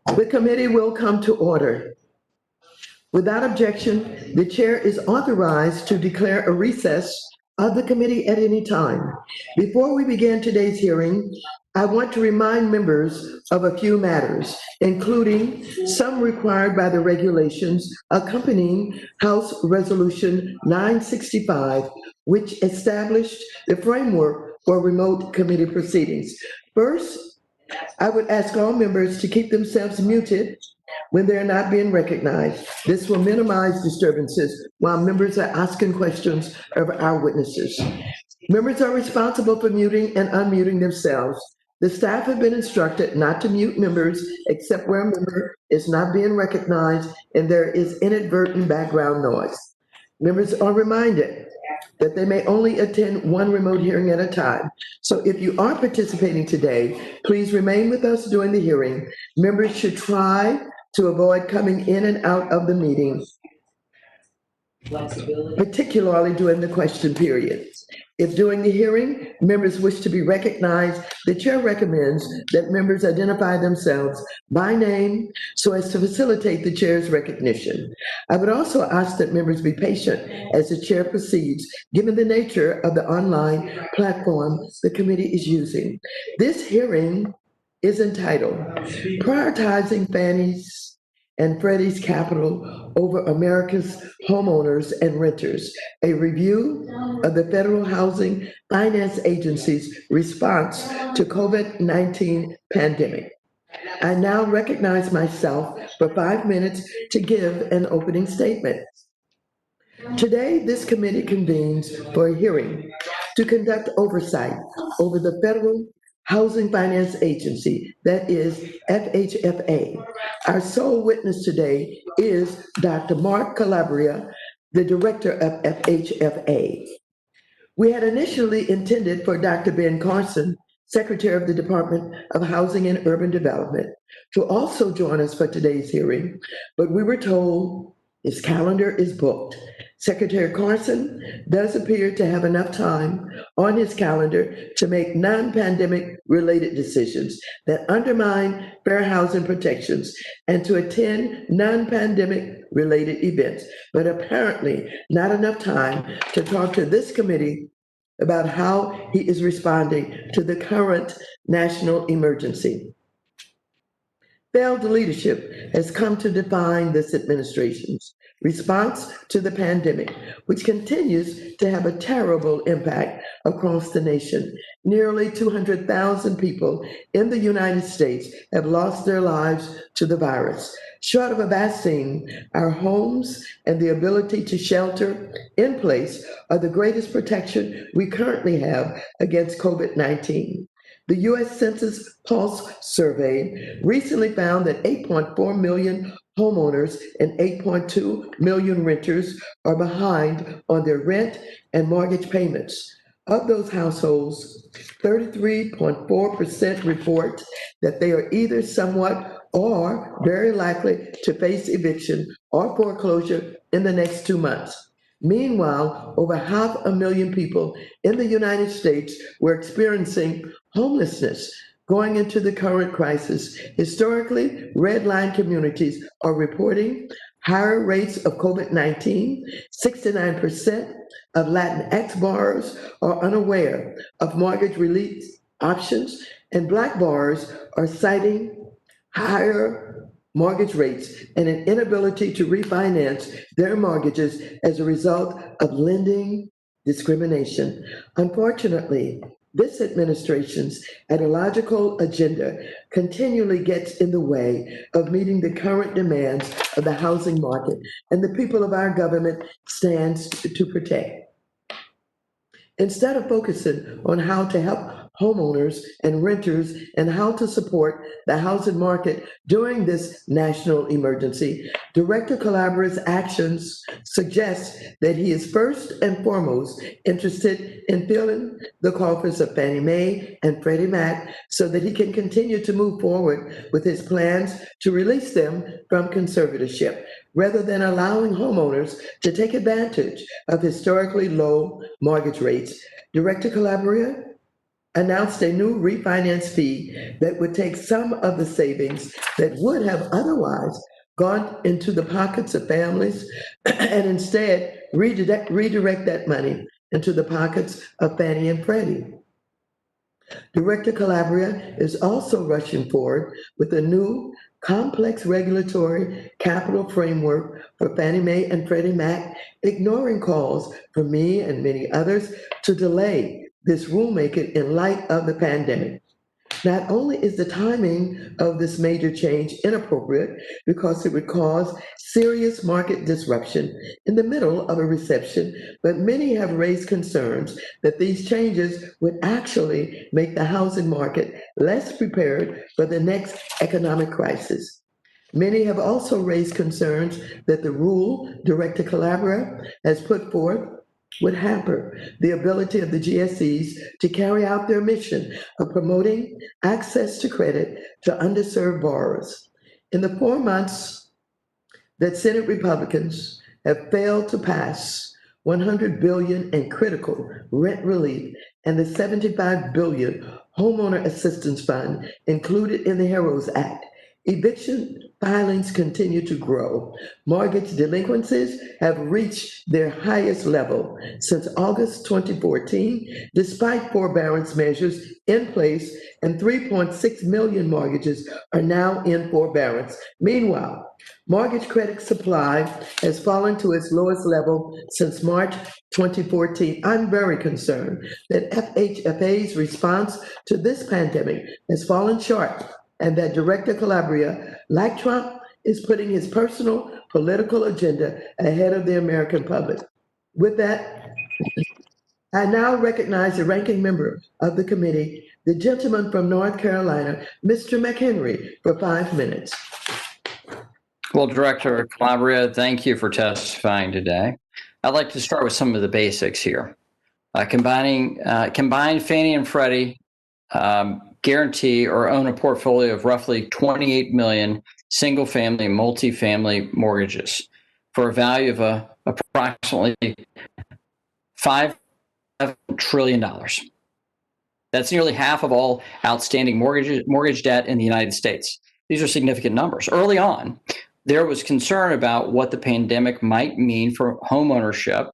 The committee will come to order. Without objection, the chair is authorized to declare a recess of the committee at any time. Before we begin today's hearing, I want to remind members of a few matters, including some required by the regulations accompanying House Resolution 965, which established the framework for remote committee proceedings. First, I would ask all members to keep themselves muted when they are not being recognized. This will minimize disturbances while members are asking questions of our witnesses. Members are responsible for muting and unmuting themselves. The staff have been instructed not to mute members except where a member is not being recognized and there is inadvertent background noise. Members are reminded that they may only attend one remote hearing at a time. So if you are participating today, please remain with us during the hearing. Members should try to avoid coming in and out of the meeting, particularly during the question period. If during the hearing, members wish to be recognized, the chair recommends that members identify themselves by name so as to facilitate the chair's recognition. I would also ask that members be patient as the chair proceeds, given the nature of the online platform the committee is using. This hearing is entitled Prioritizing Fannie's and Freddie's Capital Over America's Homeowners and Renters, a review of the Federal Housing Finance Agency's response to COVID-19 pandemic. I now recognize myself for 5 minutes to give an opening statement. Today, this committee convenes for a hearing to conduct oversight over the Federal Housing Finance Agency, that is FHFA. Our sole witness today is Dr. Mark Calabria, the director of FHFA. We had initially intended for Dr. Ben Carson, Secretary of the Department of Housing and Urban Development, to also join us for today's hearing, but we were told his calendar is booked. Secretary Carson does appear to have enough time on his calendar to make non-pandemic related decisions that undermine fair housing protections and to attend non-pandemic related events, but apparently not enough time to talk to this committee about how he is responding to the current national emergency. Failed leadership has come to define this administration's response to the pandemic, which continues to have a terrible impact across the nation. Nearly 200,000 people in the United States have lost their lives to the virus. Short of a vaccine, our homes and the ability to shelter in place are the greatest protection we currently have against COVID-19. The U.S. Census Pulse survey recently found that 8.4 million homeowners and 8.2 million renters are behind on their rent and mortgage payments. Of those households, 33.4% report that they are either somewhat or very likely to face eviction or foreclosure in the next 2 months. Meanwhile, over 500,000 people in the United States were experiencing homelessness going into the current crisis. Historically, red line communities are reporting higher rates of COVID-19. 69% of Latinx borrowers are unaware of mortgage relief options, and Black borrowers are citing higher mortgage rates and an inability to refinance their mortgages as a result of lending discrimination. Unfortunately, this administration's ideological agenda continually gets in the way of meeting the current demands of the housing market and the people of our government stands to protect. Instead of focusing on how to help homeowners and renters and how to support the housing market during this national emergency, Director Calabria's actions suggest that he is first and foremost interested in filling the coffers of Fannie Mae and Freddie Mac so that he can continue to move forward with his plans to release them from conservatorship, rather than allowing homeowners to take advantage of historically low mortgage rates. Director Calabria, announced a new refinance fee that would take some of the savings that would have otherwise gone into the pockets of families and instead redirect that money into the pockets of Fannie and Freddie. Director Calabria is also rushing forward with a new complex regulatory capital framework for Fannie Mae and Freddie Mac, ignoring calls from me and many others to delay this rulemaking in light of the pandemic. Not only is the timing of this major change inappropriate because it would cause serious market disruption in the middle of a recession, but many have raised concerns that these changes would actually make the housing market less prepared for the next economic crisis. Many have also raised concerns that the rule Director Calabria has put forth would hamper the ability of the GSEs to carry out their mission of promoting access to credit to underserved borrowers. In the 4 months that Senate Republicans have failed to pass $100 billion in critical rent relief and the $75 billion homeowner assistance fund included in the HEROES Act, eviction filings continue to grow. Mortgage delinquencies have reached their highest level since August 2014, despite forbearance measures in place, and 3.6 million mortgages are now in forbearance. Meanwhile, mortgage credit supply has fallen to its lowest level since March 2014. I'm very concerned that FHFA's response to this pandemic has fallen short and that Director Calabria, like Trump, is putting his personal political agenda ahead of the American public. With that, I now recognize the ranking member of the committee, the gentleman from North Carolina, Mr. McHenry, for 5 minutes. Well, Director Calabria, thank you for testifying today. I'd like to start with some of the basics here. Combined Fannie and Freddie guarantee or own a portfolio of roughly 28 million single-family and multifamily mortgages for a value of approximately $5 trillion. That's nearly half of all outstanding mortgage debt in the United States. These are significant numbers. Early on, there was concern about what the pandemic might mean for homeownership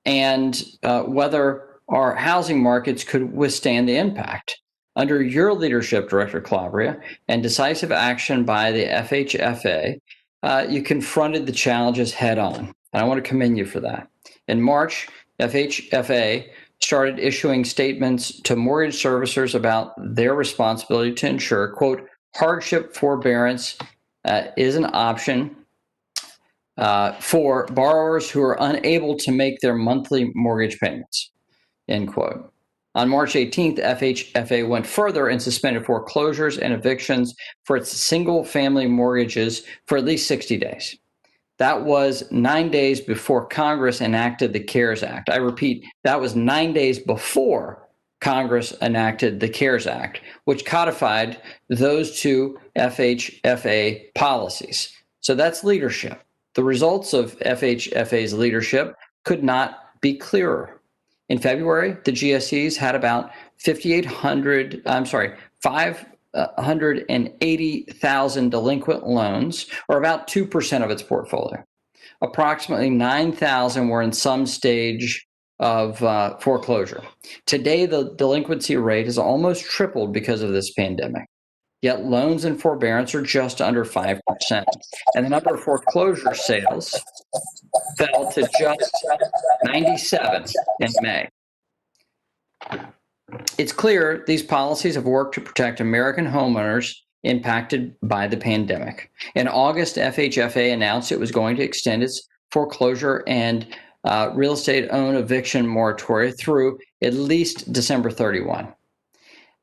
and whether our housing markets could withstand the impact. Under your leadership, Director Calabria, and decisive action by the FHFA, you confronted the challenges head on. And I want to commend you for that. In March, FHFA started issuing statements to mortgage servicers about their responsibility to ensure, quote, hardship forbearance is an option for borrowers who are unable to make their monthly mortgage payments, end quote. On March 18th, FHFA went further and suspended foreclosures and evictions for its single-family mortgages for at least 60 days. That was 9 days before Congress enacted the CARES Act. I repeat, that was 9 days before Congress enacted the CARES Act, which codified those two FHFA policies. So that's leadership. The results of FHFA's leadership could not be clearer. In February, the GSEs had about 580,000 delinquent loans, or about 2% of its portfolio. Approximately 9,000 were in some stage of foreclosure. Today, the delinquency rate has almost tripled because of this pandemic. Yet loans in forbearance are just under 5%. And the number of foreclosure sales fell to just 97 in May. It's clear these policies have worked to protect American homeowners impacted by the pandemic. In August, FHFA announced it was going to extend its foreclosure and real estate owned eviction moratorium through at least December 31.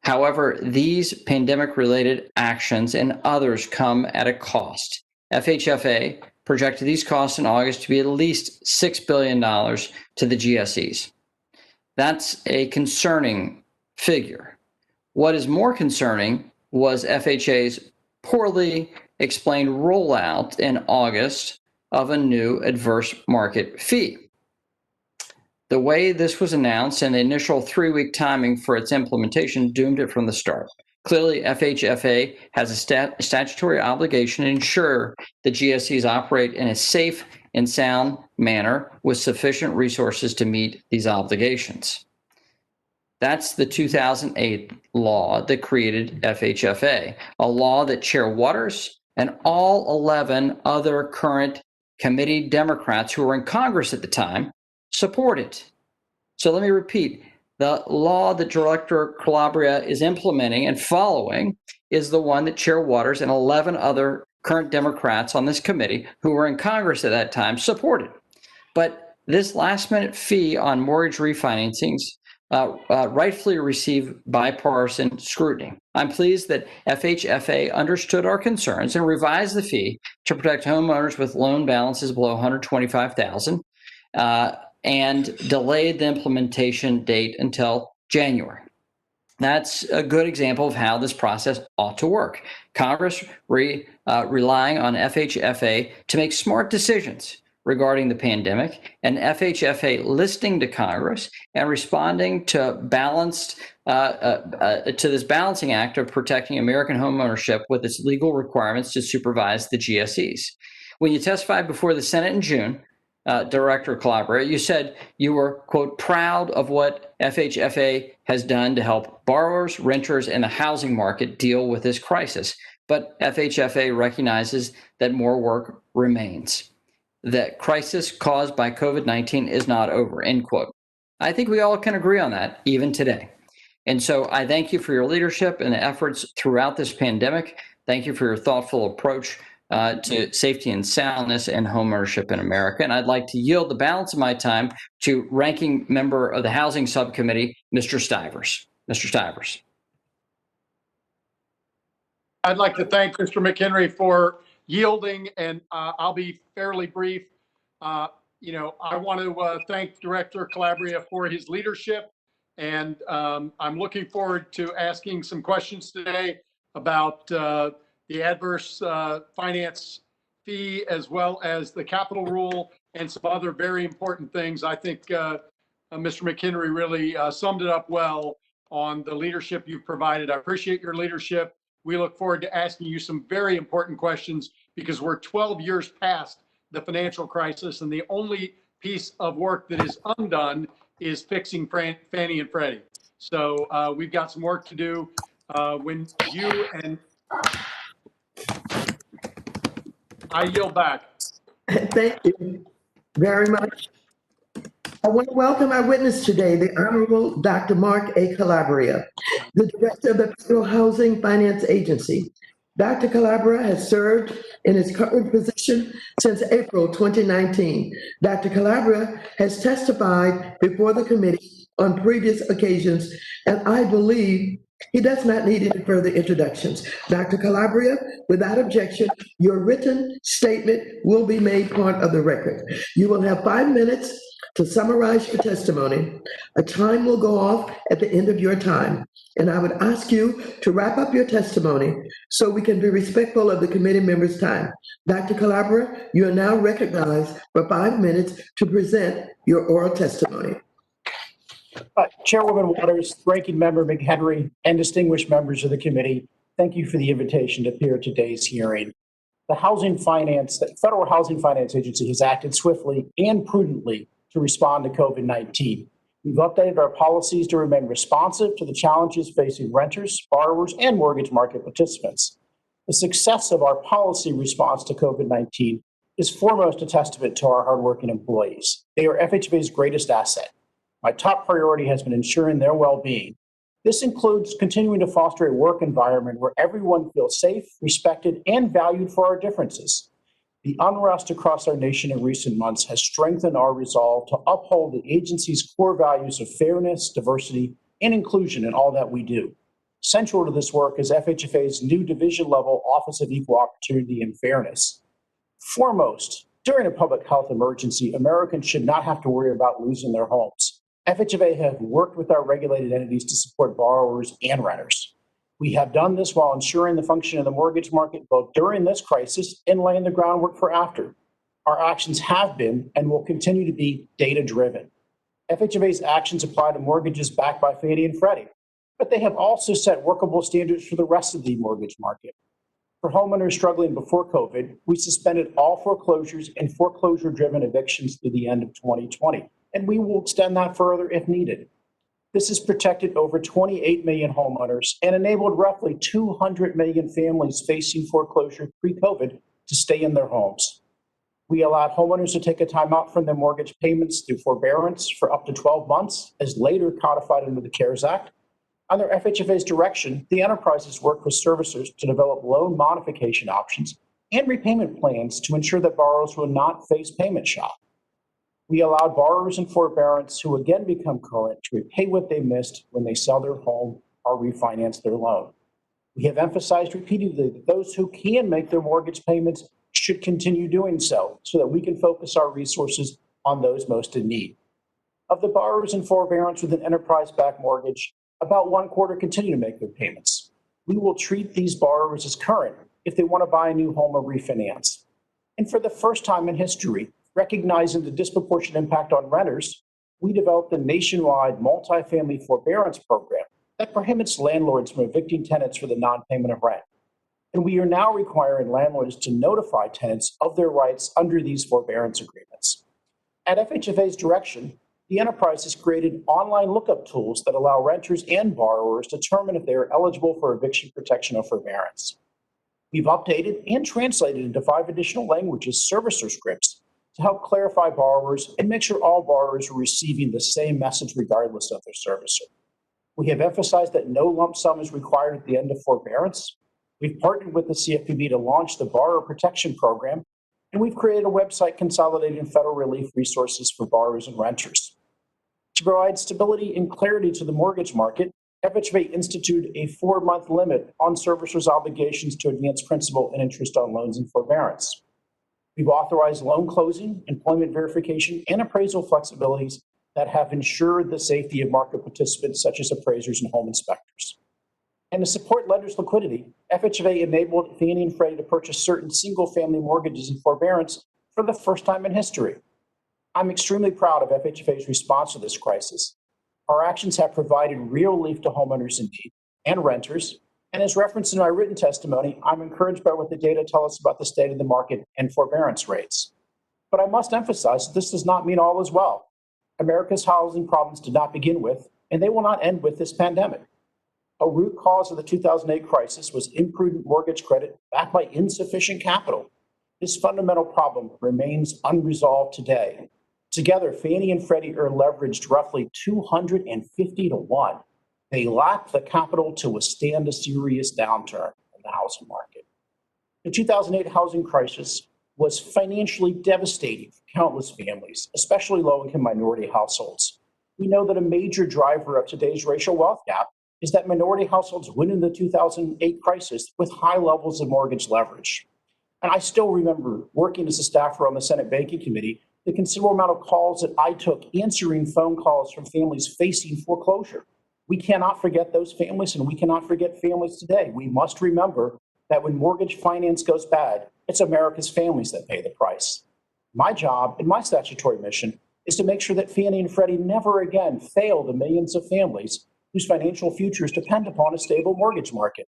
However, these pandemic-related actions and others come at a cost. FHFA projected these costs in August to be at least $6 billion to the GSEs. That's a concerning figure. What is more concerning was FHA's poorly explained rollout in August of a new adverse market fee. The way this was announced and the initial 3-week timing for its implementation doomed it from the start. Clearly, FHFA has a statutory obligation to ensure the GSEs operate in a safe and sound manner with sufficient resources to meet these obligations. That's the 2008 law that created FHFA, a law that Chair Waters and all 11 other current committee Democrats who were in Congress at the time supported. So let me repeat, the law that Director Calabria is implementing and following is the one that Chair Waters and 11 other current Democrats on this committee who were in Congress at that time supported. But this last-minute fee on mortgage refinancings rightfully received bipartisan scrutiny. I'm pleased that FHFA understood our concerns and revised the fee to protect homeowners with loan balances below $125,000 and delayed the implementation date until January. That's a good example of how this process ought to work. Congress relying on FHFA to make smart decisions regarding the pandemic, and FHFA listening to Congress and responding to this balancing act of protecting American homeownership with its legal requirements to supervise the GSEs. When you testified before the Senate in June, Director Calabria, you said you were, quote, proud of what FHFA has done to help borrowers, renters, and the housing market deal with this crisis. But FHFA recognizes that more work remains. The crisis caused by COVID-19 is not over, end quote. I think we all can agree on that, even today. And so I thank you for your leadership and the efforts throughout this pandemic. Thank you for your thoughtful approach to safety and soundness and homeownership in America. And I'd like to yield the balance of my time to Ranking Member of the Housing Subcommittee, Mr. Stivers. Mr. Stivers. I'd like to thank Mr. McHenry for yielding, and I'll be fairly brief. I want to thank Director Calabria for his leadership, and I'm looking forward to asking some questions today about the adverse finance fee, as well as the capital rule and some other very important things. I think Mr. McHenry really summed it up well on the leadership you've provided. I appreciate your leadership. We look forward to asking you some very important questions because we're 12 years past the financial crisis, and the only piece of work that is undone is fixing Fannie and Freddie. So we've got some work to do. When you and I yield back. Thank you very much. I want to welcome our witness today, the Honorable Dr. Mark A. Calabria, the Director of the Federal Housing Finance Agency. Dr. Calabria has served in his current position since April 2019. Dr. Calabria has testified before the committee on previous occasions, and I believe he does not need any further introductions. Dr. Calabria, without objection, your written statement will be made part of the record. You will have 5 minutes to summarize your testimony. A time will go off at the end of your time, and I would ask you to wrap up your testimony so we can be respectful of the committee members' time. Dr. Calabria, you are now recognized for 5 minutes to present your oral testimony. Chairwoman Waters, Ranking Member McHenry, and distinguished members of the committee, thank you for the invitation to appear at today's hearing. The Federal Housing Finance Agency has acted swiftly and prudently to respond to COVID-19. We've updated our policies to remain responsive to the challenges facing renters, borrowers, and mortgage market participants. The success of our policy response to COVID-19 is foremost a testament to our hardworking employees. They are FHFA's greatest asset. My top priority has been ensuring their well-being. This includes continuing to foster a work environment where everyone feels safe, respected, and valued for our differences. The unrest across our nation in recent months has strengthened our resolve to uphold the agency's core values of fairness, diversity, and inclusion in all that we do. Central to this work is FHFA's new division-level Office of Equal Opportunity and Fairness. Foremost, during a public health emergency, Americans should not have to worry about losing their homes. FHFA has worked with our regulated entities to support borrowers and renters. We have done this while ensuring the function of the mortgage market both during this crisis and laying the groundwork for after. Our actions have been and will continue to be data-driven. FHFA's actions apply to mortgages backed by Fannie and Freddie, but they have also set workable standards for the rest of the mortgage market. For homeowners struggling before COVID, we suspended all foreclosures and foreclosure-driven evictions through the end of 2020, and we will extend that further if needed. This has protected over 28 million homeowners and enabled roughly 200 million families facing foreclosure pre-COVID to stay in their homes. We allowed homeowners to take a timeout from their mortgage payments through forbearance for up to 12 months, as later codified under the CARES Act. Under FHFA's direction, the enterprises worked with servicers to develop loan modification options and repayment plans to ensure that borrowers will not face payment shock. We allowed borrowers in forbearance who again become current to repay what they missed when they sell their home or refinance their loan. We have emphasized repeatedly that those who can make their mortgage payments should continue doing so that we can focus our resources on those most in need. Of the borrowers in forbearance with an enterprise-backed mortgage, about 1/4 continue to make their payments. We will treat these borrowers as current if they want to buy a new home or refinance. And for the first time in history, recognizing the disproportionate impact on renters, we developed a nationwide multifamily forbearance program that prohibits landlords from evicting tenants for the non-payment of rent. And we are now requiring landlords to notify tenants of their rights under these forbearance agreements. At FHFA's direction, the enterprise has created online lookup tools that allow renters and borrowers to determine if they are eligible for eviction protection or forbearance. We've updated and translated into 5 additional languages servicer scripts to help clarify borrowers and make sure all borrowers are receiving the same message regardless of their servicer. We have emphasized that no lump sum is required at the end of forbearance. We've partnered with the CFPB to launch the Borrower Protection Program, and we've created a website consolidating federal relief resources for borrowers and renters. To provide stability and clarity to the mortgage market, FHFA instituted a 4-month limit on servicers' obligations to advance principal and interest on loans in forbearance. We've authorized loan closing, employment verification, and appraisal flexibilities that have ensured the safety of market participants such as appraisers and home inspectors. And to support lenders' liquidity, FHFA enabled Fannie and Freddie to purchase certain single-family mortgages in forbearance for the first time in history. I'm extremely proud of FHFA's response to this crisis. Our actions have provided real relief to homeowners in need and renters. And as referenced in my written testimony, I'm encouraged by what the data tell us about the state of the market and forbearance rates. But I must emphasize that this does not mean all is well. America's housing problems did not begin with, and they will not end with this pandemic. A root cause of the 2008 crisis was imprudent mortgage credit backed by insufficient capital. This fundamental problem remains unresolved today. Together, Fannie and Freddie are leveraged roughly 250 to 1. They lack the capital to withstand a serious downturn in the housing market. The 2008 housing crisis was financially devastating for countless families, especially low-income minority households. We know that a major driver of today's racial wealth gap is that minority households went into the 2008 crisis with high levels of mortgage leverage. And I still remember working as a staffer on the Senate Banking Committee, the considerable amount of calls that I took answering phone calls from families facing foreclosure. We cannot forget those families, and we cannot forget families today. We must remember that when mortgage finance goes bad, it's America's families that pay the price. My job and my statutory mission is to make sure that Fannie and Freddie never again fail the millions of families whose financial futures depend upon a stable mortgage market.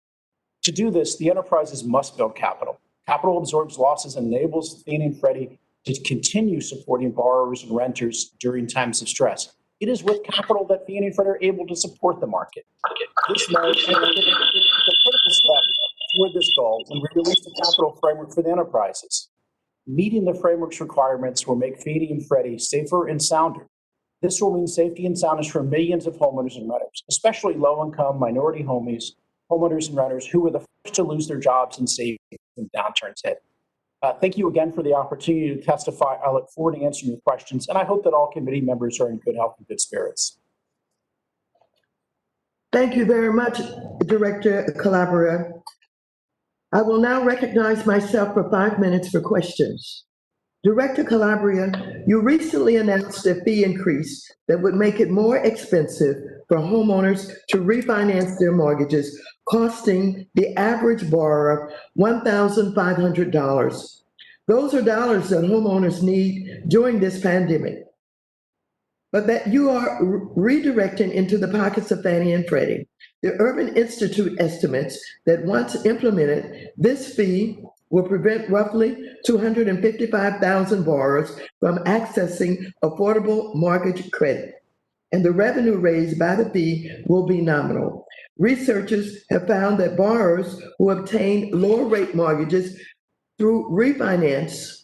To do this, the enterprises must build capital. Capital absorbs losses and enables Fannie and Freddie to continue supporting borrowers and renters during times of stress. It is with capital that Fannie and Freddie are able to support the market. This marks a critical step toward this goal when we release the capital framework for the enterprises. Meeting the framework's requirements will make Fannie and Freddie safer and sounder. This will mean safety and soundness for millions of homeowners and renters, especially low-income minority homeowners and renters who were the first to lose their jobs and savings when downturns hit. Thank you again for the opportunity to testify. I look forward to answering your questions, and I hope that all committee members are in good health and good spirits. Thank you very much, Director Calabria. I will now recognize myself for 5 minutes for questions. Director Calabria, you recently announced a fee increase that would make it more expensive for homeowners to refinance their mortgages, costing the average borrower $1,500. Those are dollars that homeowners need during this pandemic. but that you are redirecting into the pockets of Fannie and Freddie. The Urban Institute estimates that once implemented, this fee will prevent roughly 255,000 borrowers from accessing affordable mortgage credit, and the revenue raised by the fee will be nominal. Researchers have found that borrowers who obtain lower rate mortgages through refinance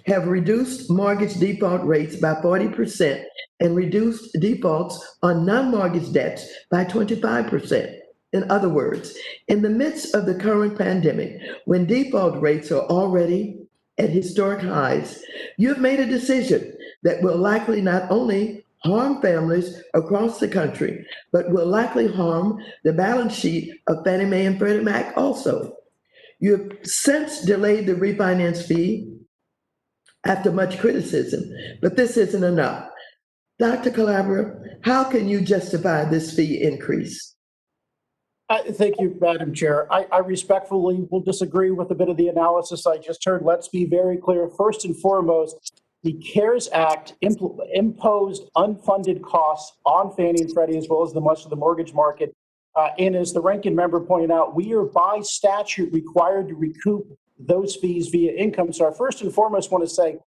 have reduced mortgage default rates by 40% and reduced defaults on non-mortgage debts by 25%. In other words, in the midst of the current pandemic, when default rates are already at historic highs, you've made a decision that will likely not only harm families across the country, but will likely harm the balance sheet of Fannie Mae and Freddie Mac also. You have since delayed the refinance fee after much criticism, but this isn't enough. Dr. Calabria, how can you justify this fee increase? Thank you, Madam Chair. I respectfully will disagree with a bit of the analysis I just heard. Let's be very clear. First and foremost, the CARES Act imposed unfunded costs on Fannie and Freddie as well as the much of the mortgage market. And as the ranking member pointed out, we are by statute required to recoup those fees via income. So I first and foremost want to say,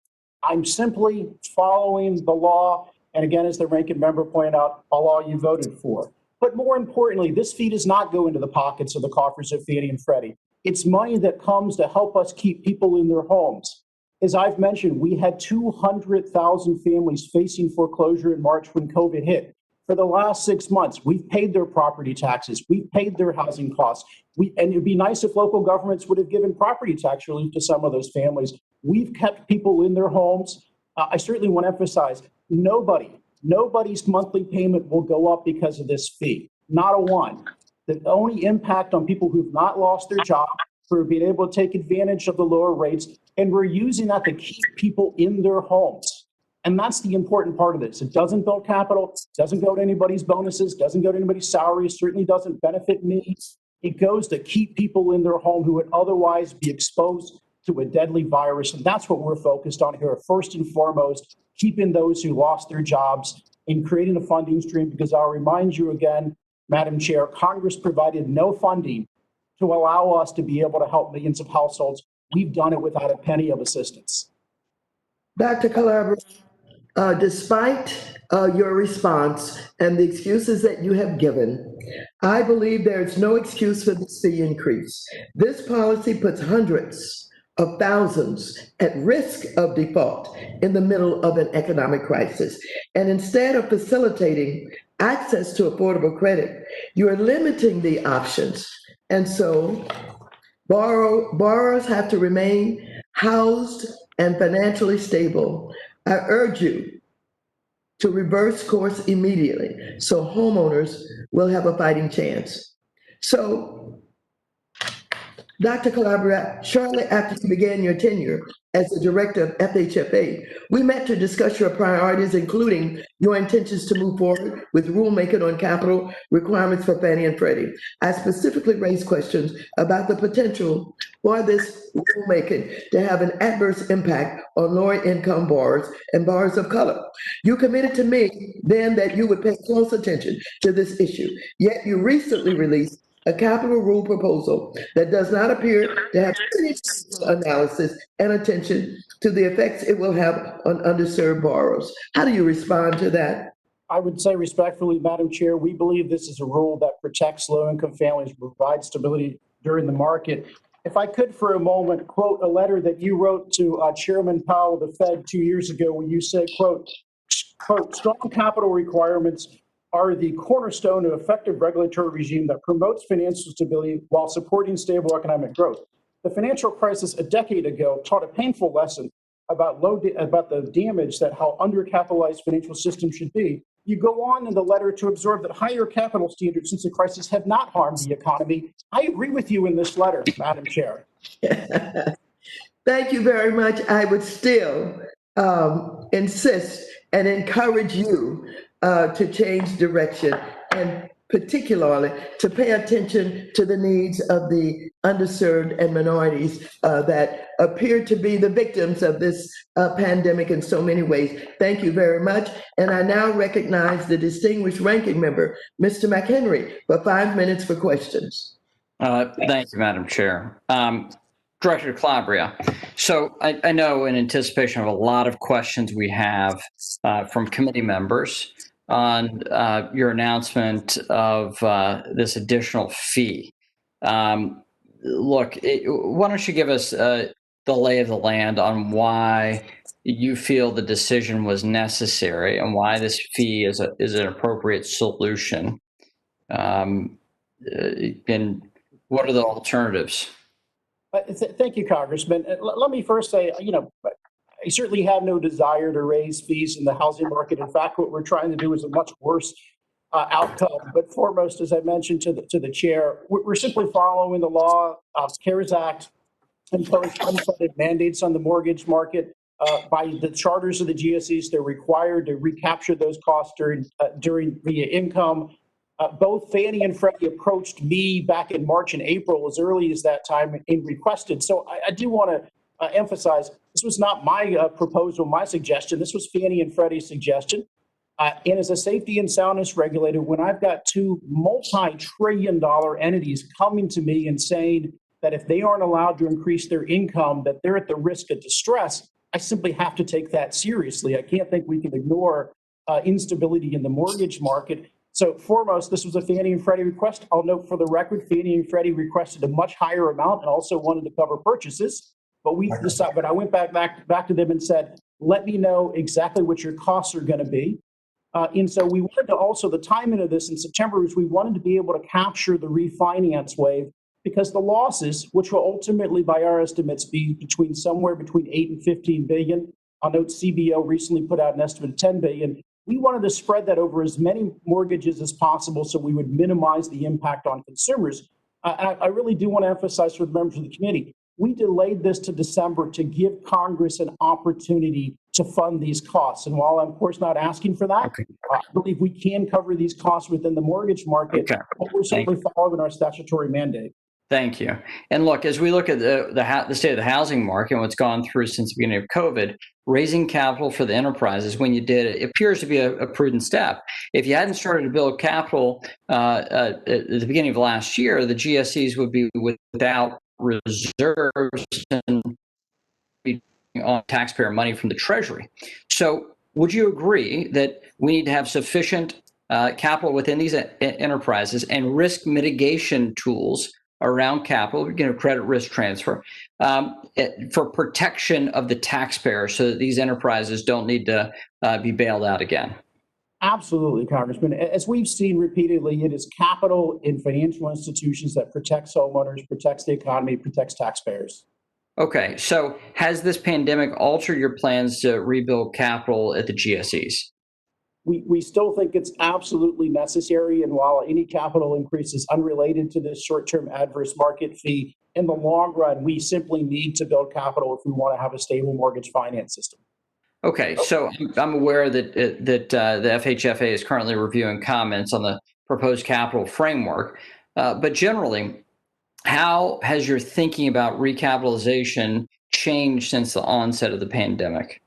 I'm simply following the law. And again, as the ranking member pointed out, a law you voted for. But more importantly, this fee does not go into the pockets of the coffers of Fannie and Freddie. It's money that comes to help us keep people in their homes. As I've mentioned, we had 200,000 families facing foreclosure in March when COVID hit. For the last 6 months, we've paid their property taxes. We've paid their housing costs. And it'd be nice if local governments would have given property tax relief to some of those families. We've kept people in their homes. I certainly want to emphasize, nobody's monthly payment will go up because of this fee. Not a one. The only impact on people who've not lost their job, who are being able to take advantage of the lower rates, and we're using that to keep people in their homes. And that's the important part of this. It doesn't build capital, doesn't go to anybody's bonuses, doesn't go to anybody's salaries, certainly doesn't benefit me. It goes to keep people in their home who would otherwise be exposed to a deadly virus. And that's what we're focused on here. First and foremost, keeping those who lost their jobs and creating a funding stream, because I'll remind you again, Madam Chair, Congress provided no funding to allow us to be able to help millions of households. We've done it without a penny of assistance. Dr. Calabria, despite your response and the excuses that you have given, I believe there's no excuse for this fee increase. This policy puts hundreds of thousands at risk of default in the middle of an economic crisis. And instead of facilitating access to affordable credit, you are limiting the options. And so borrowers have to remain housed and financially stable. I urge you to reverse course immediately so homeowners will have a fighting chance. So, Dr. Calabria, shortly after you began your tenure as the director of FHFA, we met to discuss your priorities, including your intentions to move forward with rulemaking on capital requirements for Fannie and Freddie. I specifically raised questions about the potential for this rulemaking to have an adverse impact on lower income borrowers and borrowers of color. You committed to me then that you would pay close attention to this issue, yet you recently released a capital rule proposal that does not appear to have any analysis and attention to the effects it will have on underserved borrowers. How do you respond to that? I would say respectfully, Madam Chair, we believe this is a rule that protects low-income families, provides stability during the market. If I could for a moment quote a letter that you wrote to Chairman Powell of the Fed 2 years ago, where you said, quote, strong capital requirements are the cornerstone of effective regulatory regime that promotes financial stability while supporting stable economic growth. The financial crisis a decade ago taught a painful lesson about the damage that how undercapitalized financial systems should be. You go on in the letter to observe that higher capital standards since the crisis have not harmed the economy. I agree with you in this letter, Madam Chair. Thank you very much. I would still insist and encourage you to change direction and particularly to pay attention to the needs of the underserved and minorities that appear to be the victims of this pandemic in so many ways. Thank you very much. And I now recognize the distinguished ranking member, Mr. McHenry, for 5 minutes for questions. Thank you, Madam Chair. Director Calabria. So I know in anticipation of a lot of questions we have from committee members on your announcement of this additional fee. Look, why don't you give us the lay of the land on why you feel the decision was necessary and why this fee is an appropriate solution? And what are the alternatives? Thank you, Congressman. Let me first say, I certainly have no desire to raise fees in the housing market. In fact, what we're trying to do is a much worse outcome. But foremost, as I mentioned to the chair, we're simply following the law. CARES Act imposed unfunded mandates on the mortgage market. By the charters of the GSEs, they're required to recapture those costs during via income. Both Fannie and Freddie approached me back in March and April, as early as that time, and requested. So I do want to emphasize, this was not my proposal, my suggestion. This was Fannie and Freddie's suggestion. And as a safety and soundness regulator, when I've got two multi-trillion-dollar entities coming to me and saying that if they aren't allowed to increase their income, that they're at the risk of distress, I simply have to take that seriously. I can't think we can ignore instability in the mortgage market. So foremost, this was a Fannie and Freddie request. I'll note for the record, Fannie and Freddie requested a much higher amount and also wanted to cover purchases. But we decided, but I went back to them and said, let me know exactly what your costs are going to be. And so we wanted to also, the timing of this in September was we wanted to be able to capture the refinance wave, because the losses, which will ultimately, by our estimates, be somewhere between 8 and 15 billion. I'll note CBO recently put out an estimate of 10 billion. We wanted to spread that over as many mortgages as possible so we would minimize the impact on consumers. I really do want to emphasize for the members of the committee, we delayed this to December to give Congress an opportunity to fund these costs. And while I'm, of course, not asking for that, I believe we can cover these costs within the mortgage market, but we're simply following our statutory mandate. Thank you. And look, as we look at the state of the housing market and what's gone through since the beginning of COVID, raising capital for the enterprises, when you did it, appears to be a prudent step. If you hadn't started to build capital at the beginning of last year, the GSEs would be without reserves and be on taxpayer money from the Treasury. So would you agree that we need to have sufficient capital within these enterprises and risk mitigation tools around capital, credit risk transfer, for protection of the taxpayer so that these enterprises don't need to be bailed out again? Absolutely, Congressman. As we've seen repeatedly, it is capital in financial institutions that protects homeowners, protects the economy, protects taxpayers. Okay, so has this pandemic altered your plans to rebuild capital at the GSEs? We still think it's absolutely necessary. And while any capital increase is unrelated to this short-term adverse market fee, in the long run, we simply need to build capital if we want to have a stable mortgage finance system. Okay, so I'm aware that the FHFA is currently reviewing comments on the proposed capital framework. But generally, how has your thinking about recapitalization changed since the onset of the pandemic?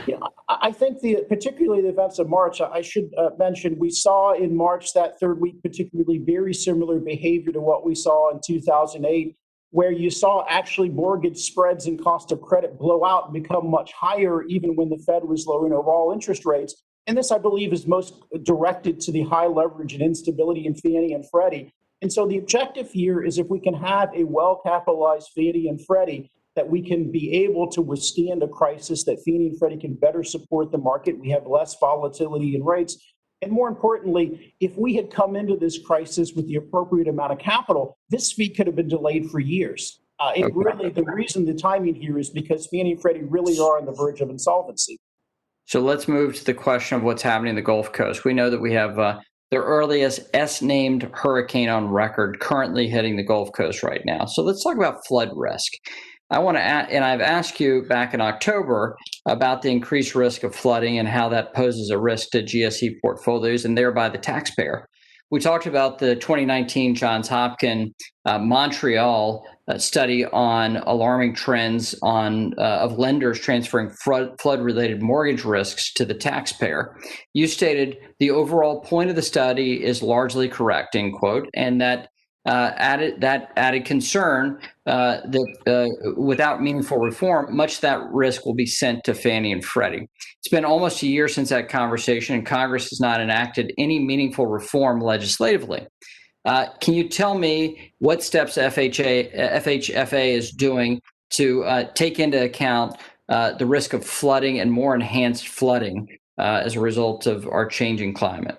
Yeah, I think particularly the events of March, I should mention, we saw in March, that third week, particularly very similar behavior to what we saw in 2008, where you saw actually mortgage spreads and cost of credit blow out and become much higher, even when the Fed was lowering overall interest rates. And this, I believe, is most directed to the high leverage and instability in Fannie and Freddie. And so the objective here is if we can have a well-capitalized Fannie and Freddie, that we can be able to withstand a crisis, that Fannie and Freddie can better support the market. We have less volatility in rates. And more importantly, if we had come into this crisis with the appropriate amount of capital, this fee could have been delayed for years. Really, the reason the timing here is because Fannie and Freddie really are on the verge of insolvency. So let's move to the question of what's happening in the Gulf Coast. We know that we have the earliest S-named hurricane on record currently hitting the Gulf Coast right now. So let's talk about flood risk. I want to add, and I've asked you back in October about the increased risk of flooding and how that poses a risk to GSE portfolios and thereby the taxpayer. We talked about the 2019 Johns Hopkins Montreal study on alarming trends of lenders transferring flood-related mortgage risks to the taxpayer. You stated the overall point of the study is largely correct, end quote, and that added concern that without meaningful reform, much of that risk will be sent to Fannie and Freddie. It's been almost a year since that conversation, and Congress has not enacted any meaningful reform legislatively. Can you tell me what steps FHFA is doing to take into account the risk of flooding and more enhanced flooding as a result of our changing climate?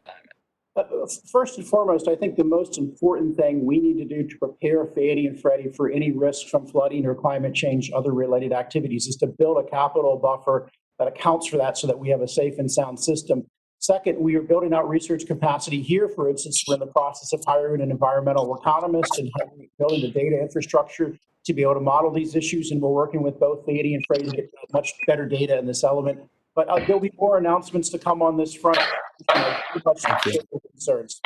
First and foremost, I think the most important thing we need to do to prepare Fannie and Freddie for any risk from flooding or climate change, other related activities, is to build a capital buffer that accounts for that so that we have a safe and sound system. Second, we are building out research capacity here. For instance, we're in the process of hiring an environmental economist and building the data infrastructure to be able to model these issues. And we're working with both Fannie and Freddie to get much better data in this element. But there'll be more announcements to come on this front. Concerns.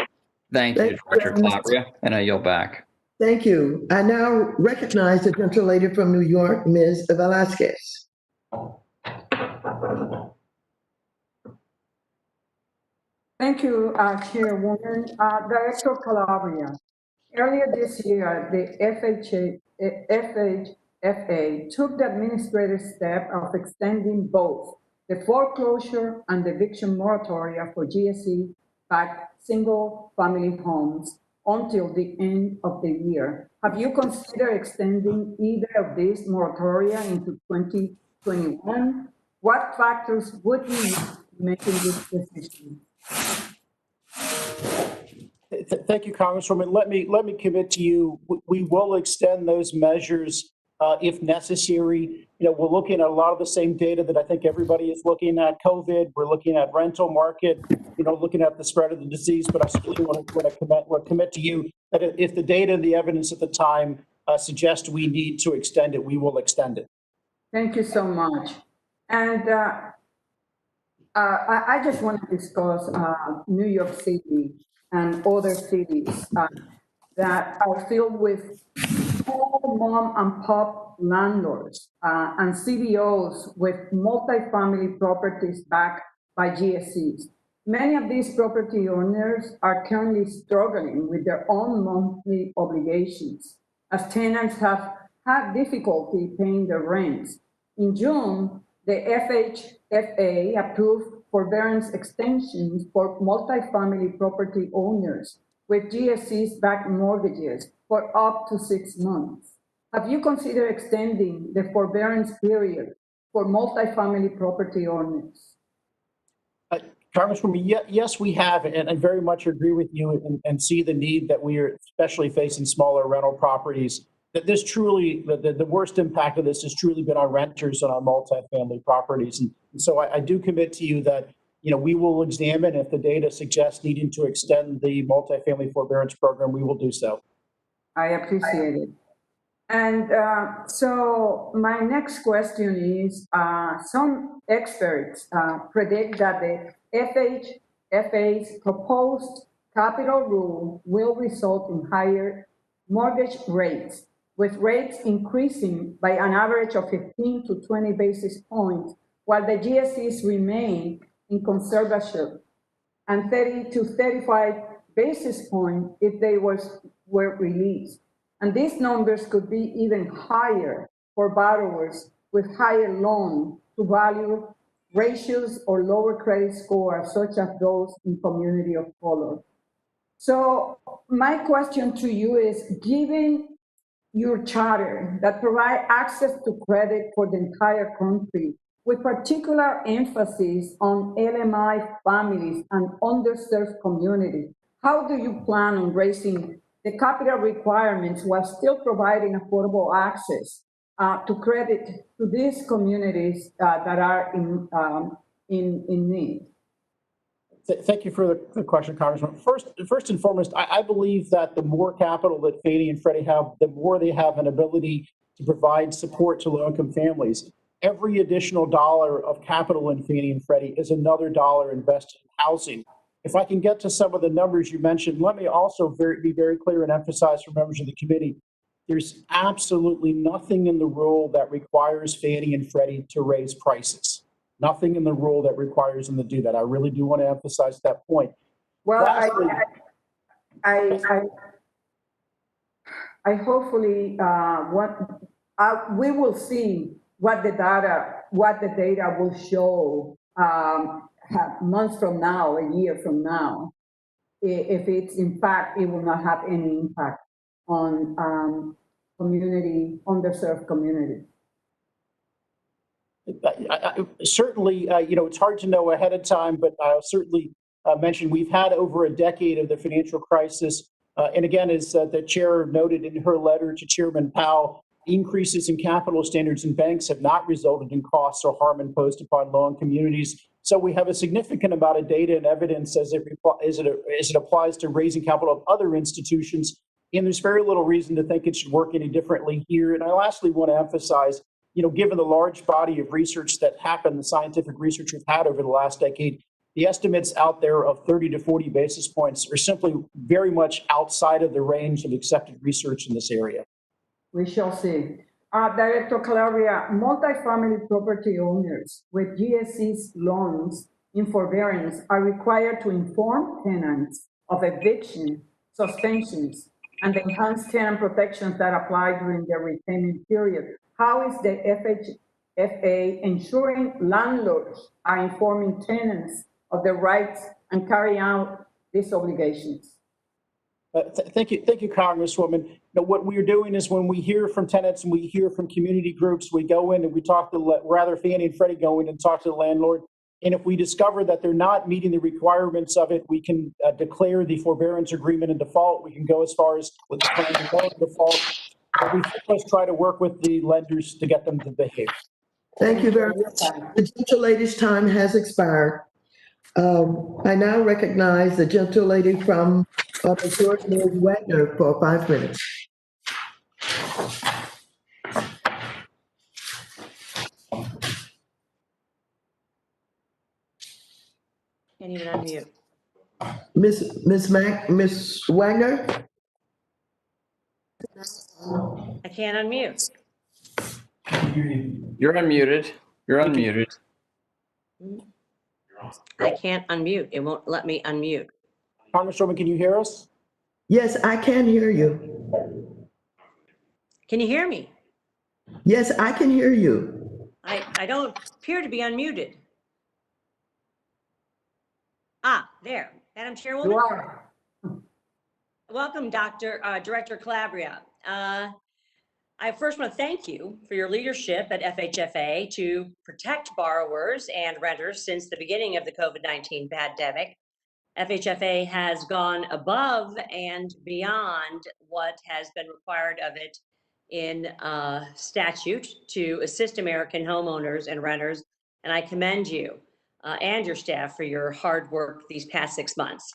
Thank you, Director Calabria, and I yield back. Thank you. I now recognize the gentle lady from New York, Ms. Velasquez. Thank you, Chairwoman. Director Calabria, earlier this year, the FHFA took the administrative step of extending both the foreclosure and the eviction moratoria for GSE-backed single-family homes until the end of the year. Have you considered extending either of these moratoria into 2021? What factors would be making this decision? Thank you, Congresswoman. Let me commit to you, we will extend those measures if necessary. We're looking at a lot of the same data that I think everybody is looking at. COVID, we're looking at rental market, looking at the spread of the disease. But I certainly want to commit to you that if the data and the evidence at the time suggest we need to extend it, we will extend it. Thank you so much. And I just want to discuss New York City and other cities that are filled with small mom and pop landlords and CBOs with multifamily properties backed by GSEs. Many of these property owners are currently struggling with their own monthly obligations, as tenants have had difficulty paying their rents. In June, the FHFA approved forbearance extensions for multifamily property owners with GSEs-backed mortgages for up to 6 months. Have you considered extending the forbearance period for multifamily property owners? Congresswoman, yes, we have, and I very much agree with you and see the need that we are especially facing smaller rental properties. That this truly, the worst impact of this has truly been our renters on our multifamily properties. And so I do commit to you that, we will examine if the data suggests needing to extend the multifamily forbearance program, we will do so. I appreciate it. And so my next question is, some experts predict that the FHFA's proposed capital rule will result in higher mortgage rates, with rates increasing by an average of 15 to 20 basis points, while the GSEs remain in conservatorship, and 30 to 35 basis points if they were released. And these numbers could be even higher for borrowers with higher loan-to-value ratios or lower credit scores, such as those in community of color. So my question to you is, given your charter that provide access to credit for the entire country, with particular emphasis on LMI families and underserved communities, how do you plan on raising the capital requirements while still providing affordable access to credit to these communities that are in need? Thank you for the question, Congressman. First and foremost, I believe that the more capital that Fannie and Freddie have, the more they have an ability to provide support to low-income families. Every additional dollar of capital in Fannie and Freddie is another dollar invested in housing. If I can get to some of the numbers you mentioned, let me also be very clear and emphasize for members of the committee, there's absolutely nothing in the rule that requires Fannie and Freddie to raise prices. Nothing in the rule that requires them to do that. I really do want to emphasize that point. Well, Lastly, I hopefully, we will see what the data will show months from now, a year from now. If it's, in fact, it will not have any impact on underserved community. Certainly, it's hard to know ahead of time, but I'll certainly mention we've had over a decade of the financial crisis. And again, as the chair noted in her letter to Chairman Powell, increases in capital standards in banks have not resulted in costs or harm imposed upon low-income communities. So we have a significant amount of data and evidence as it applies to raising capital of other institutions. And there's very little reason to think it should work any differently here. And I lastly want to emphasize, given the large body of research that happened, the scientific research we've had over the last decade, the estimates out there of 30 to 40 basis points are simply very much outside of the range of accepted research in this area. We shall see. Director Calabria, multifamily property owners with GSE's loans in forbearance are required to inform tenants of eviction, suspensions, and the enhanced tenant protections that apply during their repayment period. How is the FHFA ensuring landlords are informing tenants of their rights and carrying out these obligations? Thank you, Congresswoman. What we're doing is when we hear from tenants and we hear from community groups, we go in and we talk to, Fannie and Freddie go in and talk to the landlord. And if we discover that they're not meeting the requirements of it, we can declare the forbearance agreement in default. We can go as far as with the plan to go in default. But we first try to work with the lenders to get them to behave. Thank you very much. The gentle lady's time has expired. I now recognize the gentle lady from Missouri, Ms. Wagner, for 5 minutes. Can't even unmute. Miss Wagner? I can't unmute. You're unmuted. You're unmuted. I can't unmute. It won't let me unmute. Congresswoman, can you hear us? Yes, I can hear you. Can you hear me? Yes, I can hear you. I don't appear to be unmuted. There. Madam Chairwoman. You are. Welcome, Director Calabria. I first want to thank you for your leadership at FHFA to protect borrowers and renters since the beginning of the COVID-19 pandemic. FHFA has gone above and beyond what has been required of it in statute to assist American homeowners and renters, and I commend you and your staff for your hard work these past 6 months.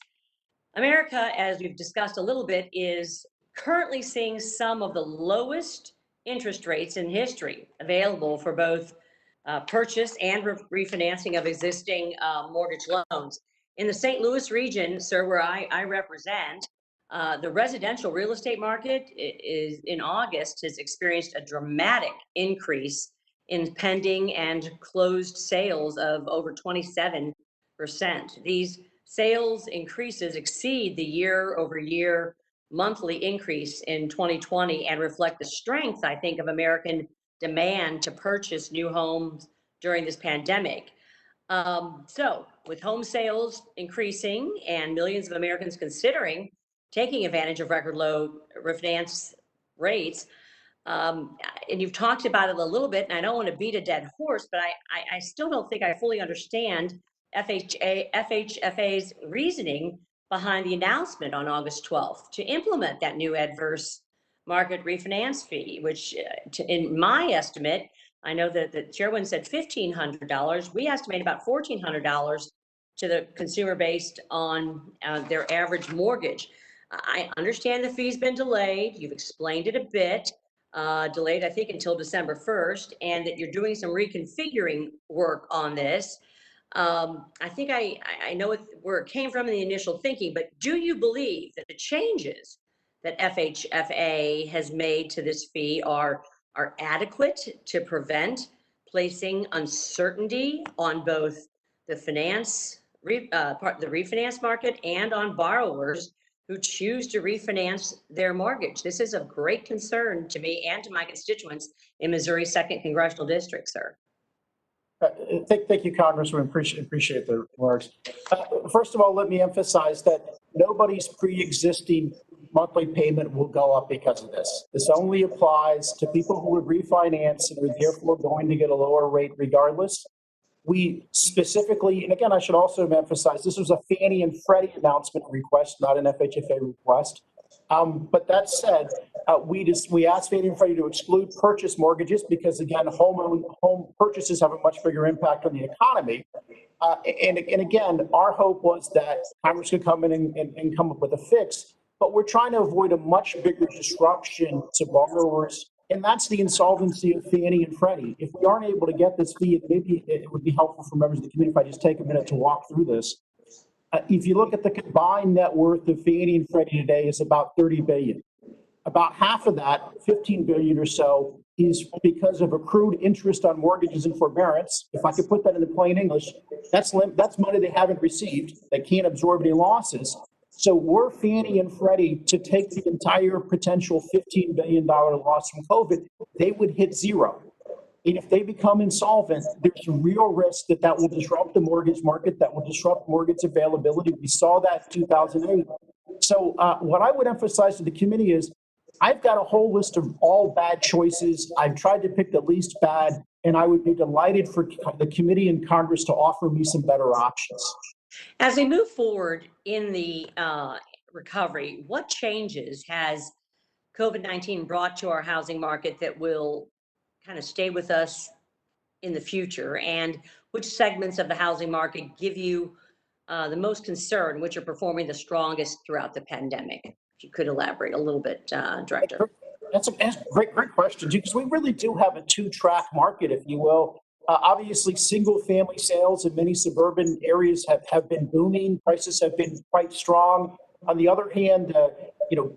America, as we've discussed a little bit, is currently seeing some of the lowest interest rates in history available for both purchase and refinancing of existing mortgage loans. In the St. Louis region, sir, where I represent, the residential real estate market is in August has experienced a dramatic increase in pending and closed sales of over 27%. These sales increases exceed the year-over-year monthly increase in 2020 and reflect the strength, I think, of American demand to purchase new homes during this pandemic. So with home sales increasing and millions of Americans considering taking advantage of record low refinance rates, and you've talked about it a little bit, and I don't want to beat a dead horse, but I still don't think I fully understand FHFA's reasoning behind the announcement on August 12th to implement that new adverse market refinance fee, which in my estimate, I know that the chairwoman said $1,500. We estimate about $1,400 to the consumer based on their average mortgage. I understand the fee's been delayed. You've explained it a bit. Delayed, I think, until December 1st, and that you're doing some reconfiguring work on this. I think I know where it came from in the initial thinking, but do you believe that the changes that FHFA has made to this fee are adequate to prevent placing uncertainty on both the the refinance market and on borrowers who choose to refinance their mortgage? This is of great concern to me and to my constituents in Missouri's 2nd Congressional District, sir. Thank you, Congressman. Appreciate the remarks. First of all, let me emphasize that nobody's pre-existing monthly payment will go up because of this. This only applies to people who would refinance and are therefore going to get a lower rate regardless. We specifically, and again, I should also emphasize, this was a Fannie and Freddie announcement request, not an FHFA request. But that said, we asked Fannie and Freddie to exclude purchase mortgages because, again, home purchases have a much bigger impact on the economy. And again, our hope was that Congress could come in and come up with a fix, but we're trying to avoid a much bigger disruption to borrowers, and that's the insolvency of Fannie and Freddie. If we aren't able to get this fee, maybe it would be helpful for members of the community if I just take a minute to walk through this. If you look at the combined net worth of Fannie and Freddie today is about $30 billion. About half of that, $15 billion or so, is because of accrued interest on mortgages and forbearance. If I could put that into plain English, that's money they haven't received. They can't absorb any losses. So were Fannie and Freddie to take the entire potential $15 billion loss from COVID, they would hit zero. And if they become insolvent, there's a real risk that will disrupt the mortgage market, that will disrupt mortgage availability. We saw that in 2008. So what I would emphasize to the committee is I've got a whole list of all bad choices. I've tried to pick the least bad, and I would be delighted for the committee and Congress to offer me some better options. As we move forward in the recovery, what changes has COVID-19 brought to our housing market that will kind of stay with us in the future? And which segments of the housing market give you the most concern, which are performing the strongest throughout the pandemic? If you could elaborate a little bit, Director. That's a great question, because we really do have a two-track market, if you will. Obviously, single-family sales in many suburban areas have been booming. Prices have been quite strong. On the other hand,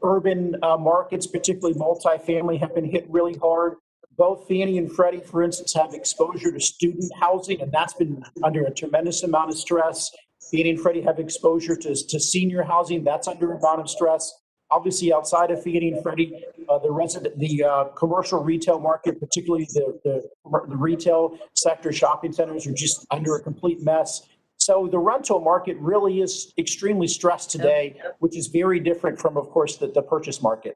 urban markets, particularly multifamily, have been hit really hard. Both Fannie and Freddie, for instance, have exposure to student housing, and that's been under a tremendous amount of stress. Fannie and Freddie have exposure to senior housing. That's under a amount of stress. Obviously, outside of Fannie and Freddie, the commercial retail market, particularly the retail sector, shopping centers, are just under a complete mess. So the rental market really is extremely stressed today, which is very different from, of course, the purchase market.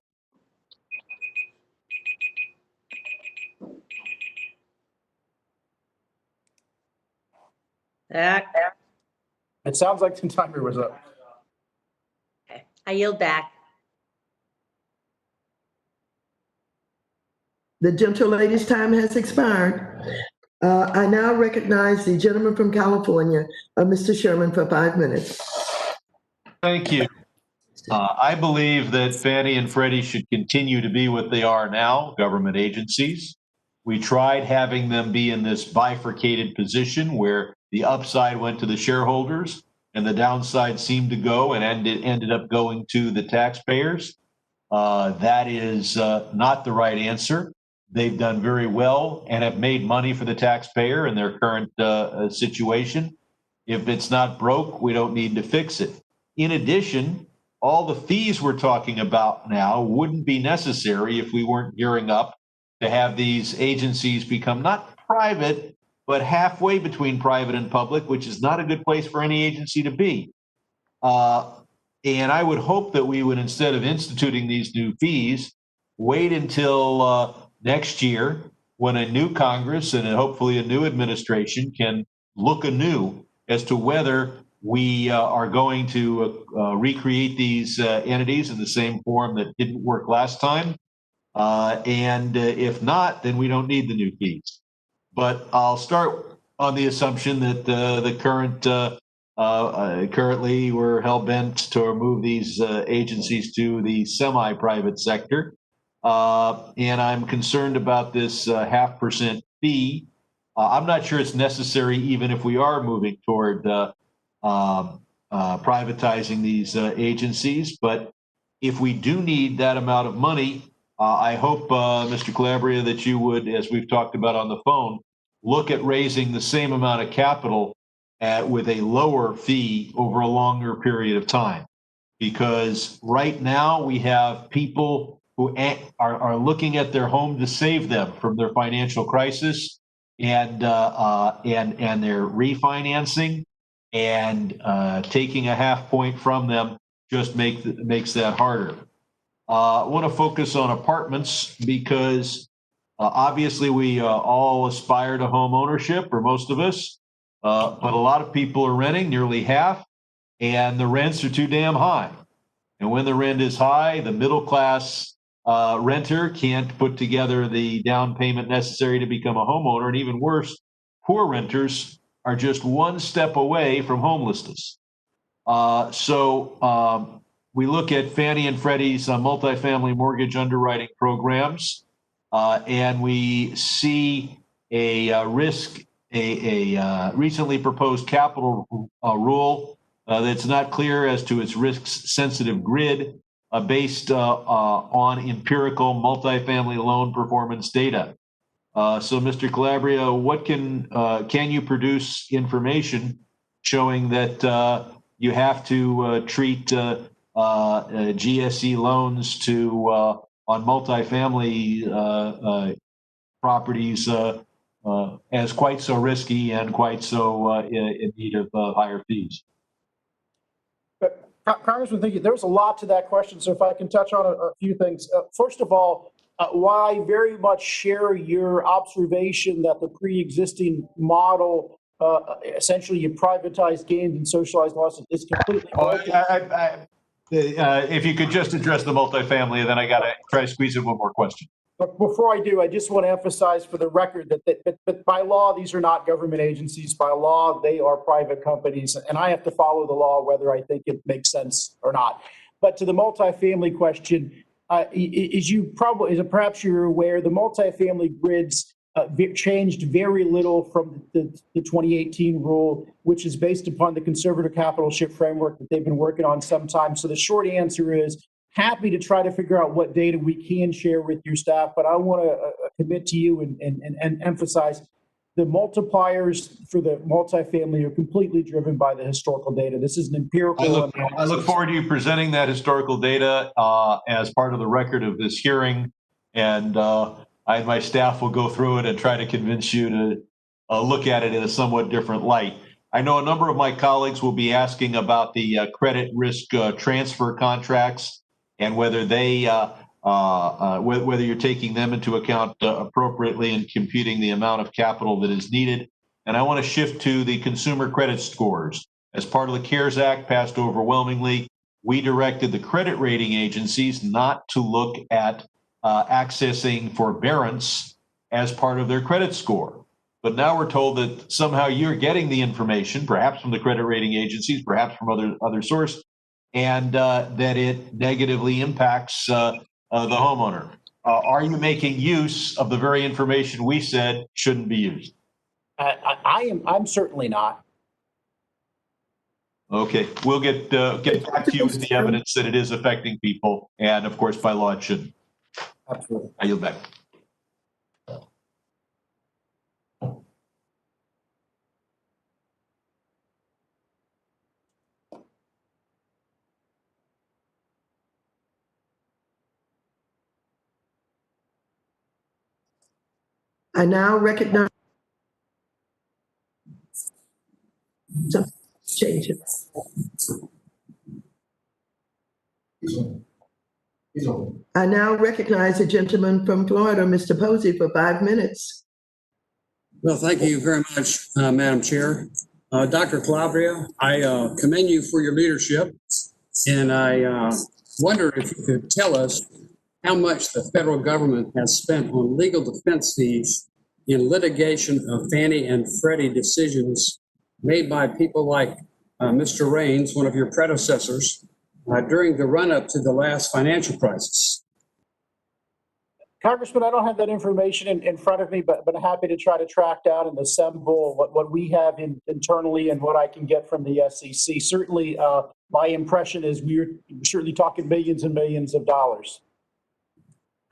It sounds like the timer was up. Okay, I yield back. The gentleman's time has expired. I now recognize the gentleman from California, Mr. Sherman, for 5 minutes. Thank you. I believe that Fannie and Freddie should continue to be what they are now, government agencies. We tried having them be in this bifurcated position where the upside went to the shareholders and the downside seemed to go and ended up going to the taxpayers. That is not the right answer. They've done very well and have made money for the taxpayer in their current situation. If it's not broke, we don't need to fix it. In addition, all the fees we're talking about now wouldn't be necessary if we weren't gearing up to have these agencies become not private, but halfway between private and public, which is not a good place for any agency to be. And I would hope that we would, instead of instituting these new fees, wait until next year when a new Congress and hopefully a new administration can look anew as to whether we are going to recreate these entities in the same form that didn't work last time. And if not, then we don't need the new fees. But I'll start on the assumption that the currently we're hell-bent to move these agencies to the semi-private sector. And I'm concerned about this 0.5% fee I'm not sure it's necessary, even if we are moving toward privatizing these agencies. But if we do need that amount of money, I hope, Mr. Calabria, that you would, as we've talked about on the phone, look at raising the same amount of capital with a lower fee over a longer period of time. Because right now we have people who are looking at their home to save them from their financial crisis, and they're refinancing, and taking a half point from them just makes that harder. I want to focus on apartments because obviously we all aspire to home ownership, or most of us, but a lot of people are renting, nearly half, and the rents are too damn high. And when the rent is high, the middle class renter can't put together the down payment necessary to become a homeowner. And even worse, poor renters are just one step away from homelessness. So we look at Fannie and Freddie's multifamily mortgage underwriting programs, and we see a recently proposed capital rule that's not clear as to its risk-sensitive grid based on empirical multifamily loan performance data. So, Mr. Calabria, what can you produce information showing that you have to treat GSE loans to on multifamily properties as quite so risky and quite so in need of higher fees? But Congressman, thank you. There's a lot to that question, so if I can touch on a few things. First of all, while I very much share your observation that the pre-existing model, essentially you privatize gains and socialize losses, is completely broken. If you could just address the multifamily, and then I got to try to squeeze in one more question. But before I do, I just want to emphasize for the record that by law, these are not government agencies. By law, they are private companies, and I have to follow the law whether I think it makes sense or not. But to the multifamily question, perhaps you're aware, the multifamily grids changed very little from the 2018 rule, which is based upon the conservatorship framework that they've been working on some time. So the short answer is happy to try to figure out what data we can share with your staff, but I want to commit to you and emphasize the multipliers for the multifamily are completely driven by the historical data. This is an empirical analysis. I look forward to you presenting that historical data as part of the record of this hearing, and I and my staff will go through it and try to convince you to look at it in a somewhat different light. I know a number of my colleagues will be asking about the credit risk transfer contracts and whether they whether you're taking them into account appropriately in computing the amount of capital that is needed. And I want to shift to the consumer credit scores. As part of the CARES Act passed overwhelmingly, we directed the credit rating agencies not to look at accessing forbearance as part of their credit score. But now we're told that somehow you're getting the information, perhaps from the credit rating agencies, perhaps from other source, and that it negatively impacts the homeowner. Are you making use of the very information we said shouldn't be used? I'm certainly not. Okay, we'll get back to you with the evidence that it is affecting people, and of course, by law, it shouldn't. Absolutely. I yield back. I now recognize. Change it. I now recognize the gentleman from Florida, Mr. Posey, for 5 minutes. Well, thank you very much, Madam Chair. Dr. Calabria, I commend you for your leadership, and I wonder if you could tell us how much the federal government has spent on legal defense fees in litigation of Fannie and Freddie decisions made by people like Mr. Raines, one of your predecessors, during the run-up to the last financial crisis. Congressman, I don't have that information in front of me, but I'm happy to try to track down and assemble what we have internally and what I can get from the SEC. Certainly, my impression is we're certainly talking millions and millions of dollars.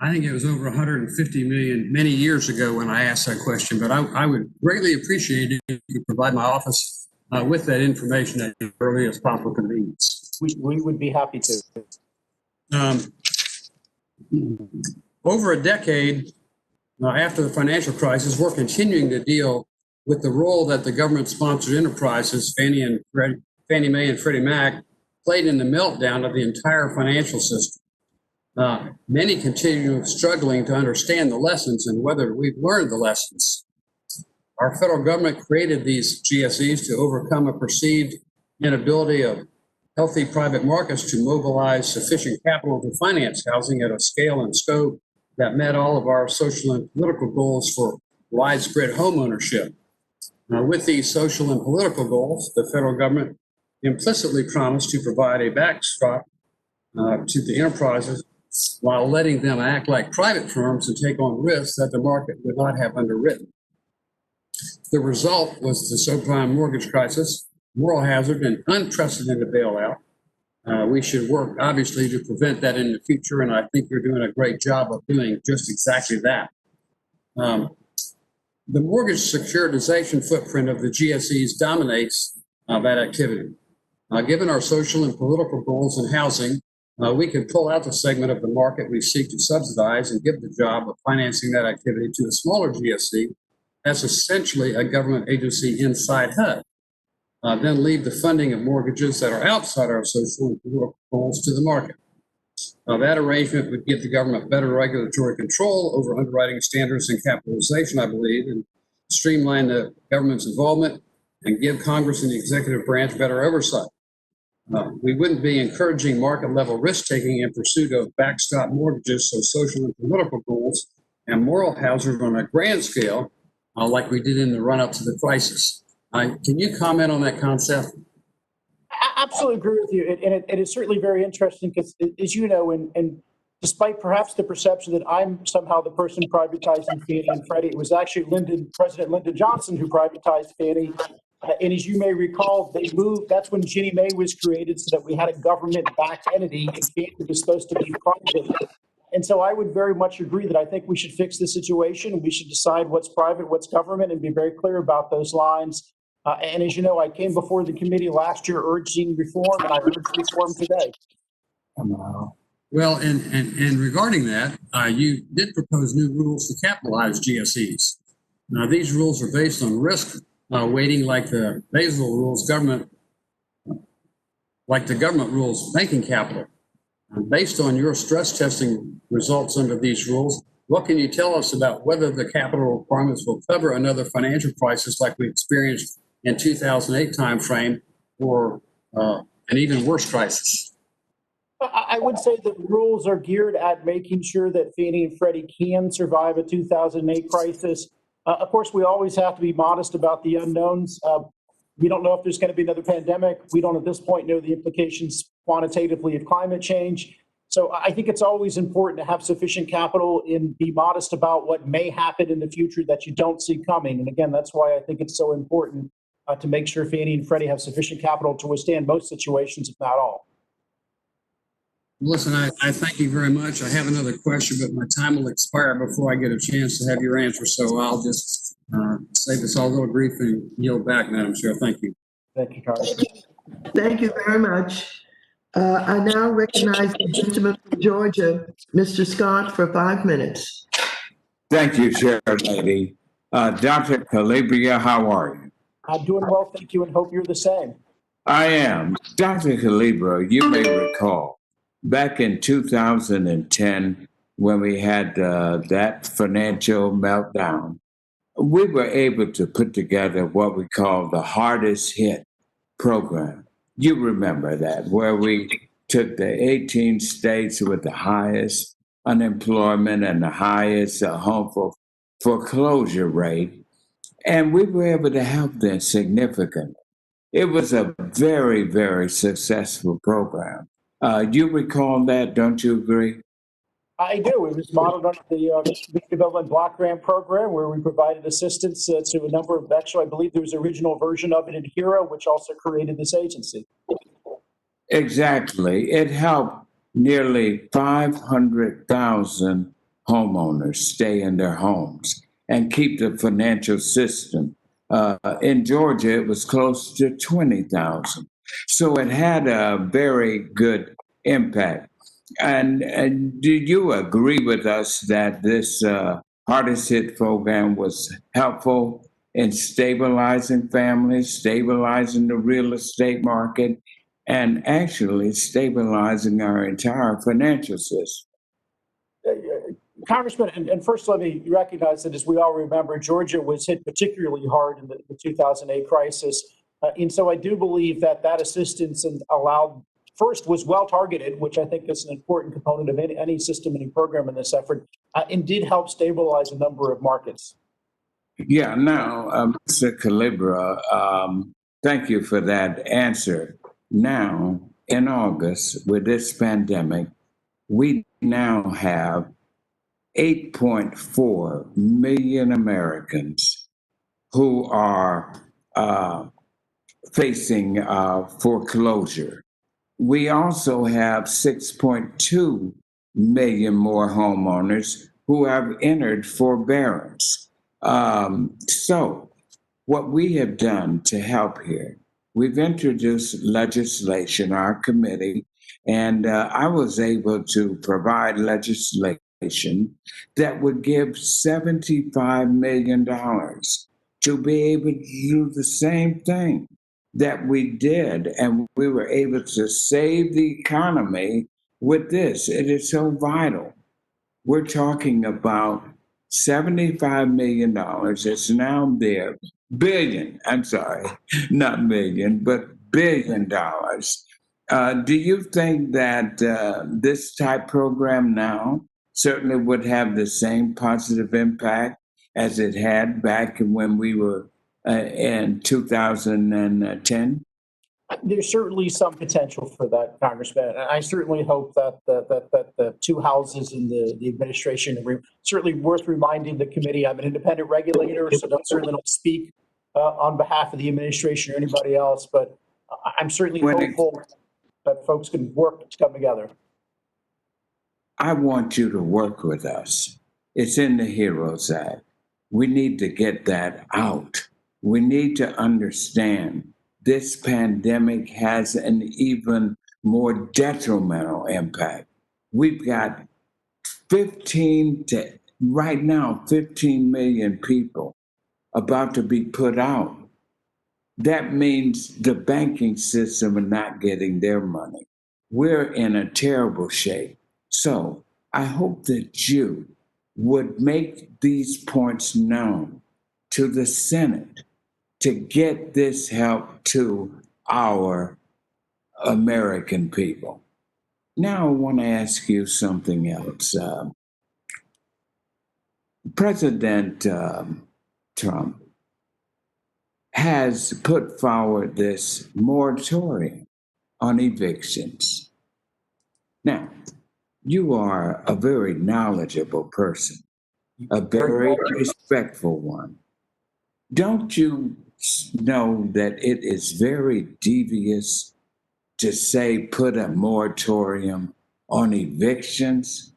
I think it was over 150 million many years ago when I asked that question, but I would greatly appreciate it if you could provide my office with that information at the earliest possible convenience. We would be happy to. Over a decade after the financial crisis, we're continuing to deal with the role that the government-sponsored enterprises, Fannie Mae and Freddie Mac, played in the meltdown of the entire financial system. Many continue struggling to understand the lessons and whether we've learned the lessons. Our federal government created these GSEs to overcome a perceived inability of healthy private markets to mobilize sufficient capital to finance housing at a scale and scope that met all of our social and political goals for widespread homeownership. With these social and political goals, the federal government implicitly promised to provide a backstop to the enterprises while letting them act like private firms and take on risks that the market would not have underwritten. The result was the subprime mortgage crisis, moral hazard, and unprecedented bailout. We should work, obviously, to prevent that in the future, and I think you're doing a great job of doing just exactly that. The mortgage securitization footprint of the GSEs dominates that activity. Given our social and political goals in housing, we can pull out the segment of the market we seek to subsidize and give the job of financing that activity to a smaller GSE as essentially a government agency inside HUD. Then leave the funding of mortgages that are outside our social and political goals to the market. That arrangement would give the government better regulatory control over underwriting standards and capitalization, I believe, and streamline the government's involvement and give Congress and the executive branch better oversight. We wouldn't be encouraging market-level risk-taking in pursuit of backstop mortgages, so social and political goals and moral hazard on a grand scale, like we did in the run-up to the crisis. Can you comment on that concept? I absolutely agree with you, and it is certainly very interesting because, as you know, and despite perhaps the perception that I'm somehow the person privatizing Fannie and Freddie, it was actually President Lyndon Johnson who privatized Fannie. And as you may recall, they moved. That's when Ginnie Mae was created, so that we had a government-backed entity, and Fannie was supposed to be private. And so I would very much agree that I think we should fix the situation. We should decide what's private, what's government, and be very clear about those lines. And as you know, I came before the committee last year urging reform, and I urge reform today. Well, and regarding that, you did propose new rules to capitalize GSEs. Now, these rules are based on risk weighting, like the Basel rules, like the government rules banking capital. Based on your stress testing results under these rules, what can you tell us about whether the capital requirements will cover another financial crisis like we experienced in 2008 timeframe, or an even worse crisis? I would say that rules are geared at making sure that Fannie and Freddie can survive a 2008 crisis. Of course, we always have to be modest about the unknowns. We don't know if there's going to be another pandemic. We don't at this point know the implications quantitatively of climate change. So I think it's always important to have sufficient capital and be modest about what may happen in the future that you don't see coming. And again, that's why I think it's so important to make sure Fannie and Freddie have sufficient capital to withstand most situations, if not all. Listen, I thank you very much. I have another question, but my time will expire before I get a chance to have your answer. So I'll just say this all a little brief and yield back, Madam Chair. Thank you. Thank you, Congressman. Thank you very much. I now recognize the gentleman from Georgia, Mr. Scott, for 5 minutes. Thank you, Chair Lady. Dr. Calabria, how are you? I'm doing well, thank you, and hope you're the same. I am. Dr. Calabria, you may recall back in 2010, when we had that financial meltdown, we were able to put together what we call the hardest hit program. You remember that, where we took the 18 states with the highest unemployment and the highest home foreclosure rate, and we were able to help them significantly. It was a very, very successful program. You recall that, don't you agree? I do. It was modeled on the Community Development Block Grant Program, where we provided assistance to a number of, actually, I believe there was an original version of it in HERA, which also created this agency. Exactly. It helped nearly 500,000 homeowners stay in their homes and keep the financial system. In Georgia, it was close to 20,000. So it had a very good impact. And do you agree with us that this hardest hit program was helpful in stabilizing families, stabilizing the real estate market, and actually stabilizing our entire financial system? Congressman, and first let me recognize that, as we all remember, Georgia was hit particularly hard in the 2008 crisis. And so I do believe that that assistance and allowed, first, was well targeted, which I think is an important component of any system, any program in this effort, and did help stabilize a number of markets. Yeah, now, Mr. Calabria, thank you for that answer. Now, in August, with this pandemic, we now have 8.4 million Americans who are facing foreclosure. We also have 6.2 million more homeowners who have entered forbearance. So, what we have done to help here, we've introduced legislation, our committee, and I was able to provide legislation that would give $75 million to be able to do the same thing that we did. And we were able to save the economy with this. It is so vital. We're talking about $75 million. It's now there. Billion, I'm sorry, not million, but $1 billion. Do you think that this type program now certainly would have the same positive impact as it had back when we were in 2010? There's certainly some potential for that, Congressman. And I certainly hope that the two houses in the administration are certainly worth reminding the committee. I'm an independent regulator, so certainly don't speak on behalf of the administration or anybody else, but I'm certainly hopeful that folks can work to come together. I want you to work with us. It's in the HEROES Act. We need to get that out. We need to understand this pandemic has an even more detrimental impact. We've got 15 million people about to be put out. That means the banking system are not getting their money. We're in a terrible shape. So I hope that you would make these points known to the Senate to get this help to our American people. Now I want to ask you something else. President Trump has put forward this moratorium on evictions. Now, you are a very knowledgeable person, a very respectful one. Don't you know that it is very devious to say put a moratorium on evictions?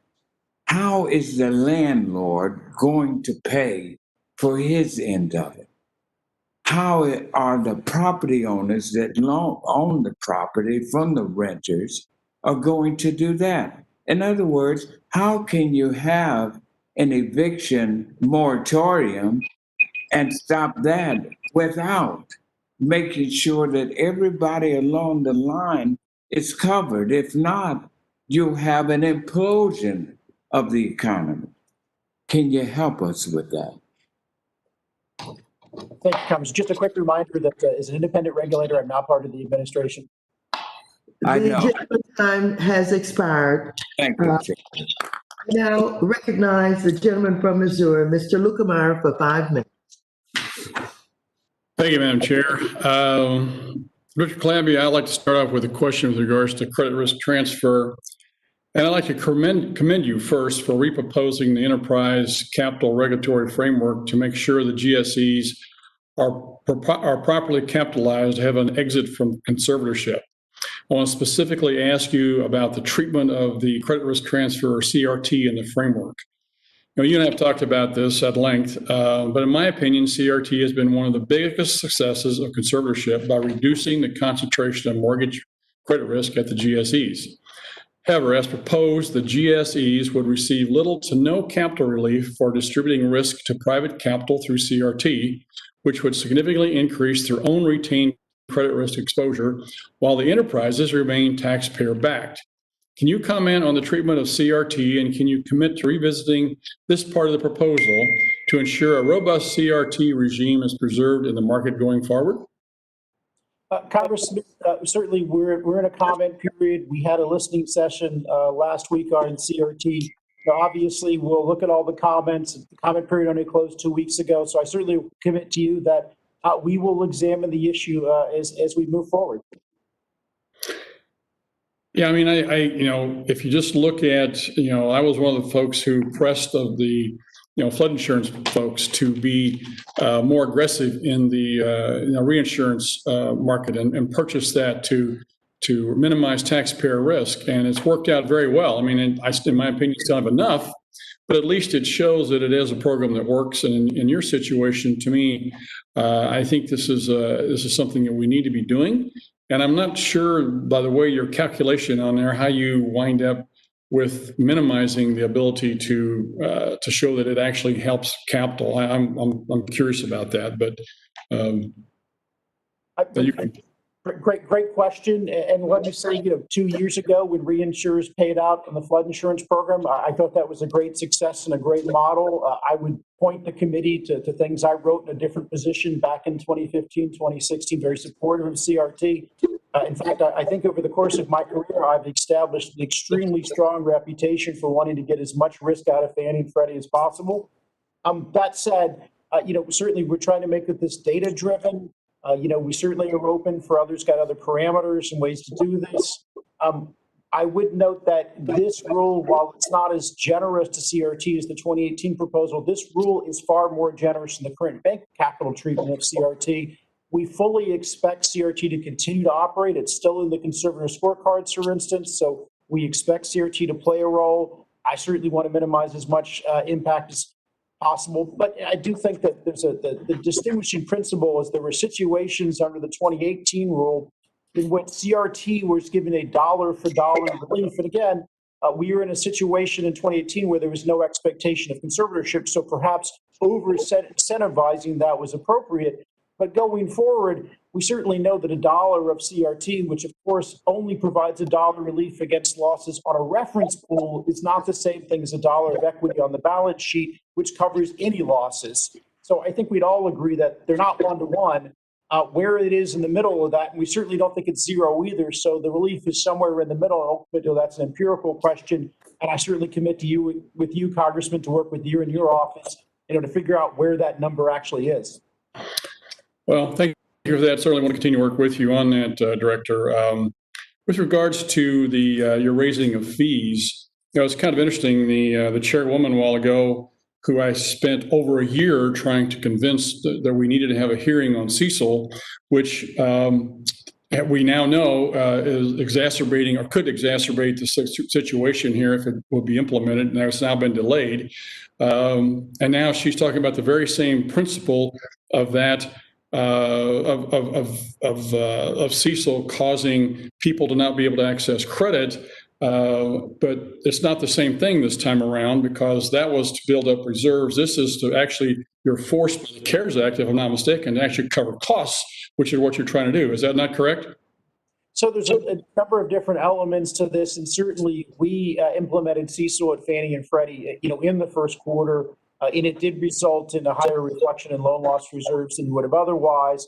How is the landlord going to pay for his end of it? How are the property owners that own the property from the renters are going to do that? In other words, how can you have an eviction moratorium and stop that without making sure that everybody along the line is covered? If not, you'll have an implosion of the economy. Can you help us with that? Thank you, Congressman. Just a quick reminder that as an independent regulator, I'm not part of the administration. I The know. gentleman's time has expired. Thank you, Chair. Now recognize the gentleman from Missouri, Mr. Lukemeyer, for 5 minutes. Thank you, Madam Chair. Mr. Calabria, I'd like to start off with a question with regards to credit risk transfer. And I'd like to commend you first for reproposing the enterprise capital regulatory framework to make sure the GSEs are properly capitalized to have an exit from conservatorship. I want to specifically ask you about the treatment of the credit risk transfer, or CRT, in the framework. You and I have talked about this at length, but in my opinion, CRT has been one of the biggest successes of conservatorship by reducing the concentration of mortgage credit risk at the GSEs. However, as proposed, the GSEs would receive little to no capital relief for distributing risk to private capital through CRT, which would significantly increase their own retained credit risk exposure, while the enterprises remain taxpayer-backed. Can you comment on the treatment of CRT, and can you commit to revisiting this part of the proposal to ensure a robust CRT regime is preserved in the market going forward? Congressman, certainly we're in a comment period. We had a listening session last week on CRT. Now, obviously, we'll look at all the comments. The comment period only closed 2 weeks ago, so I certainly commit to you that we will examine the issue as we move forward. Yeah, I mean, if you just look at, I was one of the folks who pressed of the, flood insurance folks to be more aggressive in the reinsurance market and purchase that to minimize taxpayer risk, and it's worked out very well. I mean, in my opinion, it's not enough, but at least it shows that it is a program that works. And in your situation, to me, I think this is something that we need to be doing. And I'm not sure, by the way, your calculation on there, how you wind up with minimizing the ability to show that it actually helps capital. I'm curious about that, but you can. Great question. And let me say, 2 years ago when reinsurers paid out in the flood insurance program, I thought that was a great success and a great model. I would point the committee to things I wrote in a different position back in 2015, 2016, very supportive of CRT. In fact, I think over the course of my career, I've established an extremely strong reputation for wanting to get as much risk out of Fannie and Freddie as possible. That said, certainly we're trying to make this data-driven. We certainly are open for others, got other parameters and ways to do this. I would note that this rule, while it's not as generous to CRT as the 2018 proposal, this rule is far more generous than the current bank capital treatment of CRT. We fully expect CRT to continue to operate. It's still in the conservator scorecards, for instance, so we expect CRT to play a role. I certainly want to minimize as much impact as possible, but I do think that there's the distinguishing principle is there were situations under the 2018 rule in which CRT was given a dollar for dollar relief. And again, we were in a situation in 2018 where there was no expectation of conservatorship, so perhaps over-incentivizing that was appropriate. But going forward, we certainly know that a dollar of CRT, which of course only provides a dollar relief against losses on a reference pool, is not the same thing as a dollar of equity on the balance sheet, which covers any losses. So I think we'd all agree that they're not one-to-one. Where it is in the middle of that, and we certainly don't think it's zero either, so the relief is somewhere in the middle. Ultimately, that's an empirical question, and I certainly commit to you, with you, Congressman, to work with you in your office, to figure out where that number actually is. Well, thank you for that. Certainly want to continue to work with you on that, Director. With regards to the your raising of fees, it's kind of interesting. The chairwoman a while ago, who I spent over a year trying to convince that we needed to have a hearing on CECL, which we now know is exacerbating or could exacerbate the situation here if it will be implemented, and it's now been delayed. And now she's talking about the very same principle of that. Of CECL causing people to not be able to access credit, but it's not the same thing this time around, because that was to build up reserves. This is to actually, you're forced by the CARES Act, if I'm not mistaken, to actually cover costs, which is what you're trying to do. Is that not correct? So there's a number of different elements to this, and certainly we implemented CECL at Fannie and Freddie, in the first quarter. And it did result in a higher reflection in loan loss reserves than would have otherwise.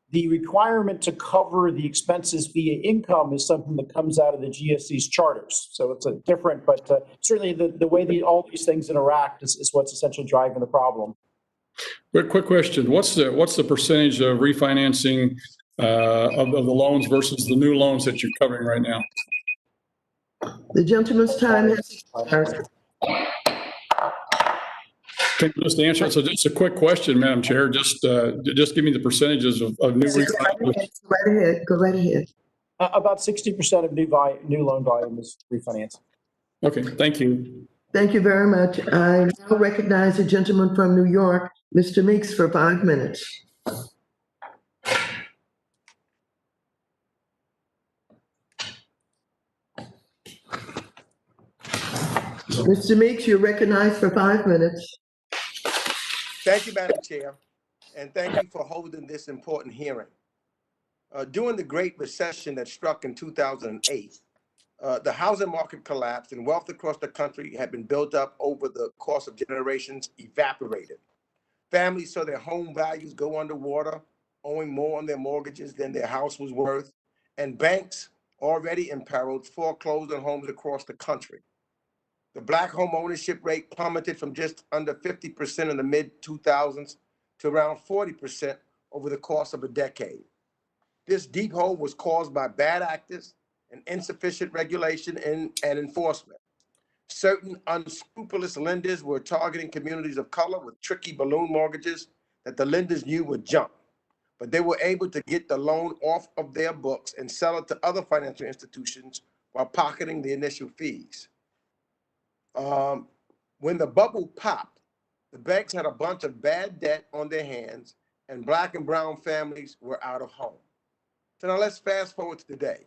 The requirement to cover the expenses via income is something that comes out of the GSE's charters. So it's a different, but certainly the way all these things interact is what's essentially driving the problem. Quick question. What's the percentage of refinancing of the loans versus the new loans that you're covering right now? The gentleman's time has expired. Can you just answer? So just a quick question, Madam Chair, just give me the percentages of new refinancing. Go right ahead, go right ahead. About 60% of new loan volume is refinance. Okay, thank you. Thank you very much. I now recognize the gentleman from New York, Mr. Meeks, for 5 minutes. Mr. Meeks, you're recognized for 5 minutes. Thank you, Madam Chair, and thank you for holding this important hearing. During the Great Recession that struck in 2008, the housing market collapsed and wealth across the country had been built up over the course of generations evaporated. Families saw their home values go underwater, owing more on their mortgages than their house was worth, and banks, already imperiled, foreclosed on homes across the country. The Black home ownership rate plummeted from just under 50% in the mid-2000s to around 40% over the course of a decade. This deep hole was caused by bad actors and insufficient regulation and enforcement. Certain unscrupulous lenders were targeting communities of color with tricky balloon mortgages that the lenders knew would jump, but they were able to get the loan off of their books and sell it to other financial institutions while pocketing the initial fees. When the bubble popped, the banks had a bunch of bad debt on their hands and Black and brown families were out of home. So now let's fast forward to today.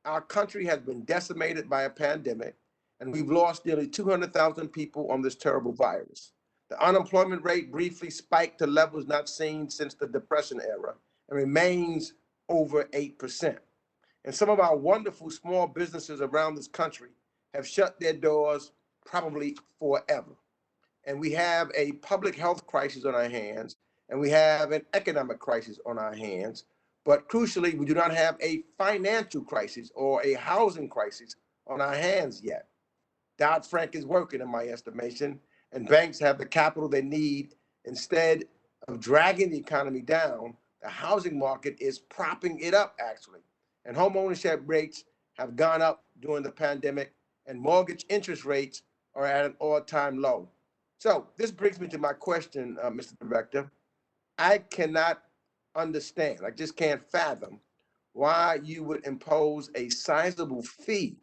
Our country has been decimated by a pandemic and we've lost nearly 200,000 people on this terrible virus. The unemployment rate briefly spiked to levels not seen since the Depression era and remains over 8%. And some of our wonderful small businesses around this country have shut their doors probably forever. And we have a public health crisis on our hands, and we have an economic crisis on our hands. But crucially, we do not have a financial crisis or a housing crisis on our hands yet. Dodd-Frank is working, in my estimation, and banks have the capital they need. Instead of dragging the economy down, the housing market is propping it up, actually. And home ownership rates have gone up during the pandemic, and mortgage interest rates are at an all-time low. So this brings me to my question, Mr. Director. I cannot understand, I just can't fathom why you would impose a sizable fee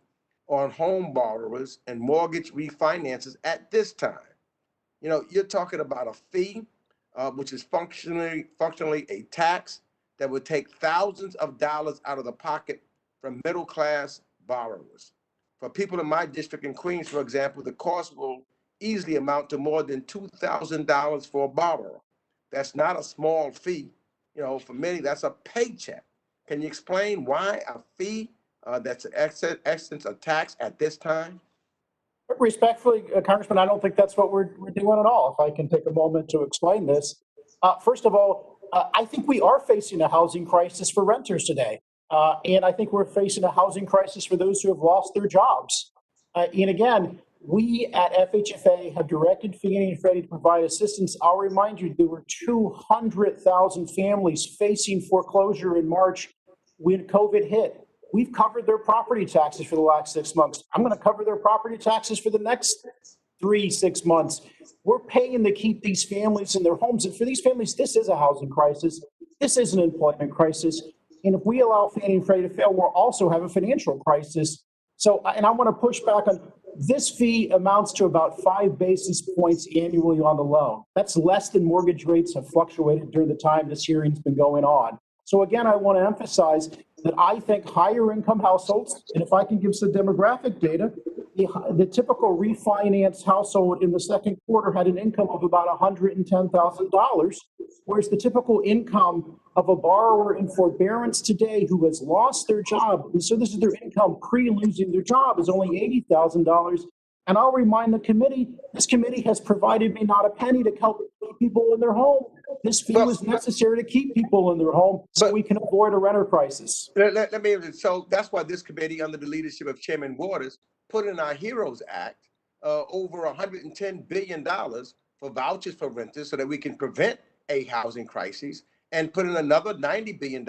on home borrowers and mortgage refinances at this time. You know, you're talking about a fee, which is functionally a tax that would take thousands of dollars out of the pocket from middle-class borrowers. For people in my district in Queens, for example, the cost will easily amount to more than $2,000 for a borrower. That's not a small fee. You know, for many, that's a paycheck. Can you explain why a fee that's an essence of tax at this time? Respectfully, Congressman, I don't think that's what we're doing at all. If I can take a moment to explain this. First of all, I think we are facing a housing crisis for renters today. And I think we're facing a housing crisis for those who have lost their jobs. And again, we at FHFA have directed Fannie and Freddie to provide assistance. I'll remind you, there were 200,000 families facing foreclosure in March when COVID hit. We've covered their property taxes for the last 6 months. I'm going to cover their property taxes for the next 3-6 months. We're paying to keep these families in their homes. And for these families, this is a housing crisis. This is an employment crisis. And if we allow Fannie and Freddie to fail, we'll also have a financial crisis. So, and I want to push back on this fee amounts to about 5 basis points annually on the loan. That's less than mortgage rates have fluctuated during the time this hearing's been going on. So again, I want to emphasize that I think higher income households, and if I can give some demographic data, the typical refinance household in the second quarter had an income of about $110,000, whereas the typical income of a borrower in forbearance today who has lost their job, and so this is their income pre-losing their job, is only $80,000. And I'll remind the committee, this committee has provided me not a penny to help people in their home. This fee was necessary to keep people in their home so we can avoid a renter crisis. So that's why this committee, under the leadership of Chairman Waters, put in our HEROES Act over $110 billion for vouchers for renters so that we can prevent a housing crisis, and put in another $90 billion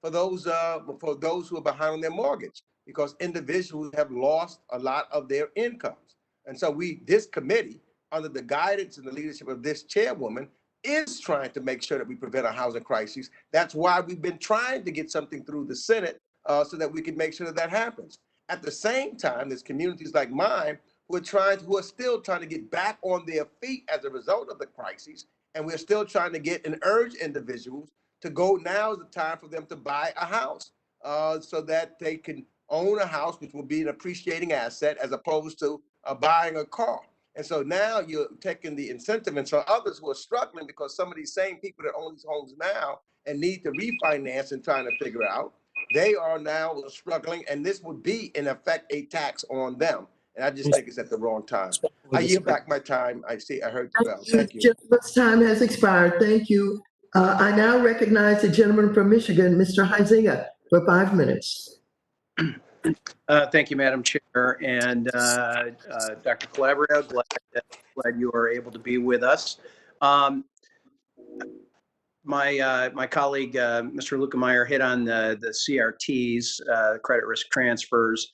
for those who are behind on their mortgage, because individuals have lost a lot of their incomes. And so this committee, under the guidance and the leadership of this chairwoman, is trying to make sure that we prevent a housing crisis. That's why we've been trying to get something through the Senate so that we can make sure that that happens. At the same time, there's communities like mine who are still trying to get back on their feet as a result of the crisis, and we're still trying to get and urge individuals to go. Now is the time for them to buy a house so that they can own a house, which will be an appreciating asset as opposed to buying a car. And so now you're taking the incentive, and so others who are struggling, because some of these same people that own these homes now and need to refinance and trying to figure out, they are now struggling, and this would be in effect a tax on them. And I just think it's at the wrong time. I yield back my time. I heard you well. Thank you. Gentleman's time has expired. Thank you. I now recognize the gentleman from Michigan, Mr. Huizinga, for 5 minutes. Thank you, Madam Chair, and Dr. Calabria, glad you are able to be with us. My colleague, Mr. Lukemeyer, hit on the CRTs, credit risk transfers.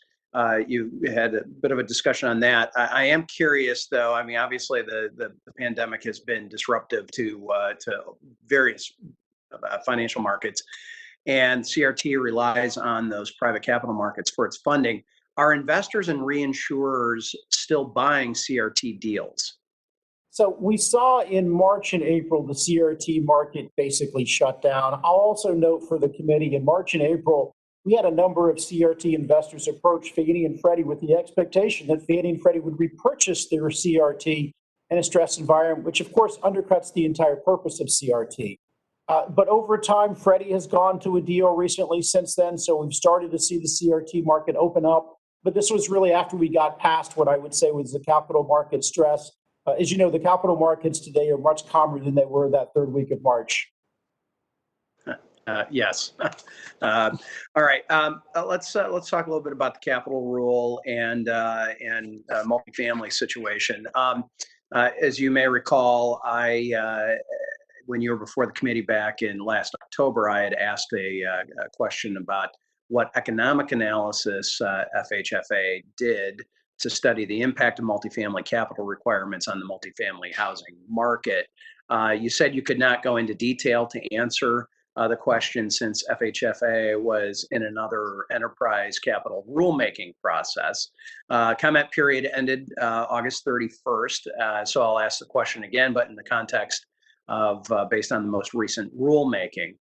You had a bit of a discussion on that. I am curious, though. I mean, obviously, the pandemic has been disruptive to various financial markets, and CRT relies on those private capital markets for its funding. Are investors and reinsurers still buying CRT deals? So we saw in March and April, the CRT market basically shut down. I'll also note for the committee, in March and April, we had a number of CRT investors approach Fannie and Freddie with the expectation that Fannie and Freddie would repurchase their CRT in a stress environment, which of course undercuts the entire purpose of CRT. But over time, Freddie has gone to a deal recently since then, so we've started to see the CRT market open up. But this was really after we got past what I would say was the capital market stress. As you know, the capital markets today are much calmer than they were that third week of March. Yes. All right. Let's talk a little bit about the capital rule and multifamily situation. As you may recall, when you were before the committee back in last October, I had asked a question about what economic analysis FHFA did to study the impact of multifamily capital requirements on the multifamily housing market. You said you could not go into detail to answer the question since FHFA was in another enterprise capital rulemaking process. Comment period ended August 31st, so I'll ask the question again, but in the context of based on the most recent rulemaking.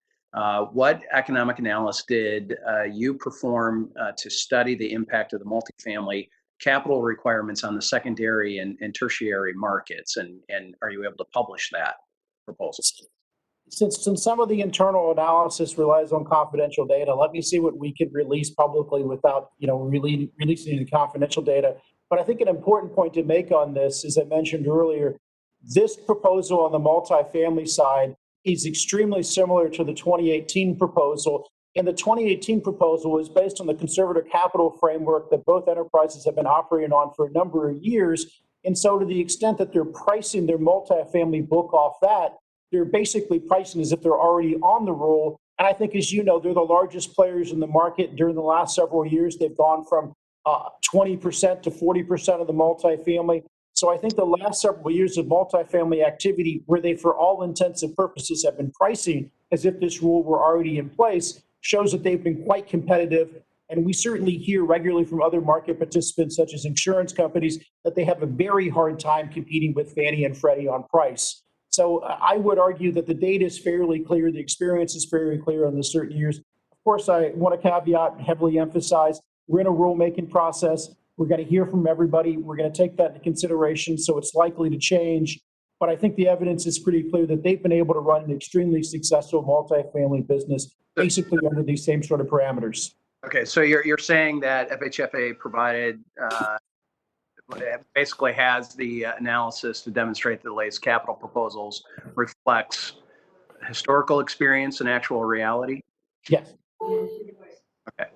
What economic analysis did you perform to study the impact of the multifamily capital requirements on the secondary and tertiary markets, and are you able to publish that proposal? Since some of the internal analysis relies on confidential data, let me see what we could release publicly without, releasing the confidential data. But I think an important point to make on this, as I mentioned earlier, this proposal on the multifamily side is extremely similar to the 2018 proposal. And the 2018 proposal was based on the conservative capital framework that both enterprises have been operating on for a number of years. And so to the extent that they're pricing their multifamily book off that, they're basically pricing as if they're already on the roll. And I think, as you know, they're the largest players in the market. During the last several years, they've gone from 20% to 40% of the multifamily. So I think the last several years of multifamily activity, where they, for all intents and purposes, have been pricing as if this rule were already in place, shows that they've been quite competitive. And we certainly hear regularly from other market participants, such as insurance companies, that they have a very hard time competing with Fannie and Freddie on price. So I would argue that the data is fairly clear. The experience is fairly clear on the certain years. Of course, I want to caveat and heavily emphasize, we're in a rulemaking process. We're going to hear from everybody. We're going to take that into consideration. So it's likely to change. But I think the evidence is pretty clear that they've been able to run an extremely successful multifamily business, basically under these same sort of parameters. Okay, so you're saying that FHFA provided basically has the analysis to demonstrate that the latest capital proposals reflects historical experience and actual reality? Yes. Okay.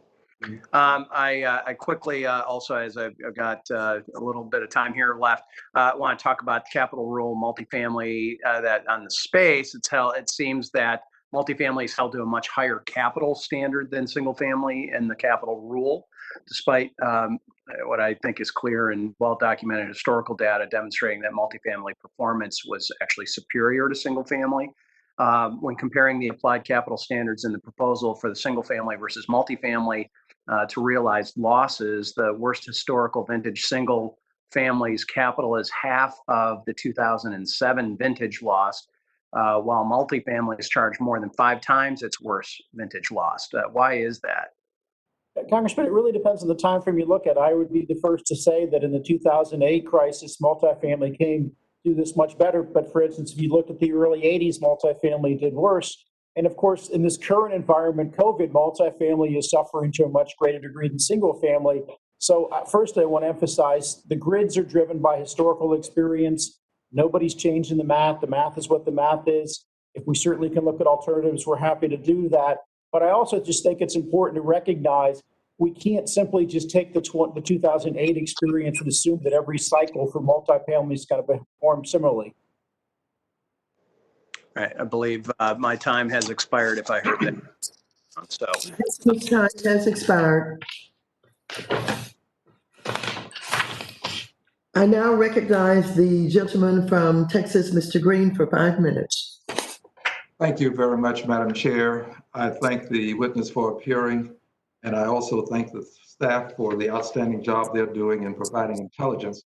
I quickly also, as I've got a little bit of time here left, want to talk about capital rule multifamily that on the space. It seems that multifamily is held to a much higher capital standard than single family in the capital rule, despite what I think is clear and well-documented historical data demonstrating that multifamily performance was actually superior to single family. When comparing the applied capital standards in the proposal for the single family versus multifamily to realized losses, the worst historical vintage single family's capital is half of the 2007 vintage loss, while multifamily is charged more than 5 times its worst vintage loss. Why is that? Congressman, it really depends on the time frame you look at. I would be the first to say that in the 2008 crisis, multifamily came through this much better. But for instance, if you look at the early 80s, multifamily did worse. And of course, in this current environment, COVID, multifamily is suffering to a much greater degree than single family. So first, I want to emphasize the grids are driven by historical experience. Nobody's changing the math. The math is what the math is. If we certainly can look at alternatives, we're happy to do that. But I also just think it's important to recognize we can't simply just take the 2008 experience and assume that every cycle for multifamily is going to perform similarly. All right, I believe my time has expired if I heard that. So, This time has expired. I now recognize the gentleman from Texas, Mr. Green, for 5 minutes. Thank you very much, Madam Chair. I thank the witness for appearing, and I also thank the staff for the outstanding job they're doing in providing intelligence.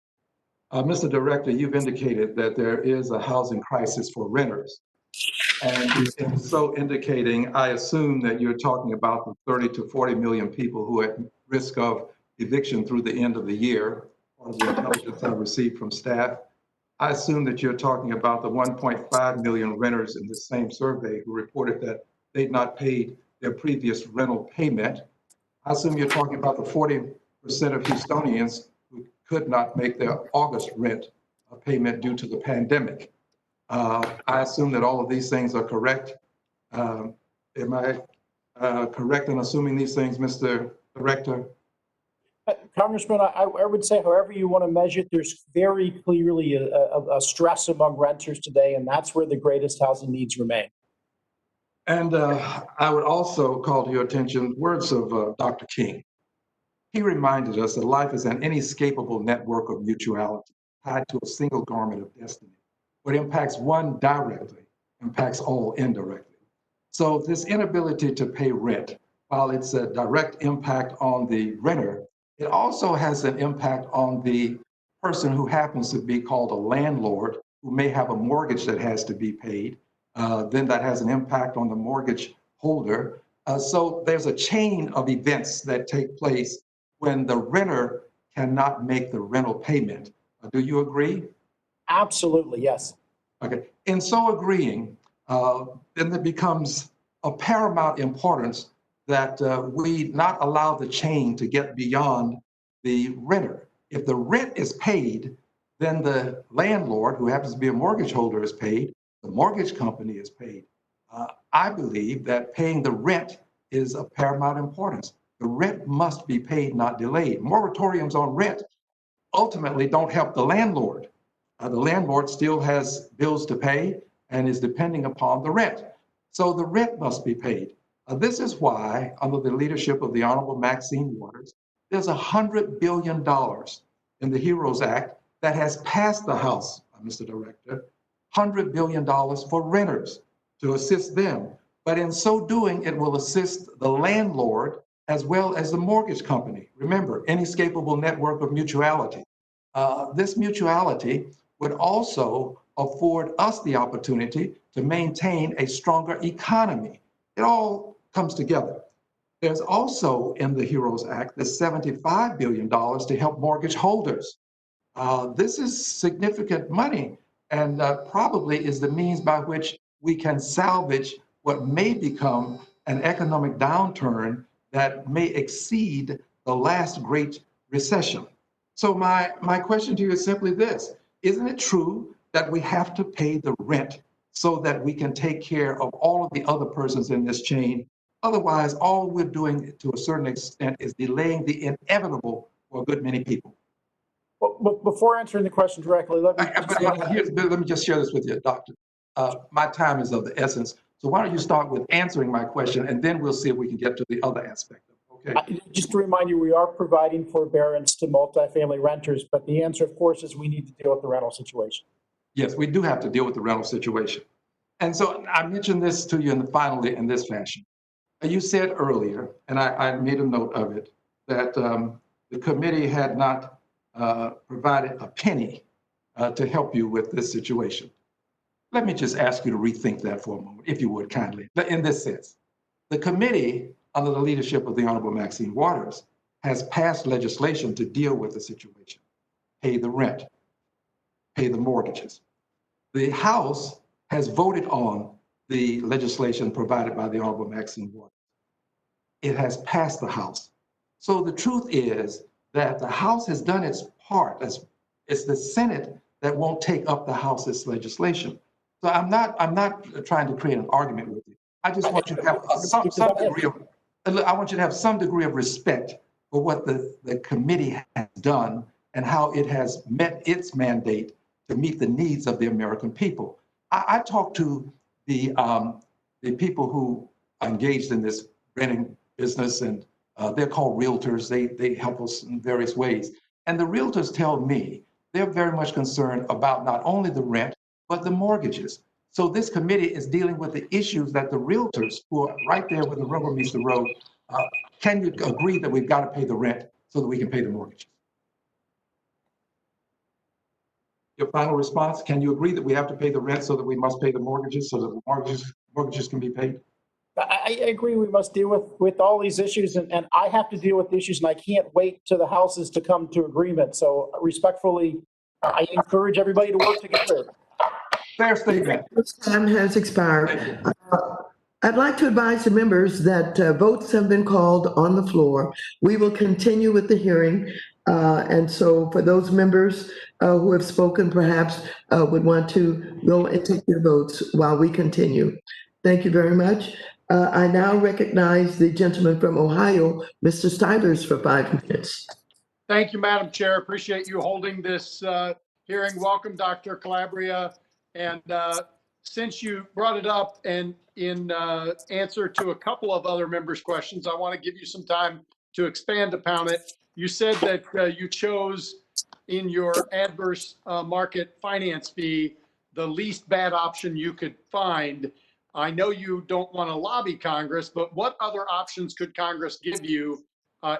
Mr. Director, you've indicated that there is a housing crisis for renters. And in so indicating, I assume that you're talking about the 30 to 40 million people who are at risk of eviction through the end of the year, or the intelligence I received from staff. I assume that you're talking about the 1.5 million renters in the same survey who reported that they'd not paid their previous rental payment. I assume you're talking about the 40% of Houstonians who could not make their August rent payment due to the pandemic. I assume that all of these things are correct. Am I correct in assuming these things, Mr. Director? Congressman, I would say however you want to measure it, there's very clearly a stress among renters today, and that's where the greatest housing needs remain. And I would also call to your attention words of Dr. King. He reminded us that life is an inescapable network of mutuality tied to a single garment of destiny. What impacts one directly impacts all indirectly. So this inability to pay rent, while it's a direct impact on the renter, it also has an impact on the person who happens to be called a landlord, who may have a mortgage that has to be paid. Then that has an impact on the mortgage holder. So there's a chain of events that take place when the renter cannot make the rental payment. Do you agree? Absolutely, yes. Okay. In so agreeing, then it becomes of paramount importance that we not allow the chain to get beyond the renter. If the rent is paid, then the landlord, who happens to be a mortgage holder, is paid. The mortgage company is paid. I believe that paying the rent is of paramount importance. The rent must be paid, not delayed. Moratoriums on rent ultimately don't help the landlord. The landlord still has bills to pay and is depending upon the rent. So the rent must be paid. This is why, under the leadership of the Honorable Maxine Waters, there's $100 billion in the HEROES Act that has passed the House, Mr. Director, $100 billion for renters to assist them. But in so doing, it will assist the landlord as well as the mortgage company. Remember, inescapable network of mutuality. This mutuality would also afford us the opportunity to maintain a stronger economy. It all comes together. There's also in the HEROES Act the $75 billion to help mortgage holders. This is significant money and probably is the means by which we can salvage what may become an economic downturn that may exceed the last great recession. So my question to you is simply this: isn't it true that we have to pay the rent so that we can take care of all of the other persons in this chain? Otherwise, all we're doing to a certain extent is delaying the inevitable for a good many people. Well, before answering the question directly, let me just share this with you, Doctor. My time is of the essence. So why don't you start with answering my question, and then we'll see if we can get to the other aspect of it, okay? Just to remind you, we are providing forbearance to multifamily renters, but the answer, of course, is we need to deal with the rental situation. Yes, we do have to deal with the rental situation. And so I mentioned this to you finally in this fashion. You said earlier, and I made a note of it, that the committee had not provided a penny to help you with this situation. Let me just ask you to rethink that for a moment, if you would kindly. But in this sense, the committee, under the leadership of the Honorable Maxine Waters, has passed legislation to deal with the situation. Pay the rent, pay the mortgages. The House has voted on the legislation provided by the Honorable Maxine Waters. It has passed the House. So the truth is that the House has done its part. It's the Senate that won't take up the House's legislation. So I'm not trying to create an argument with you. I just want you to have some degree of, I want you to have some degree of respect for what the committee has done and how it has met its mandate to meet the needs of the American people. I talked to the people who are engaged in this renting business, and they're called realtors. They help us in various ways. And the realtors tell me they're very much concerned about not only the rent, but the mortgages. So this committee is dealing with the issues that the realtors, who are right there where the rubber meets the road, can you agree that we've got to pay the rent so that we can pay the mortgages? Your final response, can you agree that we have to pay the rent so that we must pay the mortgages so that the mortgages can be paid? I agree we must deal with all these issues, and I have to deal with the issues, and I can't wait to the houses to come to agreement. So respectfully, I encourage everybody to work together. Fair statement. This time has expired. I'd like to advise the members that votes have been called on the floor. We will continue with the hearing. And so for those members who have spoken, perhaps would want to go and take their votes while we continue. Thank you very much. I now recognize the gentleman from Ohio, Mr. Stylers, for 5 minutes. Thank you, Madam Chair. Appreciate you holding this hearing. Welcome, Dr. Calabria. And since you brought it up, and in answer to a couple of other members' questions, I want to give you some time to expand upon it. You said that you chose in your adverse market finance fee the least bad option you could find. I know you don't want to lobby Congress, but what other options could Congress give you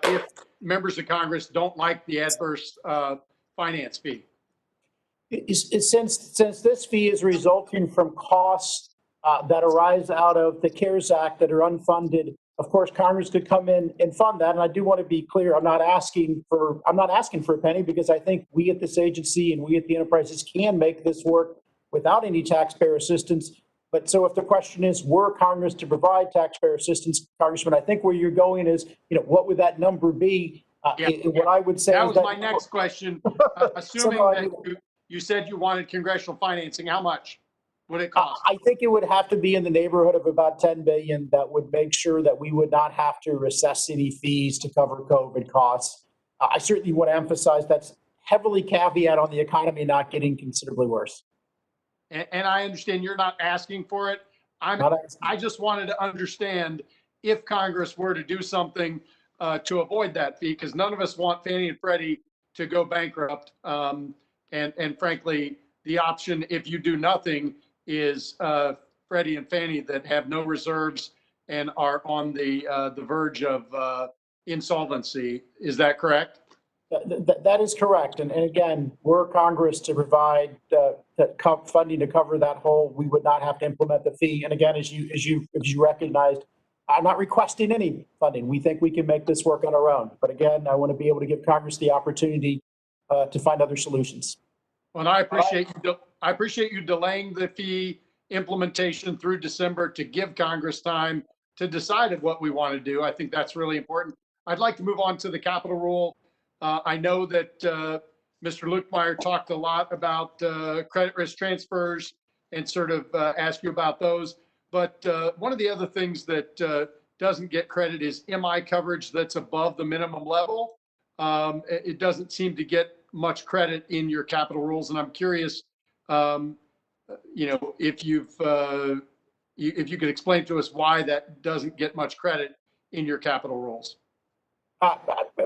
if members of Congress don't like the adverse finance fee? Since this fee is resulting from costs that arise out of the CARES Act that are unfunded, of course, Congress could come in and fund that. And I do want to be clear, I'm not asking for a penny, because I think we at this agency and we at the enterprises can make this work without any taxpayer assistance. But so if the question is, were Congress to provide taxpayer assistance, Congressman, I think where you're going is, what would that number be? What I would say that is was my next question. Assuming that you said you wanted congressional financing, how much would it cost? I think it would have to be in the neighborhood of about 10 billion. That would make sure that we would not have to recess any fees to cover COVID costs. I certainly want to emphasize that's heavily caveat on the economy not getting considerably worse. And I understand you're not asking for it. I just wanted to understand if Congress were to do something to avoid that fee, because none of us want Fannie and Freddie to go bankrupt. And frankly, the option, if you do nothing, is Freddie and Fannie that have no reserves and are on the verge of insolvency. Is that correct? That is correct. And again, were Congress to provide funding to cover that hole, we would not have to implement the fee. And again, as you recognized, I'm not requesting any funding. We think we can make this work on our own. But again, I want to be able to give Congress the opportunity to find other solutions. Well, I appreciate you delaying the fee implementation through December to give Congress time to decide what we want to do. I think that's really important. I'd like to move on to the capital rule. I know that Mr. Lukemeyer talked a lot about credit risk transfers and sort of asked you about those. But one of the other things that doesn't get credit is MI coverage that's above the minimum level. It doesn't seem to get much credit in your capital rules. And I'm curious, if you've if you could explain to us why that doesn't get much credit in your capital rules.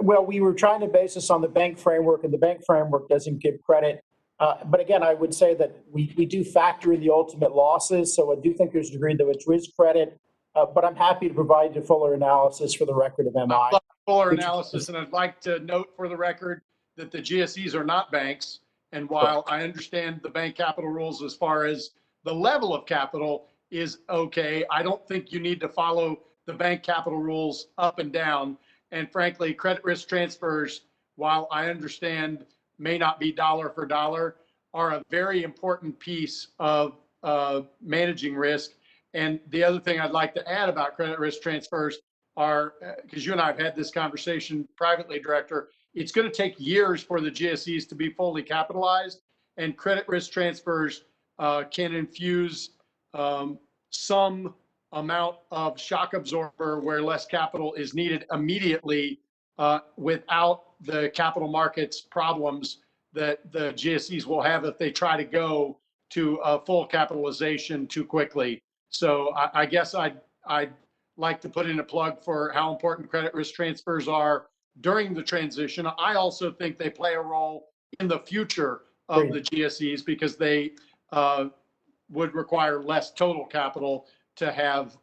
Well, we were trying to base this on the bank framework, and the bank framework doesn't give credit. But again, I would say that we do factor in the ultimate losses, so I do think there's a degree that which is credit. But I'm happy to provide you fuller analysis for the record of MI. I'd like fuller analysis, and I'd like to note for the record that the GSEs are not banks. And while I understand the bank capital rules as far as the level of capital is okay, I don't think you need to follow the bank capital rules up and down. And frankly, credit risk transfers, while I understand may not be dollar for dollar, are a very important piece of managing risk. And the other thing I'd like to add about credit risk transfers are, because you and I have had this conversation privately, Director, it's going to take years for the GSEs to be fully capitalized, and credit risk transfers can infuse some amount of shock absorber where less capital is needed immediately without the capital markets problems that the GSEs will have if they try to go to a full capitalization too quickly. So I guess I'd like to put in a plug for how important credit risk transfers are during the transition. I also think they play a role in the future of the GSEs because they would require less total capital to have,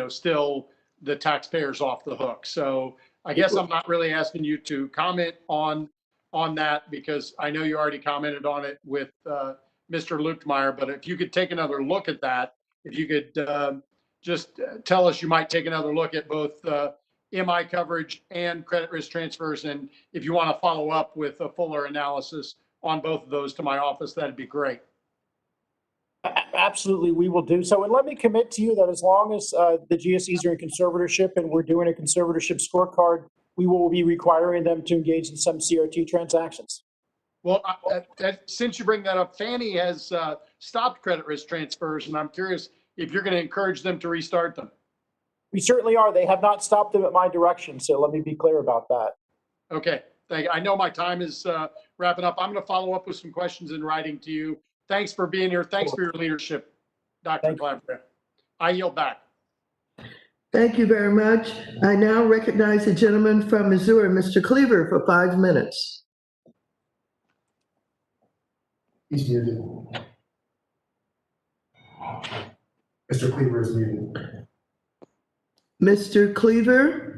still the taxpayers off the hook. So I guess I'm not really asking you to comment on that because I know you already commented on it with Mr. Lukemeyer, but if you could take another look at that, if you could just tell us you might take another look at both MI coverage and credit risk transfers. And if you want to follow up with a fuller analysis on both of those to my office, that'd be great. Absolutely, we will do so. And let me commit to you that as long as the GSEs are in conservatorship and we're doing a conservatorship scorecard, we will be requiring them to engage in some CRT transactions. Well, since you bring that up, Fannie has stopped credit risk transfers, and I'm curious if you're going to encourage them to restart them. We certainly are. They have not stopped them at my direction, so let me be clear about that. Okay, thank you. I know my time is wrapping up. I'm going to follow up with some questions in writing to you. Thanks for being here. Thanks for your leadership, Dr. Calabria. I yield back. Thank you very much. I now recognize the gentleman from Missouri, Mr. Cleaver, for 5 minutes. He's muted. Mr. Cleaver is muted. Mr. Cleaver?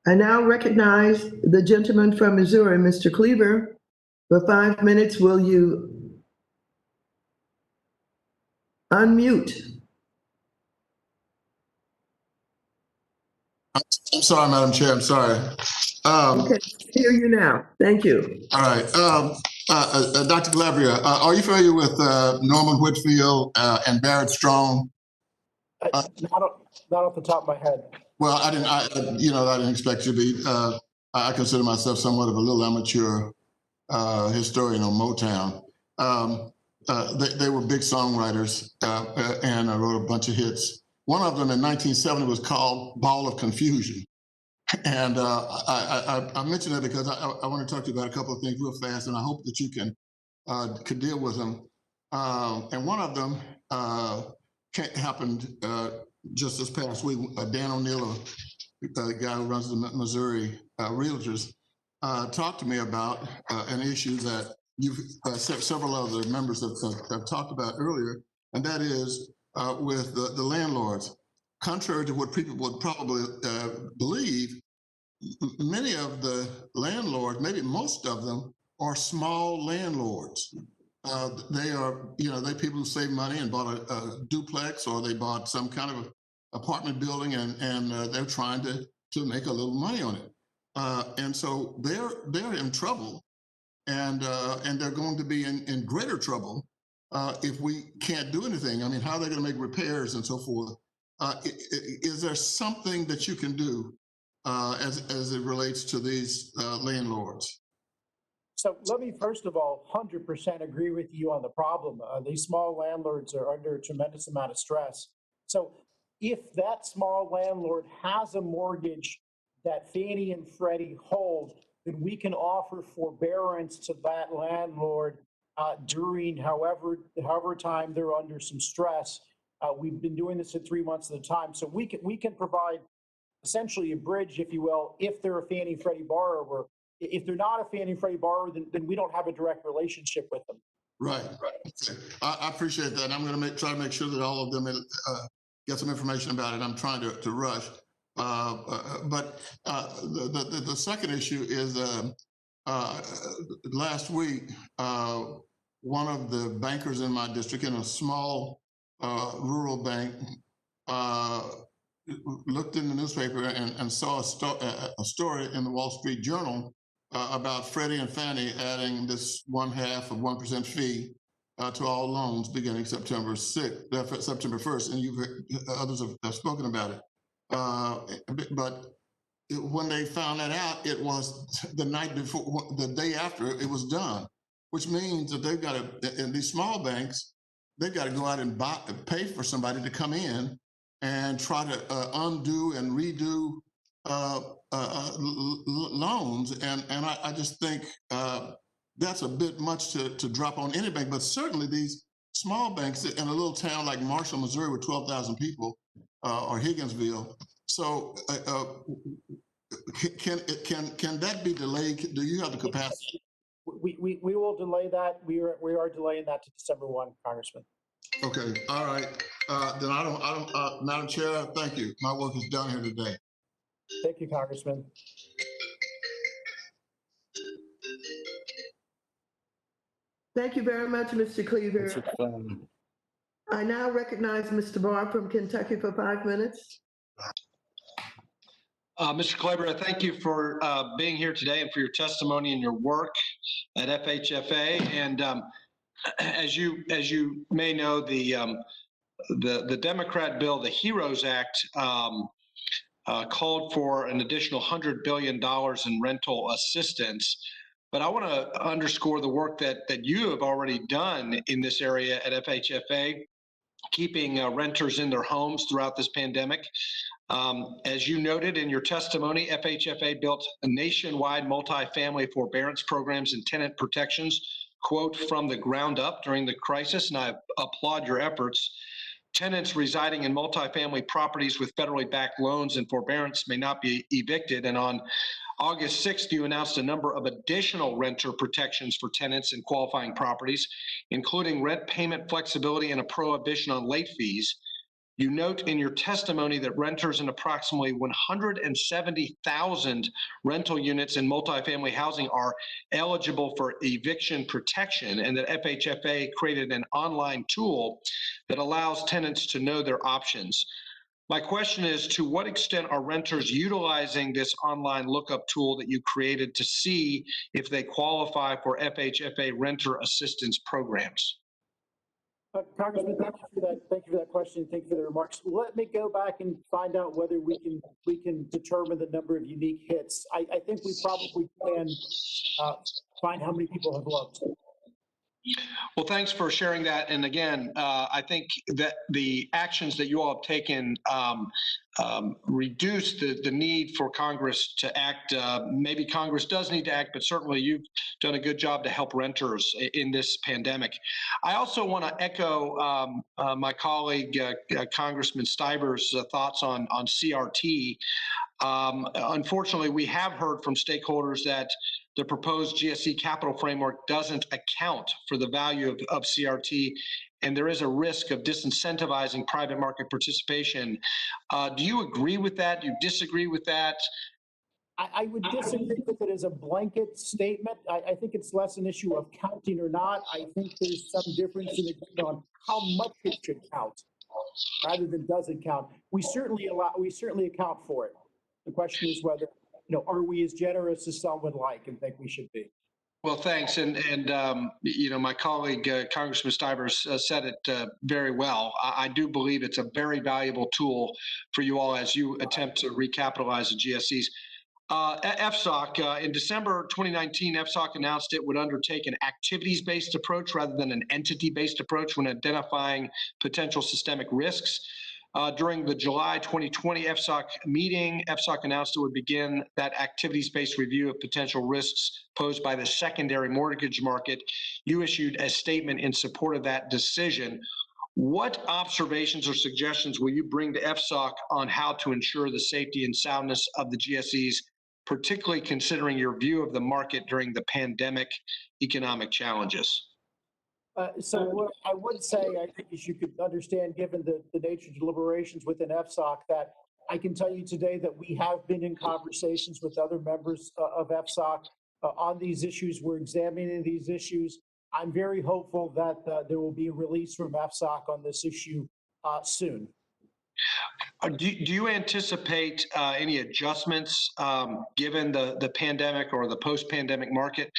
I now recognize the gentleman from Missouri, Mr. Cleaver. For 5 minutes, will you unmute? I'm sorry, Madam Chair, I'm sorry. Okay, hear you now. Thank you. All right. Dr. Calabria, are you familiar with Norman Whitfield and Barrett Strong? Not off the top of my head. Well, I didn't expect you to be. I consider myself somewhat of a little amateur historian on Motown. They were big songwriters and wrote a bunch of hits. One of them in 1970 was called Ball of Confusion. And I mention that because I want to talk to you about a couple of things real fast, and I hope that you could deal with them. And one of them happened just this past week. Dan O'Neill, the guy who runs the Missouri Realtors, talked to me about an issue that you've several other members have talked about earlier, and that is with the landlords. Contrary to what people would probably believe, many of the landlords, maybe most of them, are small landlords. They are, they people who save money and bought a duplex, or they bought some kind of apartment building, and they're trying to make a little money on it. And so they're in trouble, and they're going to be in greater trouble if we can't do anything. I mean, how are they going to make repairs and so forth? Is there something that you can do as it relates to these landlords? So let me first of all 100% agree with you on the problem. These small landlords are under a tremendous amount of stress. So if that small landlord has a mortgage that Fannie and Freddie hold, then we can offer forbearance to that landlord during however time they're under some stress. We've been doing this at 3 months at a time, so we can provide essentially a bridge, if you will, if they're a Fannie Freddie borrower. If they're not a Fannie Freddie borrower, then we don't have a direct relationship with them. Right. Okay. I appreciate that. I'm going to try to make sure that all of them get some information about it. I'm trying to rush. But the second issue is last week, one of the bankers in my district in a small rural bank looked in the newspaper and saw a story in the Wall Street Journal about Freddie and Fannie adding this 0.5% fee to all loans beginning September 1st, and others have spoken about it. But when they found that out, it was the night before, the day after it was done, which means that they've got to, in these small banks, they've got to go out and pay for somebody to come in and try to undo and redo loans. And I just think that's a bit much to drop on any bank, but certainly these small banks in a little town like Marshall, Missouri with 12,000 people, or Higginsville. So can that be delayed? Do you have the capacity? We will delay that. We are delaying that to December 1, Congressman. Okay, all right. Then I don't, Madam Chair, thank you. My work is done here today. Thank you, Congressman. Thank you very much, Mr. Cleaver. I now recognize Mr. Barr from Kentucky for 5 minutes. Mr. Calabria, thank you for being here today and for your testimony and your work at FHFA. And as you may know, the Democrat bill, the HEROES Act, called for an additional $100 billion in rental assistance. But I want to underscore the work that you have already done in this area at FHFA, keeping renters in their homes throughout this pandemic. As you noted in your testimony, FHFA built a nationwide multifamily forbearance programs and tenant protections, quote, from the ground up during the crisis, and I applaud your efforts. Tenants residing in multifamily properties with federally backed loans and forbearance may not be evicted. And on August 6th, you announced a number of additional renter protections for tenants in qualifying properties, including rent payment flexibility and a prohibition on late fees. You note in your testimony that renters in approximately 170,000 rental units in multifamily housing are eligible for eviction protection, and that FHFA created an online tool that allows tenants to know their options. My question is, to what extent are renters utilizing this online lookup tool that you created to see if they qualify for FHFA renter assistance programs? Congressman, thank you for that. Thank you for that question. Thank you for the remarks. Let me go back and find out whether we can determine the number of unique hits. I think we probably can find how many people have looked. Well, thanks for sharing that. And again, I think that the actions that you all have taken reduce the need for Congress to act. Maybe Congress does need to act, but certainly you've done a good job to help renters in this pandemic. I also want to echo my colleague, Congressman Stiber's thoughts on CRT. Unfortunately, we have heard from stakeholders that the proposed GSE capital framework doesn't account for the value of CRT, and there is a risk of disincentivizing private market participation. Do you agree with that? Do you disagree with that? I would disagree with it as a blanket statement. I think it's less an issue of counting or not. I think there's some difference in agreement on how much it should count rather than does it count. We certainly account for it. The question is whether, are we as generous as some would like and think we should be? Well, thanks. And my colleague, Congressman Stivers, said it very well. I do believe it's a very valuable tool for you all as you attempt to recapitalize the GSEs. FSOC, in December 2019, FSOC announced it would undertake an activities-based approach rather than an entity-based approach when identifying potential systemic risks. During the July 2020 FSOC meeting, FSOC announced it would begin that activities-based review of potential risks posed by the secondary mortgage market. You issued a statement in support of that decision. What observations or suggestions will you bring to FSOC on how to ensure the safety and soundness of the GSEs, particularly considering your view of the market during the pandemic economic challenges? So what I would say, I think as you could understand, given the nature of deliberations within FSOC, that I can tell you today that we have been in conversations with other members of FSOC on these issues. We're examining these issues. I'm very hopeful that there will be a release from FSOC on this issue soon. Do you anticipate any adjustments given the pandemic or the post-pandemic market,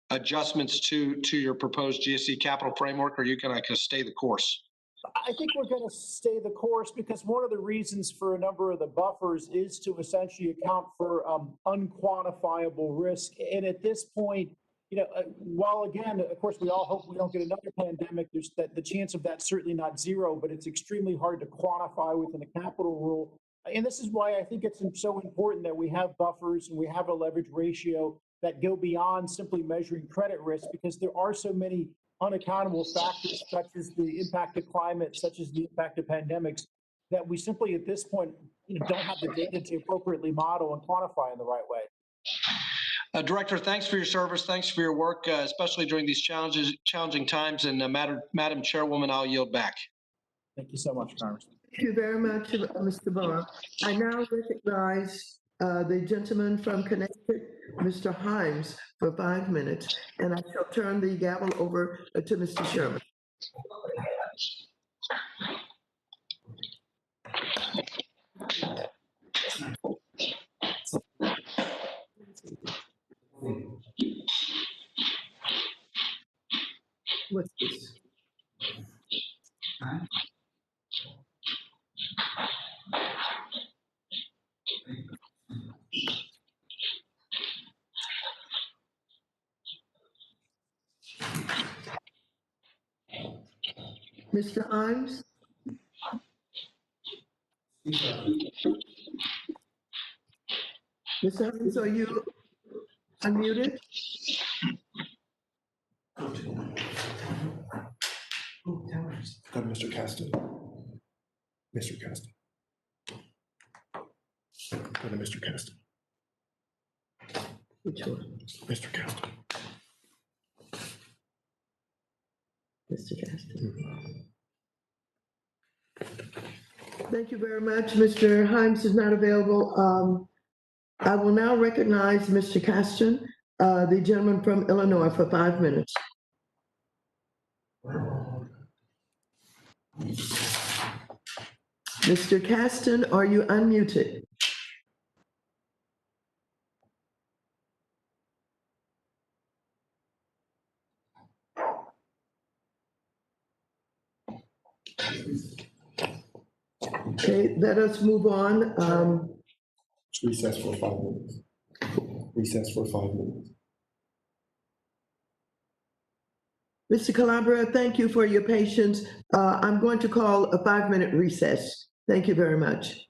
adjustments to your proposed GSE capital framework, or are you going to stay the course? I think we're going to stay the course because one of the reasons for a number of the buffers is to essentially account for unquantifiable risk. And at this point, while again, of course, we all hope we don't get another pandemic, there's that the chance of that certainly not zero, but it's extremely hard to quantify within a capital rule. And this is why I think it's so important that we have buffers and we have a leverage ratio that go beyond simply measuring credit risk, because there are so many unaccountable factors, such as the impact of climate, such as the impact of pandemics, that we simply at this point don't have the data to appropriately model and quantify in the right way. Director, thanks for your service. Thanks for your work, especially during these challenging times. And Madam Chairwoman, I'll yield back. Thank you so much, Congressman. Thank you very much, Mr. Barr. I now recognize the gentleman from Connecticut, Mr. Himes, for 5 minutes, and I shall turn the gavel over to Mr. Sherman. What's this? Mr. Himes? Mr. Himes, are you unmuted? Go to Mr. Caston. Mr. Caston. Go to Mr. Caston. Which one? Mr. Caston. Mr. Gaston. Thank you very much. Mr. Himes is not available. I will now recognize Mr. Caston, the gentleman from Illinois, for 5 minutes. Mr. Caston, are you unmuted? Okay, let us move on. Recess for 5 minutes. Recess for 5 minutes. Mr. Calabria, thank you for your patience. I'm going to call a 5-minute recess. Thank you very much.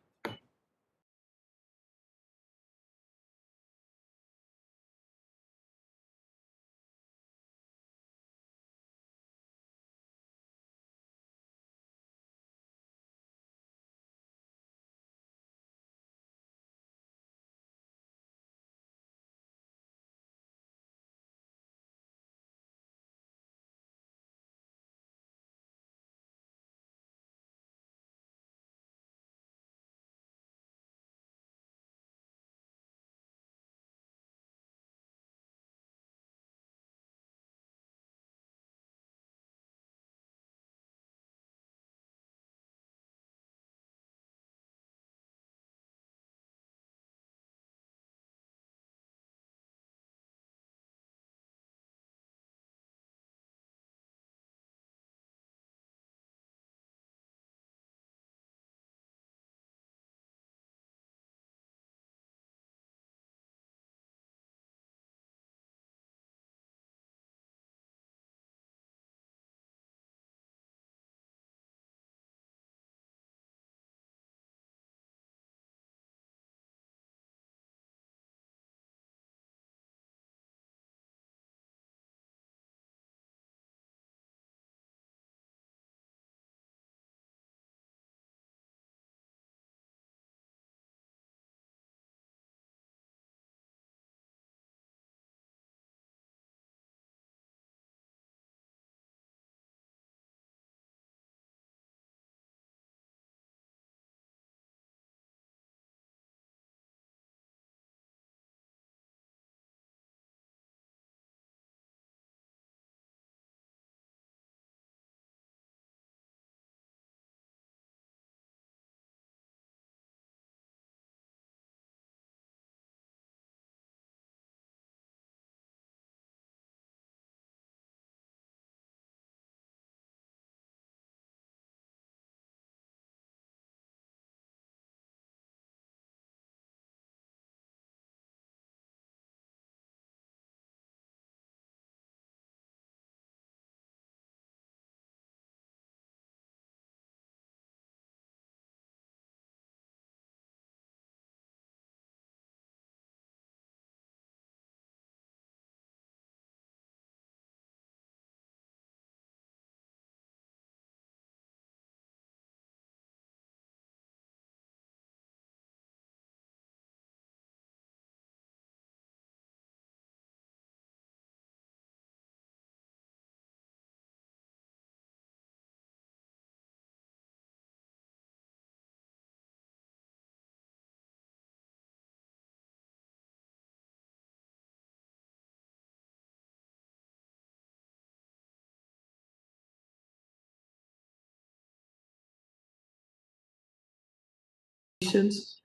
applications.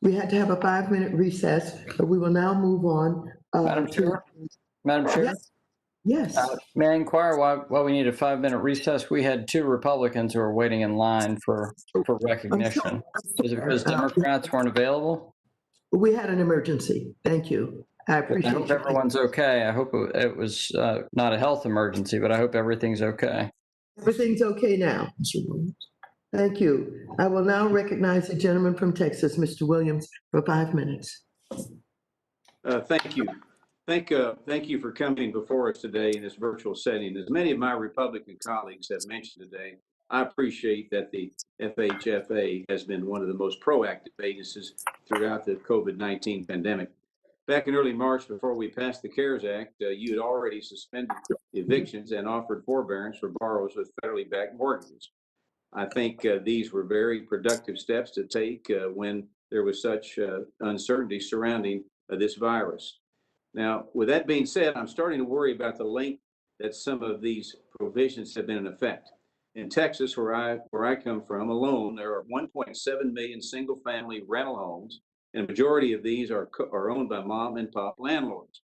We had to have a 5-minute recess, but we will now move on. Madam Chair? Madam Chair? Yes. May I inquire why we need a 5-minute recess? We had 2 Republicans who were waiting in line for recognition. Is it because Democrats weren't available? We had an emergency. Thank you. I I appreciate hope you. everyone's okay. I hope it was not a health emergency, but I hope everything's okay. Everything's okay now, Mr. Williams. Thank you. I will now recognize the gentleman from Texas, Mr. Williams, for 5 minutes. Thank you. Thank you for coming before us today in this virtual setting. As many of my Republican colleagues have mentioned today, I appreciate that the FHFA has been one of the most proactive agencies throughout the COVID-19 pandemic. Back in early March, before we passed the CARES Act, you had already suspended evictions and offered forbearance for borrowers with federally backed mortgages. I think these were very productive steps to take when there was such uncertainty surrounding this virus. Now, with that being said, I'm starting to worry about the length that some of these provisions have been in effect. In Texas, where I come from alone, there are 1.7 million single-family rental homes, and a majority of these are owned by mom and pop landlords.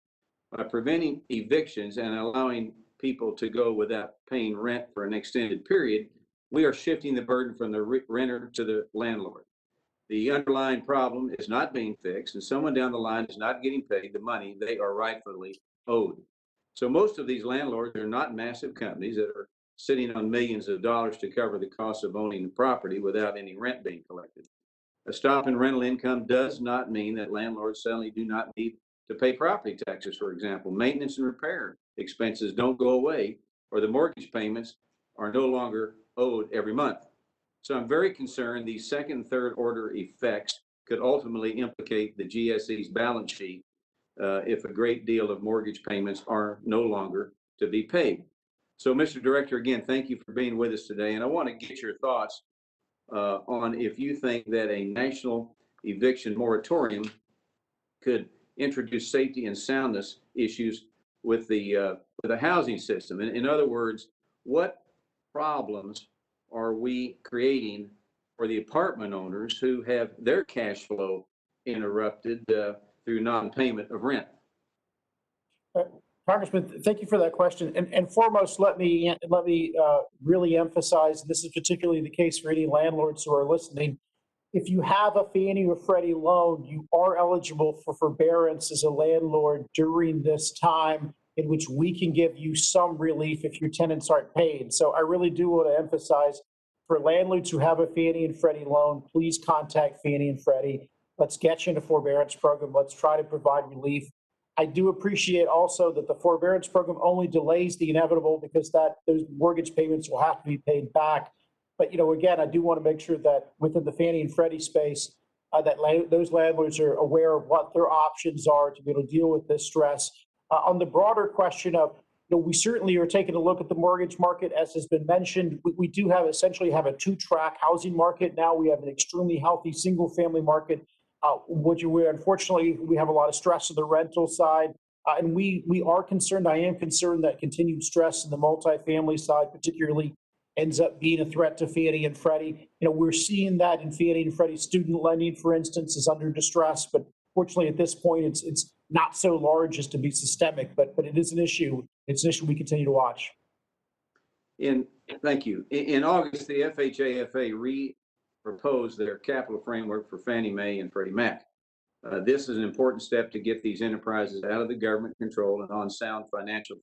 By preventing evictions and allowing people to go without paying rent for an extended period, we are shifting the burden from the renter to the landlord. The underlying problem is not being fixed, and someone down the line is not getting paid the money they are rightfully owed. So most of these landlords are not massive companies that are sitting on millions of dollars to cover the cost of owning the property without any rent being collected. A stop in rental income does not mean that landlords suddenly do not need to pay property taxes, for example. Maintenance and repair expenses don't go away, or the mortgage payments are no longer owed every month. So I'm very concerned these second and third order effects could ultimately implicate the GSE's balance sheet if a great deal of mortgage payments are no longer to be paid. So, Mr. Director, again, thank you for being with us today. And I want to get your thoughts on if you think that a national eviction moratorium could introduce safety and soundness issues with the housing system. In other words, what problems are we creating for the apartment owners who have their cash flow interrupted through non-payment of rent? Congressman, thank you for that question. And foremost, let me really emphasize, this is particularly the case for any landlords who are listening. If you have a Fannie or Freddie loan, you are eligible for forbearance as a landlord during this time, in which we can give you some relief if your tenants aren't paid. So I really do want to emphasize, for landlords who have a Fannie and Freddie loan, please contact Fannie and Freddie. Let's get you in a forbearance program. Let's try to provide relief. I do appreciate also that the forbearance program only delays the inevitable, because those mortgage payments will have to be paid back. But, again, I do want to make sure that within the Fannie and Freddie space, those landlords are aware of what their options are to be able to deal with this stress. On the broader question of, we certainly are taking a look at the mortgage market, as has been mentioned. We do essentially have a 2-track housing market now. We have an extremely healthy single-family market, which unfortunately we have a lot of stress on the rental side. And we are concerned, I am concerned that continued stress in the multifamily side particularly ends up being a threat to Fannie and Freddie. We're seeing that in Fannie and Freddie student lending, for instance, is under distress, but fortunately at this point it's not so large as to be systemic, but it is an issue. It's an issue we continue to watch. Thank you. In August, the FHFA proposed their capital framework for Fannie Mae and Freddie Mac. This is an important step to get these enterprises out of the government control and on sound financial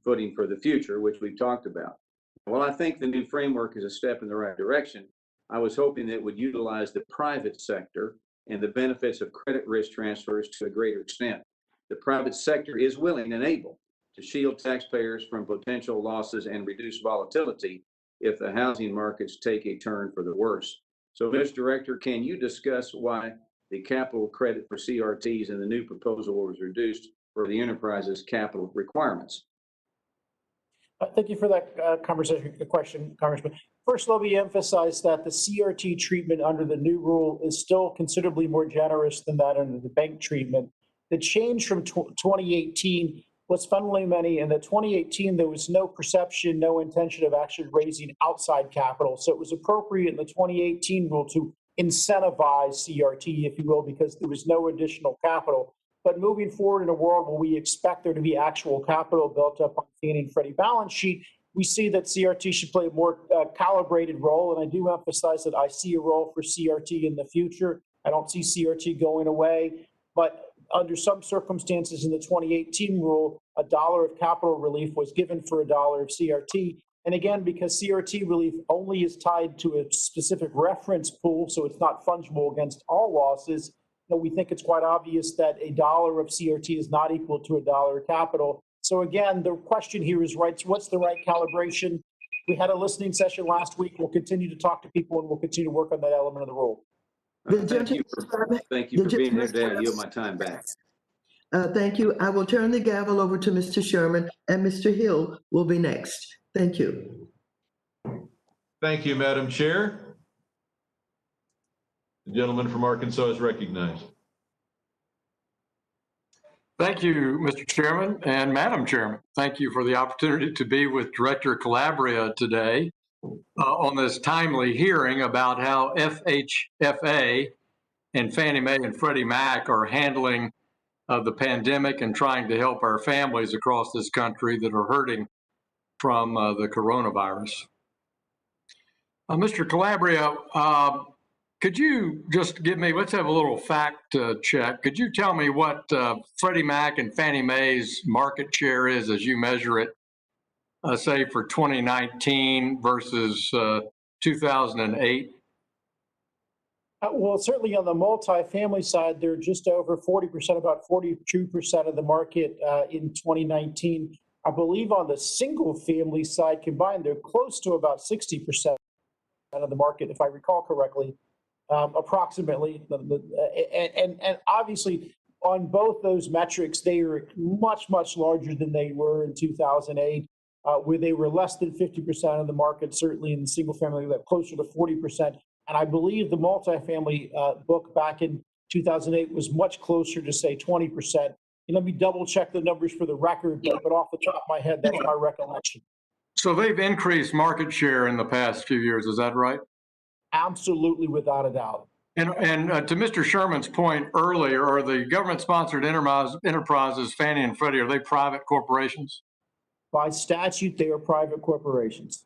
footing for the future, which we've talked about. While I think the new framework is a step in the right direction, I was hoping that it would utilize the private sector and the benefits of credit risk transfers to a greater extent. The private sector is willing and able to shield taxpayers from potential losses and reduce volatility if the housing markets take a turn for the worse. So, Mr. Director, can you discuss why the capital credit for CRTs in the new proposal was reduced for the enterprise's capital requirements? Thank you for that question, Congressman. First, let me emphasize that the CRT treatment under the new rule is still considerably more generous than that under the bank treatment. The change from 2018 was fundamentally, in the 2018, there was no perception, no intention of actually raising outside capital. So it was appropriate in the 2018 rule to incentivize CRT, if you will, because there was no additional capital. But moving forward in a world where we expect there to be actual capital built up on Fannie and Freddie balance sheet, we see that CRT should play a more calibrated role. And I do emphasize that I see a role for CRT in the future. I don't see CRT going away, but under some circumstances in the 2018 rule, $1 of capital relief was given for $1 of CRT. And again, because CRT relief only is tied to a specific reference pool, so it's not fungible against all losses, we think it's quite obvious that $1 of CRT is not equal to $1 of capital. So again, the question here is, right, what's the right calibration? We had a listening session last week. We'll continue to talk to people and we'll continue to work on that element of the rule. Thank you for being here today. I yield my time back. Thank you. I will turn the gavel over to Mr. Sherman, and Mr. Hill will be next. Thank you. Thank you, Madam Chair. The gentleman from Arkansas is recognized. Thank you, Mr. Chairman and Madam Chairman. Thank you for the opportunity to be with Director Calabria today on this timely hearing about how FHFA and Fannie Mae and Freddie Mac are handling the pandemic and trying to help our families across this country that are hurting from the coronavirus. Mr. Calabria, could you just give me, let's have a little fact check. Could you tell me what Freddie Mac and Fannie Mae's market share is as you measure it, say for 2019 versus 2008? Well, certainly on the multifamily side, they're just over 40%, about 42% of the market in 2019. I believe on the single family side combined, they're close to about 60% of the market, if I recall correctly. Approximately, and obviously on both those metrics, they are much, much larger than they were in 2008, where they were less than 50% of the market, certainly in the single family, that closer to 40%. And I believe the multifamily book back in 2008 was much closer to, say, 20%. And let me double check the numbers for the record, but off the top of my head, that's my recollection. So they've increased market share in the past few years, is that right? Absolutely, without a doubt. And to Mr. Sherman's point earlier, are the government-sponsored enterprises, Fannie and Freddie, are they private corporations? By statute, they are private corporations.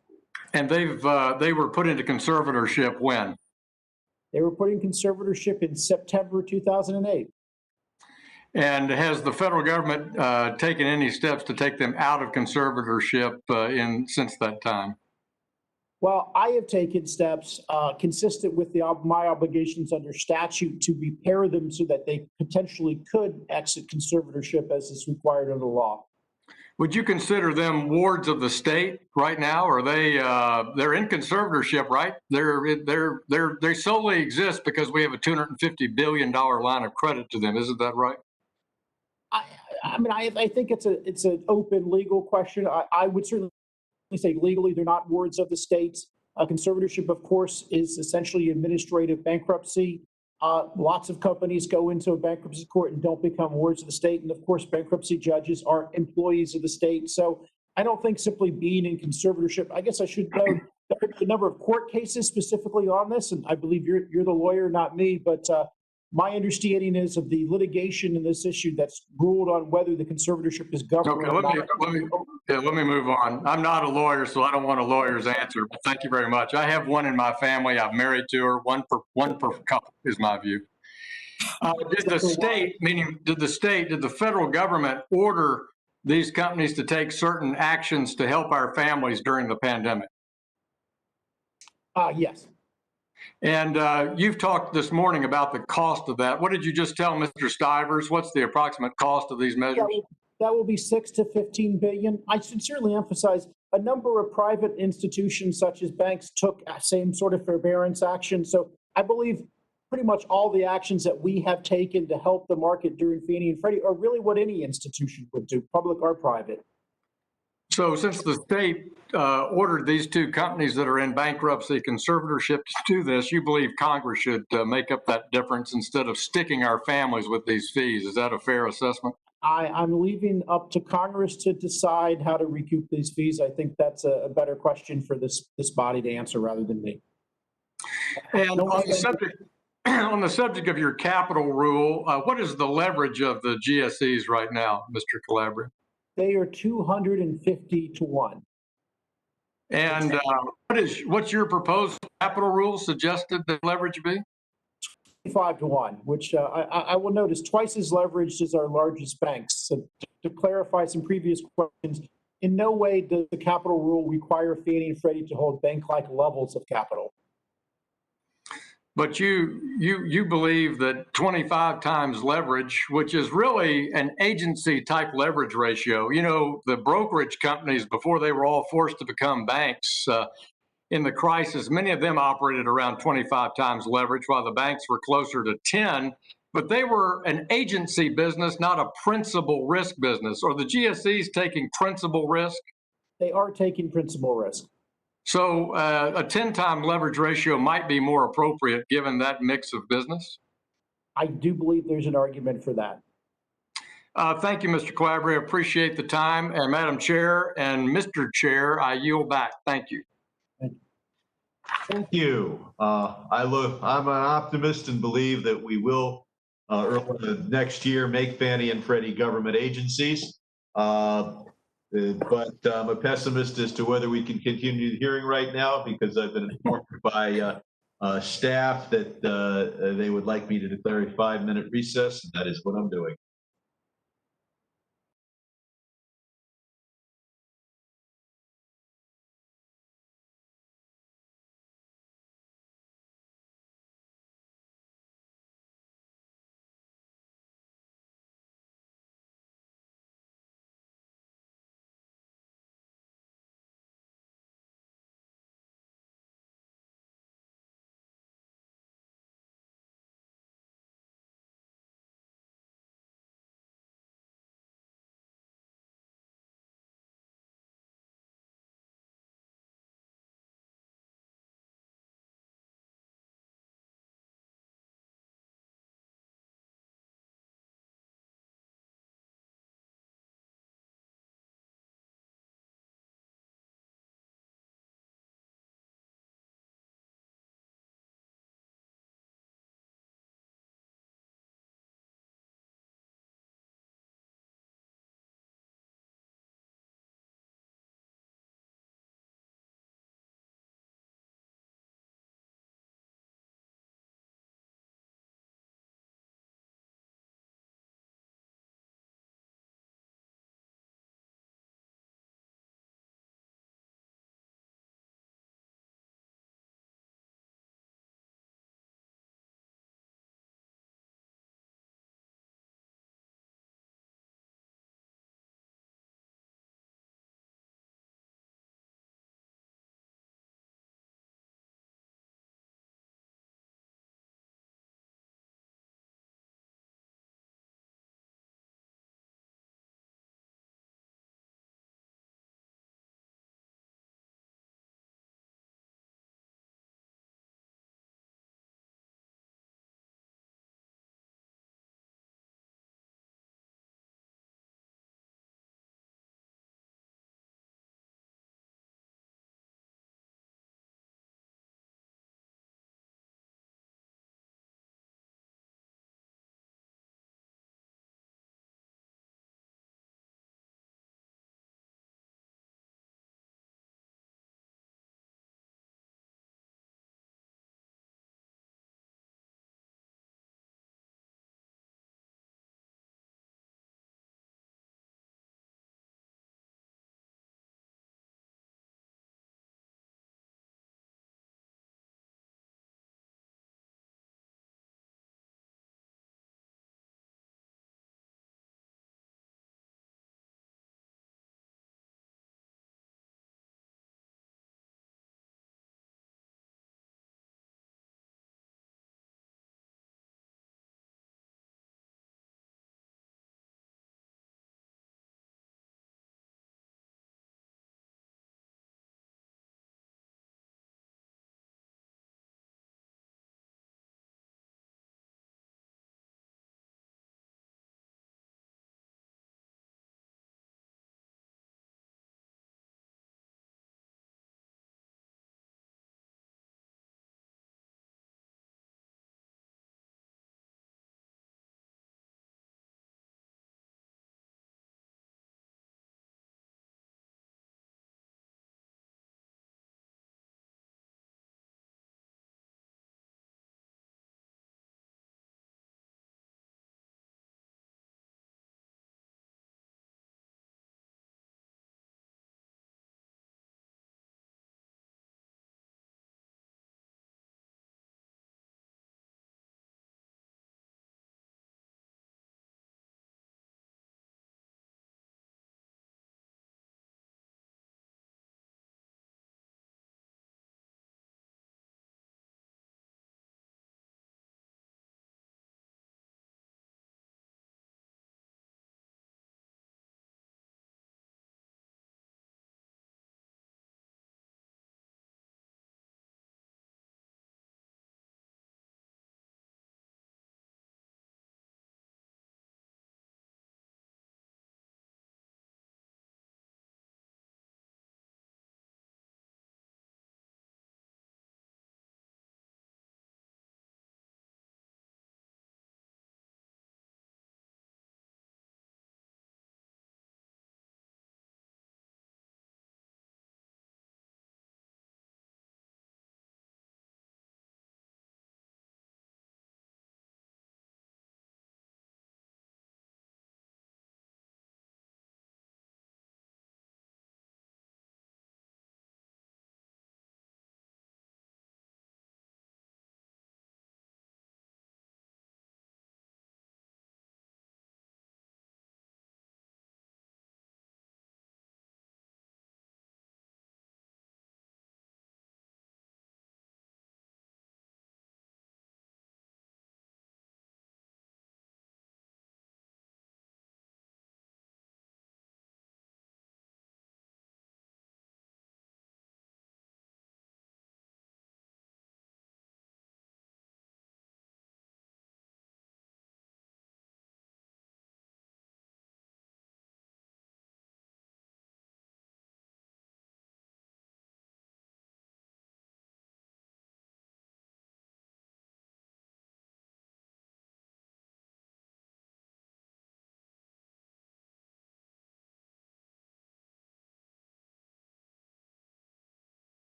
And they were put into conservatorship when? They were put in conservatorship in September 2008. And has the federal government taken any steps to take them out of conservatorship since that time? Well, I have taken steps consistent with my obligations under statute to repair them so that they potentially could exit conservatorship as is required under law. Would you consider them wards of the state right now? Or they're in conservatorship, right? They solely exist because we have a $250 billion line of credit to them. Isn't that right? I mean, I think it's an open legal question. I would certainly say legally they're not wards of the states. Conservatorship, of course, is essentially administrative bankruptcy. Lots of companies go into a bankruptcy court and don't become wards of the state. And of course, bankruptcy judges are employees of the state. So I don't think simply being in conservatorship, I guess I should note the number of court cases specifically on this. And I believe you're the lawyer, not me, but my understanding is of the litigation in this issue that's ruled on whether the conservatorship is governed. Okay, let me move on. I'm not a lawyer, so I don't want a lawyer's answer, but thank you very much. I have one in my family. I'm married to her. One per couple is my view. Did the federal government order these companies to take certain actions to help our families during the pandemic? Yes. And you've talked this morning about the cost of that. What did you just tell Mr. Stivers? What's the approximate cost of these measures? That will be $6 to $15 billion. I sincerely emphasize a number of private institutions such as banks took same sort of forbearance action. So I believe pretty much all the actions that we have taken to help the market during Fannie and Freddie are really what any institution would do, public or private. So since the state ordered these two companies that are in bankruptcy conservatorship to do this, you believe Congress should make up that difference instead of sticking our families with these fees. Is that a fair assessment? I'm leaving up to Congress to decide how to recoup these fees. I think that's a better question for this body to answer rather than me. And No on the one's- subject, on the subject of your capital rule, what is the leverage of the GSEs right now, Mr. Calabria? They are 250 to 1. And what's your proposed capital rule suggested the leverage be? 5 to 1, which I will note is twice as leveraged as our largest banks. So to clarify some previous questions, in no way does the capital rule require Fannie and Freddie to hold bank-like levels of capital. But you believe that 25 times leverage, which is really an agency type leverage ratio. You know, the brokerage companies, before they were all forced to become banks in the crisis, many of them operated around 25 times leverage, while the banks were closer to 10. But they were an agency business, not a principal risk business. Are the GSEs taking principal risk? They are taking principal risk. So a 10-time leverage ratio might be more appropriate given that mix of business? I do believe there's an argument for that. Thank you, Mr. Calabria. Appreciate the time. And Madam Chair and Mr. Chair, I yield back. Thank you. Thank you. I'm an optimist and believe that we will, early next year, make Fannie and Freddie government agencies. But I'm a pessimist as to whether we can continue the hearing right now because I've been informed by staff that they would like me to declare a 5-minute recess, and that is what I'm doing.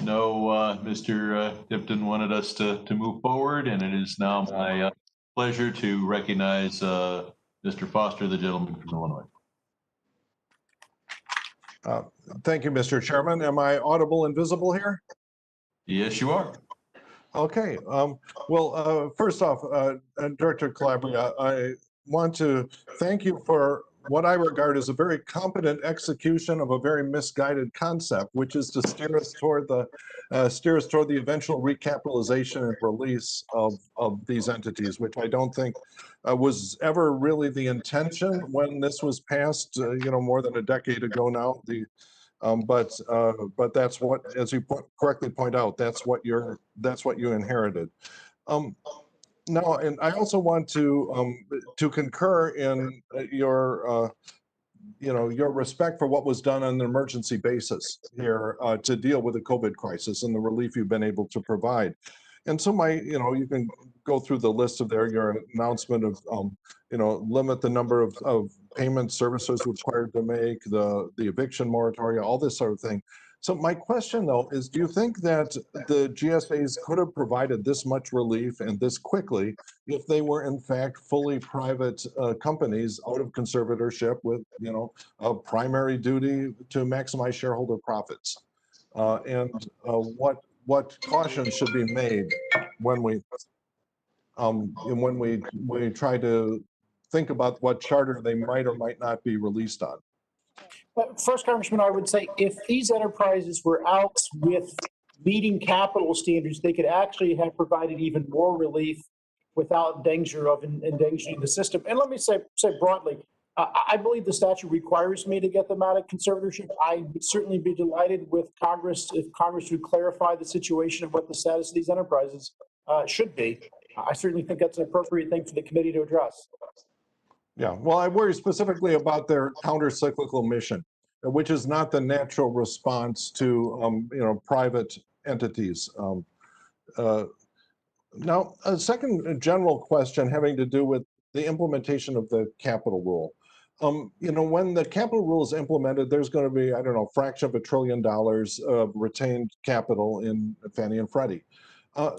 know Mr. Tipton wanted us to move forward, and it is now my pleasure to recognize Mr. Foster, the gentleman from Illinois. Thank you, Mr. Chairman. Am I audible and visible here? Yes, you are. Okay. Well, first off, Director Calabria, I want to thank you for what I regard as a very competent execution of a very misguided concept, which is to steer us toward the eventual recapitalization and release of these entities, which I don't think was ever really the intention when this was passed, more than a decade ago now. But that's what, as you correctly point out, that's what you inherited. Now, and I also want to concur in your respect for what was done on an emergency basis here to deal with the COVID crisis and the relief you've been able to provide. And so you can go through the list of your announcement of, limit the number of payment services required to make, the eviction moratorium, all this sort of thing. So my question, though, is do you think that the GSAs could have provided this much relief and this quickly if they were, in fact, fully private companies out of conservatorship with, a primary duty to maximize shareholder profits? What caution should be made when we try to think about what charter they might or might not be released on? First, Congressman, I would say if these enterprises were out with meeting capital standards, they could actually have provided even more relief without danger of endangering the system. And let me say broadly, I believe the statute requires me to get them out of conservatorship. I would certainly be delighted with Congress if Congress would clarify the situation of what the status of these enterprises should be. I certainly think that's an appropriate thing for the committee to address. Yeah, well, I worry specifically about their counter-cyclical mission, which is not the natural response to, private entities. Now, a second general question having to do with the implementation of the capital rule. When the capital rule is implemented, there's going to be, I don't know, fraction of $1 trillion of retained capital in Fannie and Freddie.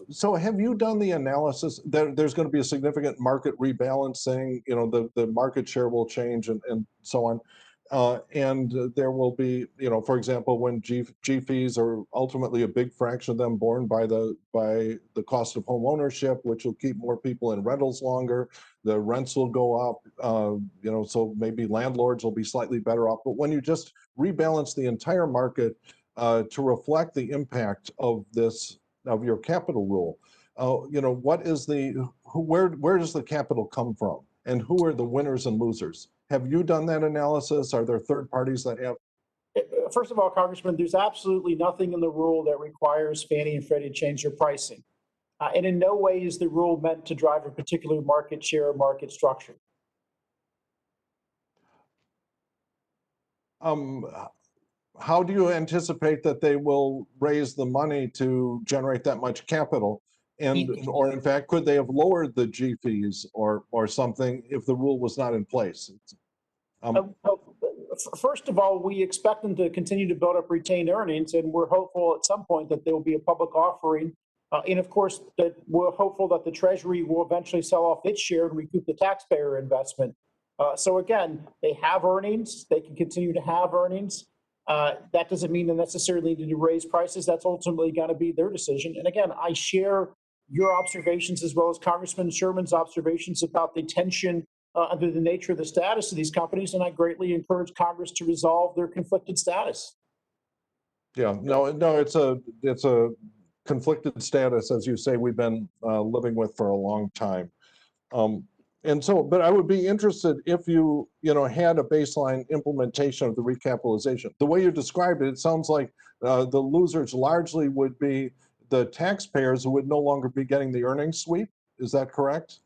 So have you done the analysis that there's going to be a significant market rebalancing, the market share will change and so on. And there will be, for example, when G fees are ultimately a big fraction of them borne by the cost of home ownership, which will keep more people in rentals longer, the rents will go up, so maybe landlords will be slightly better off. But when you just rebalance the entire market to reflect the impact of your capital rule, where does the capital come from, and who are the winners and losers? Have you done that analysis? Are there third parties that have? First of all, Congressman, there's absolutely nothing in the rule that requires Fannie and Freddie to change their pricing. And in no way is the rule meant to drive a particular market share or market structure. How do you anticipate that they will raise the money to generate that much capital? Or in fact, could they have lowered the G fees or something if the rule was not in place? First of all, we expect them to continue to build up retained earnings, and we're hopeful at some point that there will be a public offering. And of course, that we're hopeful that the Treasury will eventually sell off its share and recoup the taxpayer investment. So again, they have earnings. They can continue to have earnings. That doesn't mean they necessarily need to raise prices. That's ultimately going to be their decision. And again, I share your observations as well as Congressman Sherman's observations about the tension under the nature of the status of these companies, and I greatly encourage Congress to resolve their conflicted status. Yeah, no, it's a conflicted status, as you say, we've been living with for a long time. But I would be interested if you had a baseline implementation of the recapitalization. The way you described it, it sounds like the losers largely would be the taxpayers who would no longer be getting the earnings sweep. Is that correct?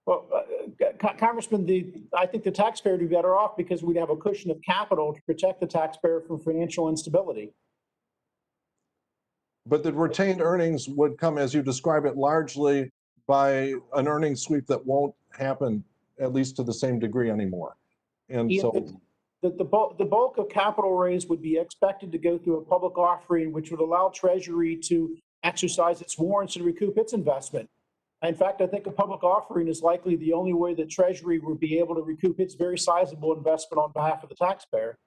Well, Congressman, I think the taxpayer would be better off because we'd have a cushion of capital to protect the taxpayer from financial instability. But the retained earnings would come, as you describe it, largely by an earnings sweep that won't happen, at least to the same degree anymore. And so The bulk of capital raise would be expected to go through a public offering, which would allow Treasury to exercise its warrants and recoup its investment. In fact, I think a public offering is likely the only way that Treasury would be able to recoup its very sizable investment on behalf of the taxpayer.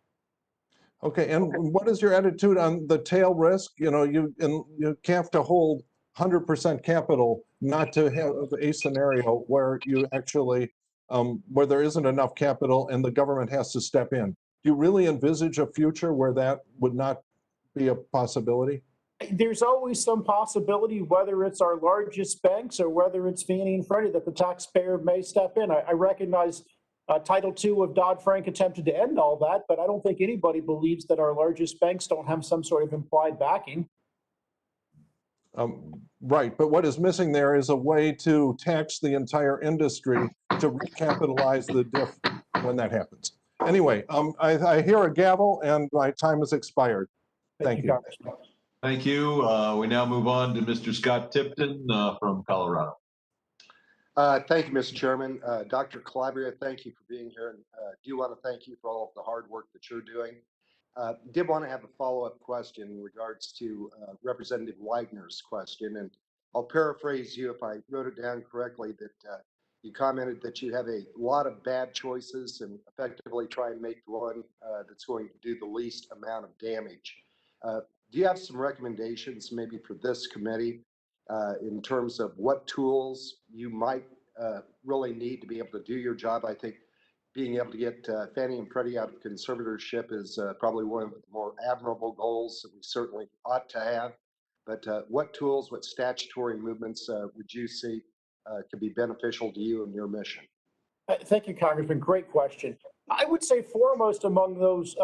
Okay, and what is your attitude on the tail risk? You know, you have to hold 100% capital not to have a scenario where you actually, where there isn't enough capital and the government has to step in. Do you really envisage a future where that would not be a possibility? There's always some possibility, whether it's our largest banks or whether it's Fannie and Freddie, that the taxpayer may step in. I recognize Title II of Dodd-Frank attempted to end all that, but I don't think anybody believes that our largest banks don't have some sort of implied backing. Right, but what is missing there is a way to tax the entire industry to recapitalize the diff when that happens. Anyway, I hear a gavel and my time has expired. Thank you. Thank you. We now move on to Mr. Scott Tipton from Colorado. Thank you, Mr. Chairman. Dr. Calabria, thank you for being here. And do want to thank you for all of the hard work that you're doing. Did want to have a follow-up question in regards to Representative Wagner's question. And I'll paraphrase you if I wrote it down correctly, that you commented that you have a lot of bad choices and effectively try and make the one that's going to do the least amount of damage. Do you have some recommendations maybe for this committee in terms of what tools you might really need to be able to do your job? I think being able to get Fannie and Freddie out of conservatorship is probably one of the more admirable goals that we certainly ought to have. But what tools, what statutory movements would you see could be beneficial to you and your mission? Thank you, Congressman. Great question. I would say foremost among those,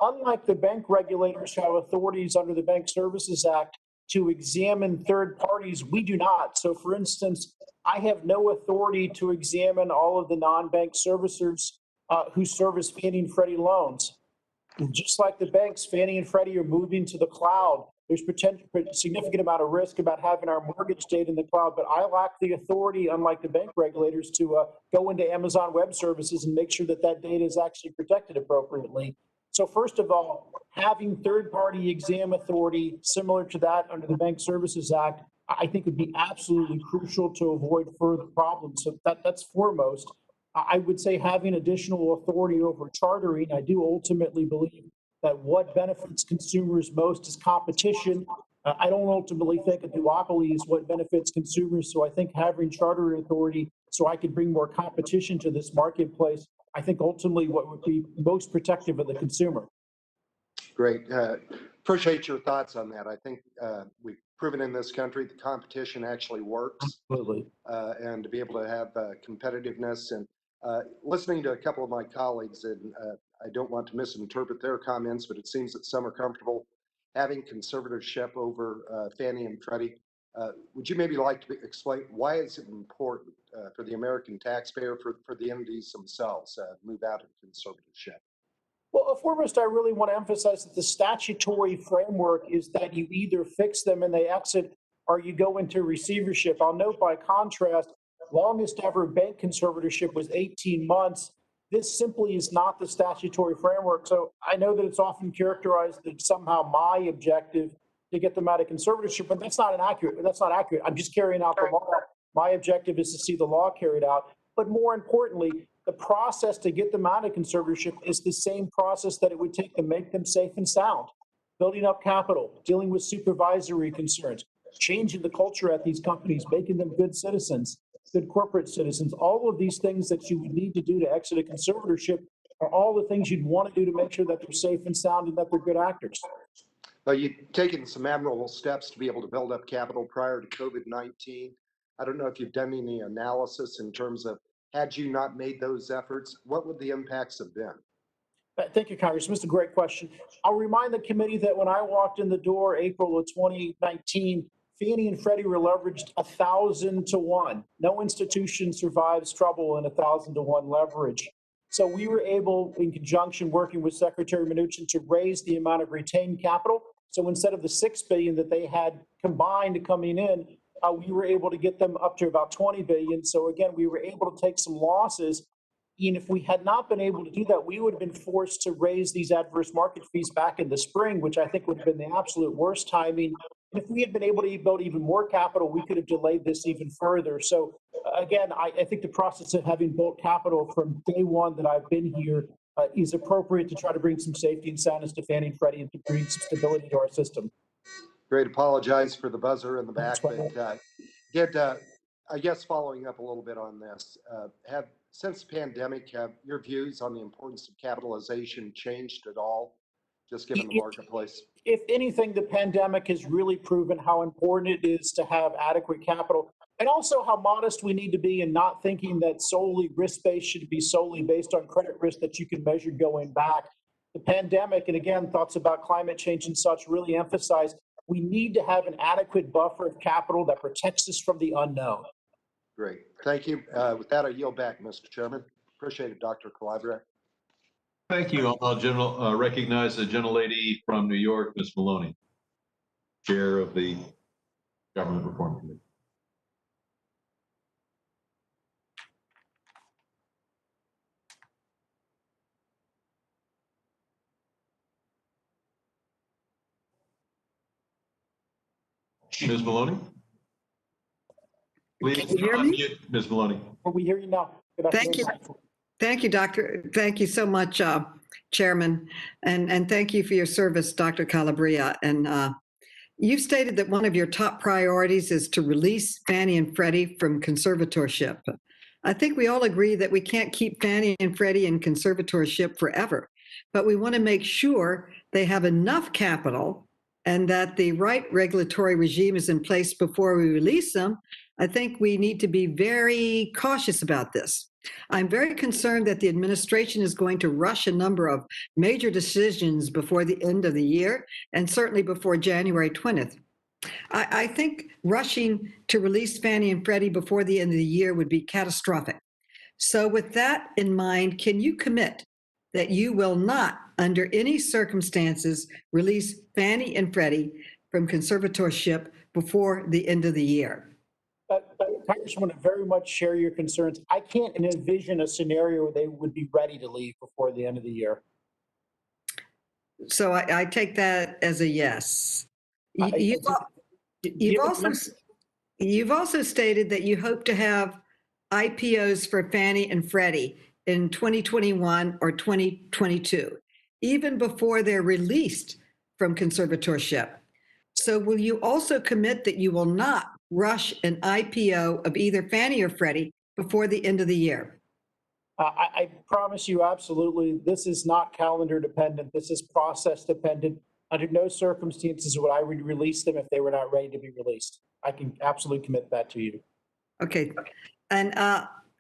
unlike the bank regulators who have authorities under the Bank Services Act to examine third parties, we do not. So for instance, I have no authority to examine all of the non-bank servicers who service Fannie and Freddie loans. Just like the banks, Fannie and Freddie are moving to the cloud. There's potential significant amount of risk about having our mortgage data in the cloud, but I lack the authority, unlike the bank regulators, to go into Amazon Web Services and make sure that that data is actually protected appropriately. So first of all, having third-party exam authority similar to that under the Bank Services Act, I think would be absolutely crucial to avoid further problems. So that's foremost. I would say having additional authority over chartering. I do ultimately believe that what benefits consumers most is competition. I don't ultimately think a duopoly is what benefits consumers. So I think having charter authority so I could bring more competition to this marketplace, I think ultimately what would be most protective of the consumer. Great. Appreciate your thoughts on that. I think we've proven in this country that competition actually works. Absolutely. And to be able to have competitiveness and listening to a couple of my colleagues, and I don't want to misinterpret their comments, but it seems that some are comfortable having conservatorship over Fannie and Freddie. Would you maybe like to explain why is it important for the American taxpayer, for the entities themselves, move out of conservatorship? Well, foremost, I really want to emphasize that the statutory framework is that you either fix them and they exit or you go into receivership. I'll note by contrast, longest ever bank conservatorship was 18 months. This simply is not the statutory framework. So I know that it's often characterized that somehow my objective to get them out of conservatorship, but that's not accurate. I'm just carrying out the law. My objective is to see the law carried out. But more importantly, the process to get them out of conservatorship is the same process that it would take to make them safe and sound. Building up capital, dealing with supervisory concerns, changing the culture at these companies, making them good citizens, good corporate citizens. All of these things that you would need to do to exit a conservatorship are all the things you'd want to do to make sure that they're safe and sound and that they're good actors. Well, you've taken some admirable steps to be able to build up capital prior to COVID-19. I don't know if you've done any analysis in terms of, had you not made those efforts, what would the impacts have been? Thank you, Congressman. It's a great question. I'll remind the committee that when I walked in the door April of 2019, Fannie and Freddie were leveraged 1,000 to 1. No institution survives trouble in 1,000 to 1 leverage. So we were able, in conjunction working with Secretary Mnuchin, to raise the amount of retained capital. So instead of the $6 billion that they had combined coming in, we were able to get them up to about $20 billion. So again, we were able to take some losses, And if we had not been able to do that, we would have been forced to raise these adverse market fees back in the spring, which I think would have been the absolute worst timing. And if we had been able to build even more capital, we could have delayed this even further. So again, I think the process of having built capital from day one that I've been here is appropriate to try to bring some safety and soundness to Fannie and Freddie and to bring some stability to our system. Great. Apologize for the buzzer in the back, but I guess following up a little bit on this, since the pandemic, have your views on the importance of capitalization changed at all, just given the marketplace? If anything, the pandemic has really proven how important it is to have adequate capital, and also how modest we need to be in not thinking that solely risk-based should be solely based on credit risk that you can measure going back. The pandemic, and again, thoughts about climate change and such really emphasize we need to have an adequate buffer of capital that protects us from the unknown. Great. Thank you. With that, I yield back, Mr. Chairman. Appreciate it, Dr. Calabria. Thank you. I'll recognize the gentlelady from New York, Ms. Maloney, Chair of the Government Reform Committee. Ms. Maloney? Please Can you hear me? unmute Ms. Maloney. We hear you now. Thank you. Thank you, Doctor. Thank you so much, Chairman. And thank you for your service, Dr. Calabria. And you've stated that one of your top priorities is to release Fannie and Freddie from conservatorship. I think we all agree that we can't keep Fannie and Freddie in conservatorship forever, but we want to make sure they have enough capital and that the right regulatory regime is in place before we release them. I think we need to be very cautious about this. I'm very concerned that the administration is going to rush a number of major decisions before the end of the year, and certainly before January 20th. I think rushing to release Fannie and Freddie before the end of the year would be catastrophic. So with that in mind, can you commit that you will not, under any circumstances, release Fannie and Freddie from conservatorship before the end of the year? Congresswoman, I very much share your concerns. I can't envision a scenario where they would be ready to leave before the end of the year. So I take that as a yes. You've also stated that you hope to have IPOs for Fannie and Freddie in 2021 or 2022, even before they're released from conservatorship. So will you also commit that you will not rush an IPO of either Fannie or Freddie before the end of the year? I promise you, absolutely. This is not calendar dependent. This is process dependent. Under no circumstances would I release them if they were not ready to be released. I can absolutely commit that to you. Okay. And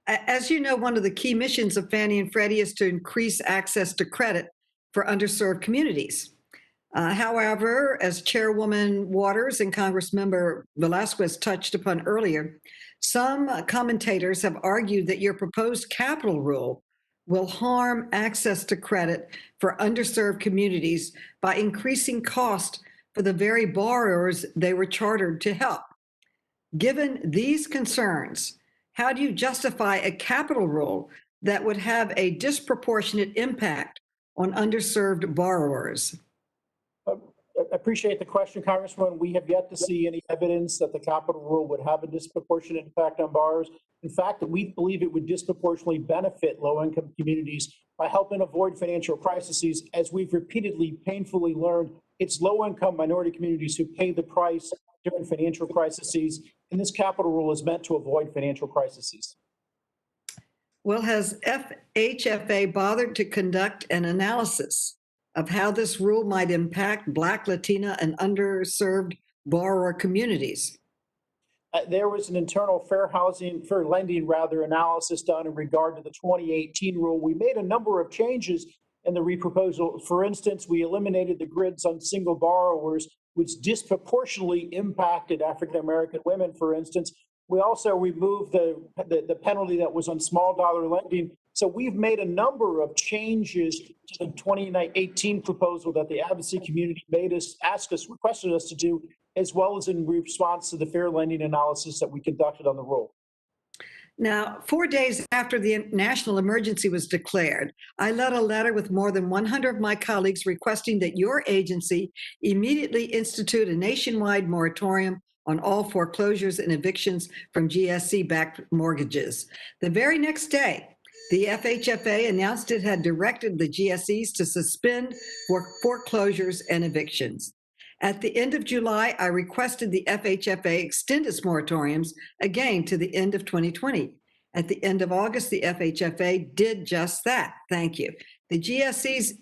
as you know, one of the key missions of Fannie and Freddie is to increase access to credit for underserved communities. However, as Chairwoman Waters and Congressmember Velasquez touched upon earlier, some commentators have argued that your proposed capital rule will harm access to credit for underserved communities by increasing cost for the very borrowers they were chartered to help. Given these concerns, how do you justify a capital rule that would have a disproportionate impact on underserved borrowers? I appreciate the question, Congresswoman. We have yet to see any evidence that the capital rule would have a disproportionate impact on borrowers. In fact, we believe it would disproportionately benefit low-income communities by helping avoid financial crises. As we've repeatedly, painfully learned, it's low-income minority communities who pay the price during financial crises, and this capital rule is meant to avoid financial crises. Well, has FHFA bothered to conduct an analysis of how this rule might impact Black, Latina, and underserved borrower communities? There was an internal fair lending analysis done in regard to the 2018 rule. We made a number of changes in the reproposal. For instance, we eliminated the grids on single borrowers, which disproportionately impacted African-American women, for instance. We also removed the penalty that was on small dollar lending. So we've made a number of changes to the 2018 proposal that the advocacy community requested us to do, as well as in response to the fair lending analysis that we conducted on the rule. Now, 4 days after the national emergency was declared, I led a letter with more than 100 of my colleagues requesting that your agency immediately institute a nationwide moratorium on all foreclosures and evictions from GSE-backed mortgages. The very next day, the FHFA announced it had directed the GSEs to suspend foreclosures and evictions. At the end of July, I requested the FHFA extend its moratoriums again to the end of 2020. At the end of August, the FHFA did just that. Thank you. The GSEs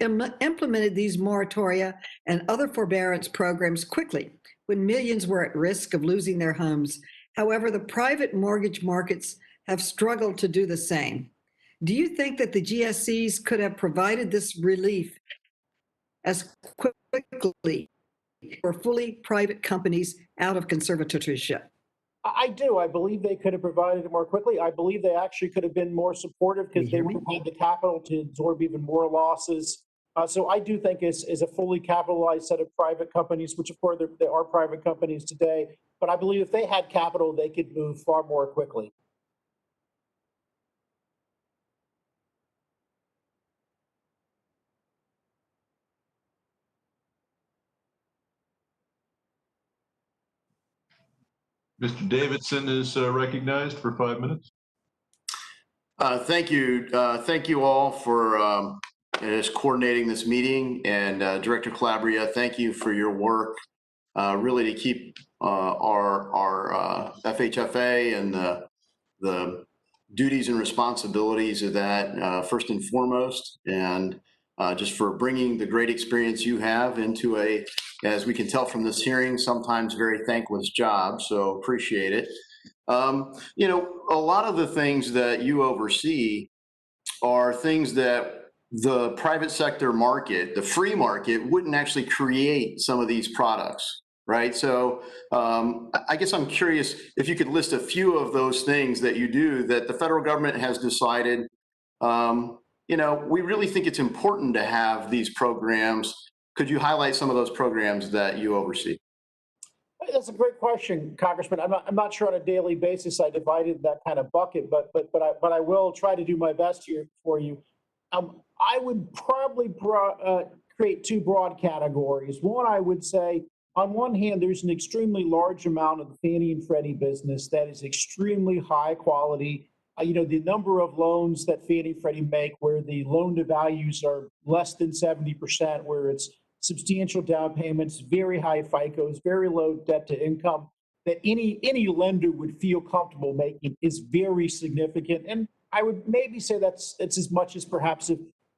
implemented these moratoria and other forbearance programs quickly when millions were at risk of losing their homes. However, the private mortgage markets have struggled to do the same. Do you think that the GSEs could have provided this relief as quickly for fully private companies out of conservatorship? I do. I believe they could have provided it more quickly. I believe they actually could have been more supportive because they would have had the capital to absorb even more losses. So I do think it's a fully capitalized set of private companies, which of course there are private companies today. But I believe if they had capital, they could move far more quickly. Mr. Davidson is recognized for 5 minutes. Thank you. Thank you all for just coordinating this meeting. And Director Calabria, thank you for your work really to keep our FHFA and the duties and responsibilities of that first and foremost. And just for bringing the great experience you have into a, as we can tell from this hearing, sometimes very thankless job. So appreciate it. You know, a lot of the things that you oversee are things that the private sector market, the free market, wouldn't actually create some of these products, right? So I guess I'm curious if you could list a few of those things that you do that the federal government has decided, you know, we really think it's important to have these programs. Could you highlight some of those programs that you oversee? That's a great question, Congressman. I'm not sure on a daily basis I divided that kind of bucket, but I will try to do my best here for you. I would probably create two broad categories. One, I would say, on one hand, there's an extremely large amount of the Fannie and Freddie business that is extremely high quality. You know, the number of loans that Fannie and Freddie make where the loan to values are less than 70%, where it's substantial down payments, very high FICOs, very low debt to income, that any lender would feel comfortable making is very significant. And I would maybe say that's as much as perhaps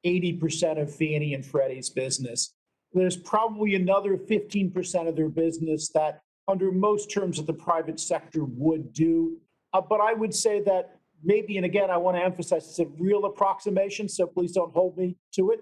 80% of Fannie and Freddie's business. There's probably another 15% of their business that under most terms of the private sector would do. But I would say that maybe, and again, I want to emphasize it's a real approximation, so please don't hold me to it.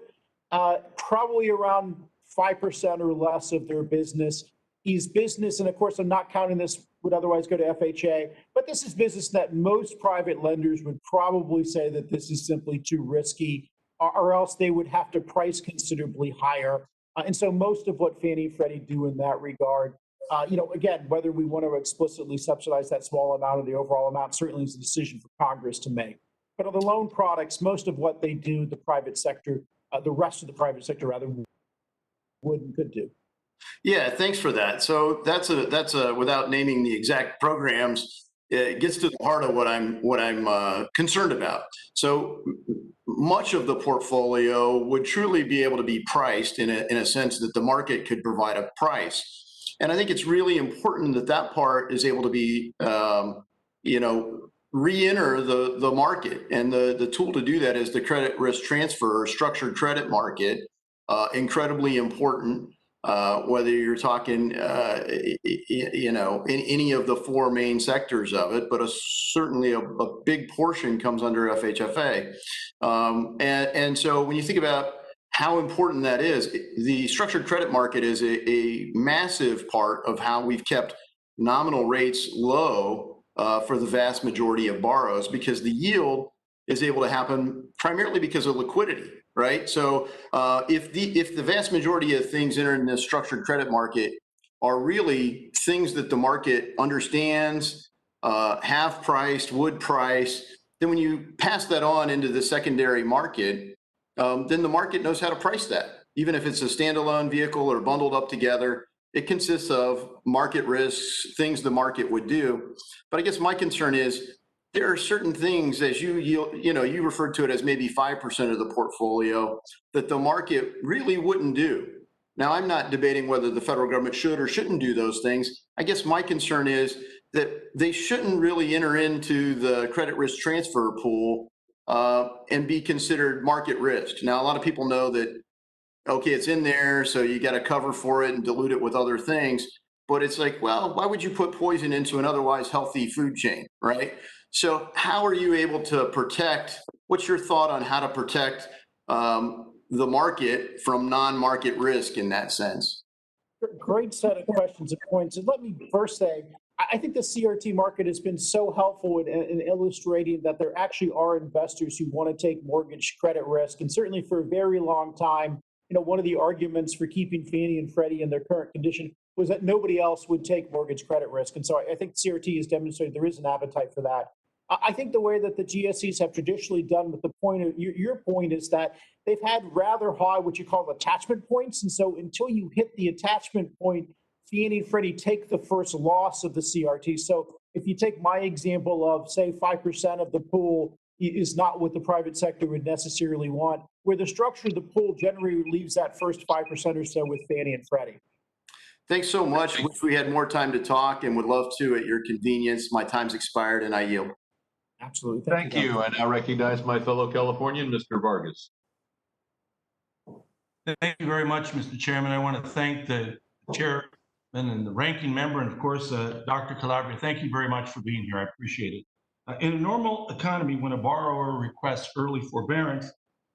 Probably around 5% or less of their business is business. And of course, I'm not counting this would otherwise go to FHA, but this is business that most private lenders would probably say that this is simply too risky, or else they would have to price considerably higher. And so most of what Fannie and Freddie do in that regard, you know, again, whether we want to explicitly subsidize that small amount or the overall amount certainly is a decision for Congress to make. But on the loan products, most of what they do, the private sector, the rest of the private sector rather, would and could do. Yeah, thanks for that. So that's a without naming the exact programs, it gets to the heart of what I'm concerned about. So much of the portfolio would truly be able to be priced in a sense that the market could provide a price. And I think it's really important that that part is able to be, you know, re-enter the market. And the tool to do that is the credit risk transfer or structured credit market. Incredibly important, whether you're talking, you know, in any of the four main sectors of it, but certainly a big portion comes under FHFA. And so when you think about how important that is, the structured credit market is a massive part of how we've kept nominal rates low for the vast majority of borrowers, because the yield is able to happen primarily because of liquidity. Right. So if the vast majority of things entering the structured credit market are really things that the market understands have priced, would price, then when you pass that on into the secondary market, then the market knows how to price that. Even if it's a standalone vehicle or bundled up together, it consists of market risks, things the market would do. But I guess my concern is there are certain things, as you referred to it as maybe 5% of the portfolio, that the market really wouldn't do. Now, I'm not debating whether the federal government should or shouldn't do those things. I guess my concern is that they shouldn't really enter into the credit risk transfer pool and be considered market risk. Now, a lot of people know that, okay, it's in there, so you got to cover for it and dilute it with other things. But it's like, well, why would you put poison into an otherwise healthy food chain, right? So how are you able to protect, what's your thought on how to protect the market from non-market risk in that sense? Great set of questions and points. And let me first say, I think the CRT market has been so helpful in illustrating that there actually are investors who want to take mortgage credit risk. And certainly for a very long time, one of the arguments for keeping Fannie and Freddie in their current condition was that nobody else would take mortgage credit risk. And so I think CRT has demonstrated there is an appetite for that. I think the way that the GSEs have traditionally done with the point of your point is that they've had rather high, what you call attachment points. And so until you hit the attachment point, Fannie and Freddie take the first loss of the CRT. So if you take my example of, say, 5% of the pool is not what the private sector would necessarily want, where the structure of the pool generally leaves that first 5% or so with Fannie and Freddie. Thanks so much. Wish we had more time to talk and would love to at your convenience. My time's expired and I yield. Absolutely. Thank you. I now recognize my fellow Californian, Mr. Vargas. Thank you very much, Mr. Chairman. I want to thank the chairman and the ranking member, and of course, Dr. Calabria. Thank you very much for being here. I appreciate it. In a normal economy, when a borrower requests early forbearance,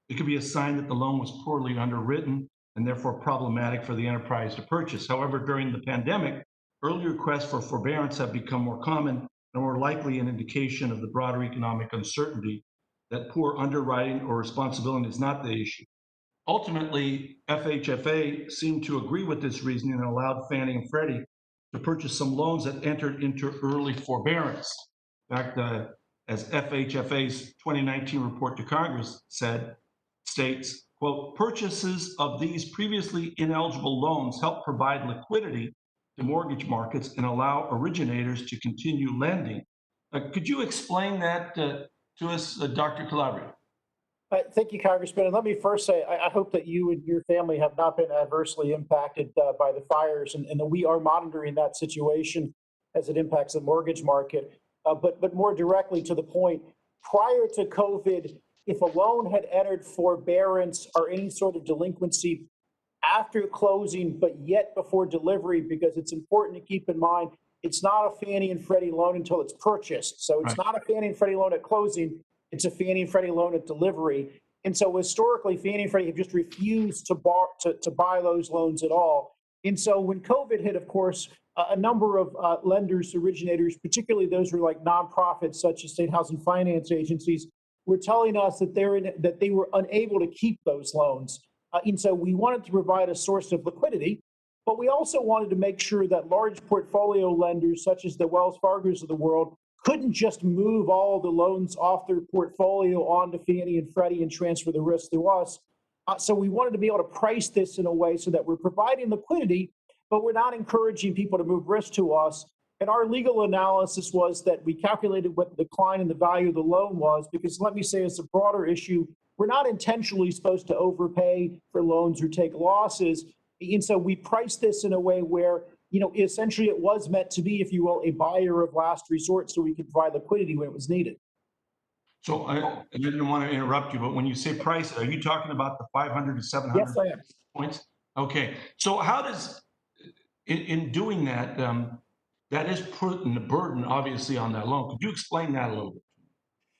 it could be a sign that the loan was poorly underwritten and therefore problematic for the enterprise to purchase. However, during the pandemic, early requests for forbearance have become more common and more likely an indication of the broader economic uncertainty that poor underwriting or responsibility is not the issue. Ultimately, FHFA seemed to agree with this reasoning and allowed Fannie and Freddie to purchase some loans that entered into early forbearance. In fact, as FHFA's 2019 report to Congress states, quote, purchases of these previously ineligible loans help provide liquidity to mortgage markets and allow originators to continue lending. Could you explain that to us, Dr. Calabria? Thank you, Congressman. And let me first say, I hope that you and your family have not been adversely impacted by the fires, and that we are monitoring that situation as it impacts the mortgage market. But more directly to the point, prior to COVID, if a loan had entered forbearance or any sort of delinquency after closing, but yet before delivery, because it's important to keep in mind, it's not a Fannie and Freddie loan until it's purchased. So it's not a Fannie and Freddie loan at closing, it's a Fannie and Freddie loan at delivery. And so historically, Fannie and Freddie have just refused to buy those loans at all. And so when COVID hit, of course, a number of lenders, originators, particularly those who are like nonprofits such as state housing finance agencies, were telling us that they were unable to keep those loans. And so we wanted to provide a source of liquidity, but we also wanted to make sure that large portfolio lenders such as the Wells Fargos of the world couldn't just move all the loans off their portfolio onto Fannie and Freddie and transfer the risk to us. So we wanted to be able to price this in a way so that we're providing liquidity, but we're not encouraging people to move risk to us. And our legal analysis was that we calculated what the decline in the value of the loan was, because let me say it's a broader issue. We're not intentionally supposed to overpay for loans or take losses. And so we priced this in a way where, essentially it was meant to be, if you will, a buyer of last resort so we could provide liquidity when it was needed. So I didn't want to interrupt you, but when you say price, are you talking about the 500 to 700 Yes, I am. points? Okay. So how does, in doing that, that is putting the burden obviously on that loan. Could you explain that a little bit?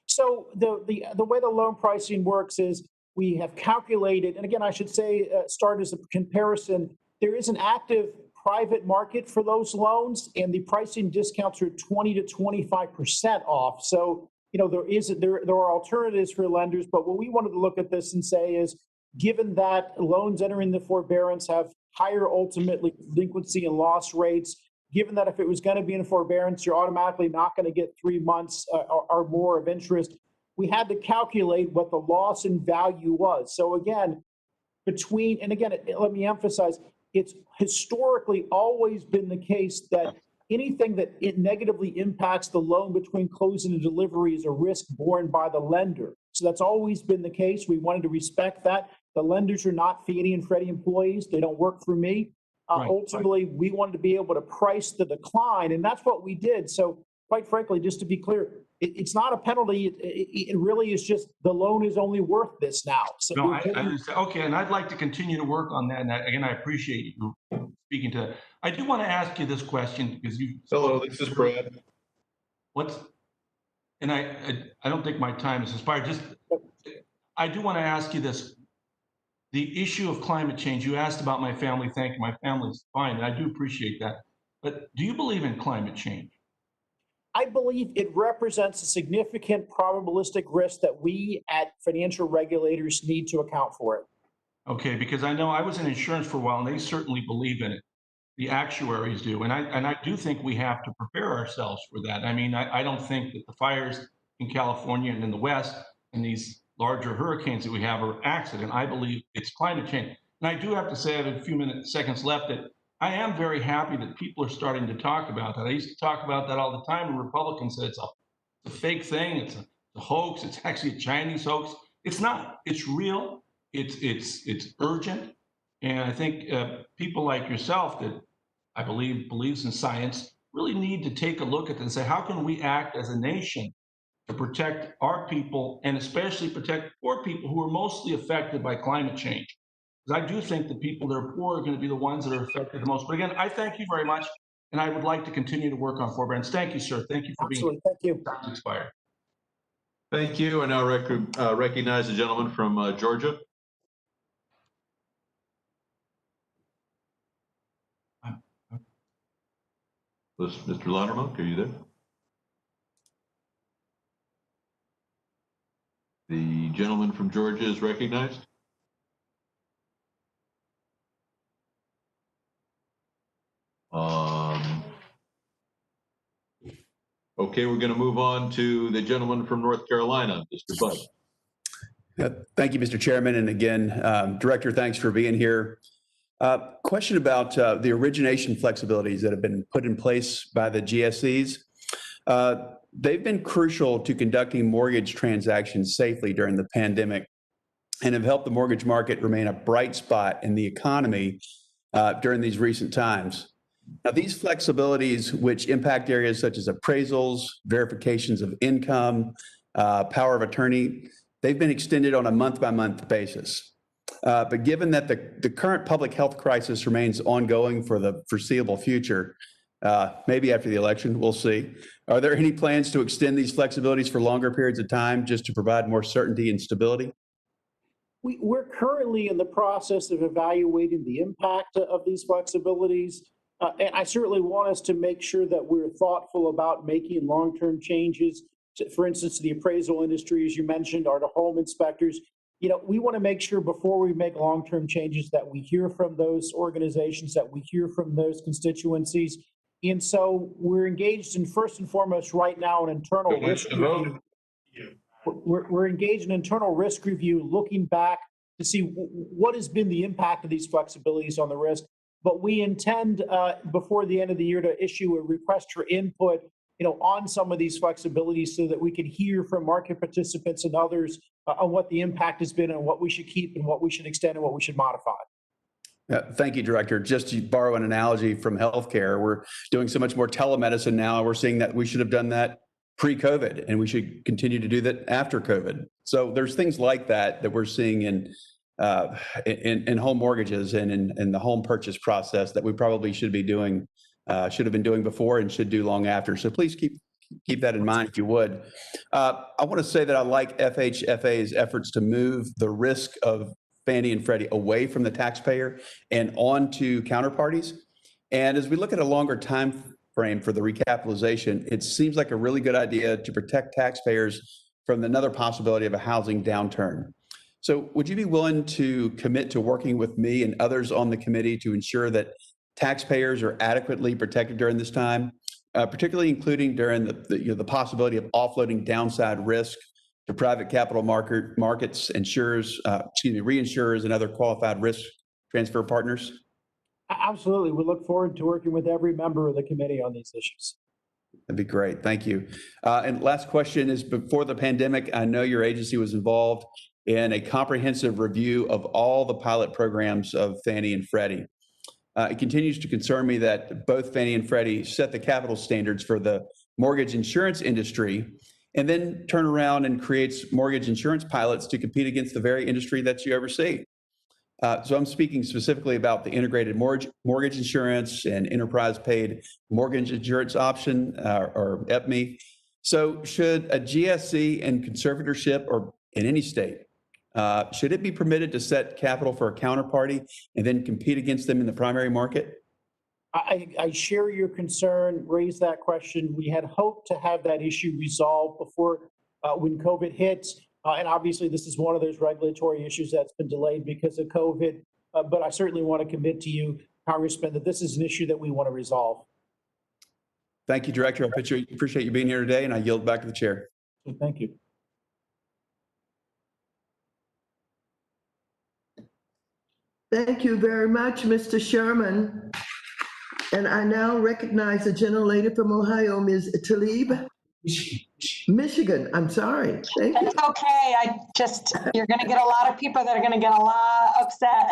So the way the loan pricing works is we have calculated, and again, I should say, start as a comparison, there is an active private market for those loans, and the pricing discounts are 20 to 25% off. So, there are alternatives for lenders, but what we wanted to look at this and say is, given that loans entering the forbearance have higher ultimately delinquency and loss rates, given that if it was going to be in forbearance, you're automatically not going to get 3 months or more of interest. We had to calculate what the loss in value was. So again, let me emphasize, it's historically always been the case that anything that it negatively impacts the loan between closing and delivery is a risk borne by the lender. So that's always been the case. We wanted to respect that. The lenders are not Fannie and Freddie employees. They don't work for me. Ultimately, we wanted to be able to price the decline, and that's what we did. So quite frankly, just to be clear, it's not a penalty. It really is just the loan is only worth this now. So no, I understand. Okay, and I'd like to continue to work on that. And again, I appreciate you speaking to that. I do want to ask you this question because you. Hello, this is Brad. And I don't think my time is expired. I do want to ask you this. The issue of climate change, you asked about my family. Thank you. My family's fine, and I do appreciate that. But do you believe in climate change? I believe it represents a significant probabilistic risk that we at financial regulators need to account for it. Okay, because I know I was in insurance for a while, and they certainly believe in it. The actuaries do, and I do think we have to prepare ourselves for that. I mean, I don't think that the fires in California and in the West and these larger hurricanes that we have are accident. I believe it's climate change. And I do have to say, I have a few seconds left, that I am very happy that people are starting to talk about that. I used to talk about that all the time, and Republicans said it's a fake thing, it's a hoax, it's actually a Chinese hoax. It's not. It's real. It's urgent. And I think people like yourself that I believe believes in science really need to take a look at this and say, how can we act as a nation to protect our people and especially protect poor people who are mostly affected by climate change? Because I do think the people that are poor are going to be the ones that are affected the most. But again, I thank you very much, and I would like to continue to work on forbearance. Thank you, sir. Thank you for being here. Thank you. Time's expired. Thank you. I now recognize the gentleman from Georgia. Mr. Loudermilk, are you there? The gentleman from Georgia is recognized. Okay, we're going to move on to the gentleman from North Carolina, Mr. Budd. Thank you, Mr. Chairman. And again, Director, thanks for being here. Question about the origination flexibilities that have been put in place by the GSEs. They've been crucial to conducting mortgage transactions safely during the pandemic and have helped the mortgage market remain a bright spot in the economy during these recent times. Now, these flexibilities, which impact areas such as appraisals, verifications of income, power of attorney, they've been extended on a month-by-month basis. But given that the current public health crisis remains ongoing for the foreseeable future, maybe after the election, we'll see. Are there any plans to extend these flexibilities for longer periods of time just to provide more certainty and stability? We're currently in the process of evaluating the impact of these flexibilities. And I certainly want us to make sure that we're thoughtful about making long-term changes, for instance, to the appraisal industry, as you mentioned, or to home inspectors. You know, we want to make sure before we make long-term changes that we hear from those organizations, that we hear from those constituencies. And so we're engaged in, first and foremost, right now, an internal risk review. We're engaged in internal risk review, looking back to see what has been the impact of these flexibilities on the risk. But we intend before the end of the year to issue a request for input, on some of these flexibilities so that we can hear from market participants and others on what the impact has been and what we should keep and what we should extend and what we should modify. Thank you, Director. Just to borrow an analogy from healthcare, we're doing so much more telemedicine now. We're seeing that we should have done that pre-COVID, and we should continue to do that after COVID. So there's things like that we're seeing in home mortgages and in the home purchase process that we probably should be doing, should have been doing before and should do long after. So please keep that in mind if you would. I want to say that I like FHFA's efforts to move the risk of Fannie and Freddie away from the taxpayer and onto counterparties. And as we look at a longer time frame for the recapitalization, it seems like a really good idea to protect taxpayers from another possibility of a housing downturn. So would you be willing to commit to working with me and others on the committee to ensure that taxpayers are adequately protected during this time, particularly including during the possibility of offloading downside risk to private capital markets, reinsurers, and other qualified risk transfer partners? Absolutely. We look forward to working with every member of the committee on these issues. That'd be great. Thank you. And last question is, before the pandemic, I know your agency was involved in a comprehensive review of all the pilot programs of Fannie and Freddie. It continues to concern me that both Fannie and Freddie set the capital standards for the mortgage insurance industry and then turn around and creates mortgage insurance pilots to compete against the very industry that you oversee. So I'm speaking specifically about the integrated mortgage insurance and enterprise paid mortgage insurance option, or EPMI. So should a GSE in conservatorship or in any state, should it be permitted to set capital for a counterparty and then compete against them in the primary market? I share your concern, raise that question. We had hoped to have that issue resolved before when COVID hit. And obviously, this is one of those regulatory issues that's been delayed because of COVID. But I certainly want to commit to you, Congressman, that this is an issue that we want to resolve. Thank you, Director. I appreciate you being here today, and I yield back to the chair. Thank you. Thank you very much, Mr. Sherman. And I now recognize the gentlelady from Ohio, Ms. Tlaib. Michigan, I'm sorry. Thank you. That's okay. You're going to get a lot of people that are going to get a lot upset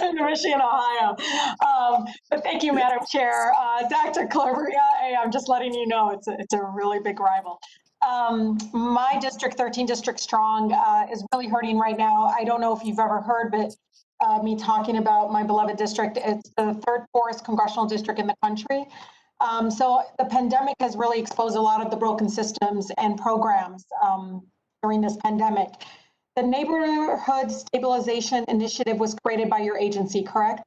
in Michigan, Ohio. But thank you, Madam Chair. Dr. Calabria, hey, I'm just letting you know it's a really big rival. My district, 13 District Strong, is really hurting right now. I don't know if you've ever heard, but me talking about my beloved district. It's the third poorest congressional district in the country. So the pandemic has really exposed a lot of the broken systems and programs during this pandemic. The Neighborhood Stabilization Initiative was created by your agency, correct?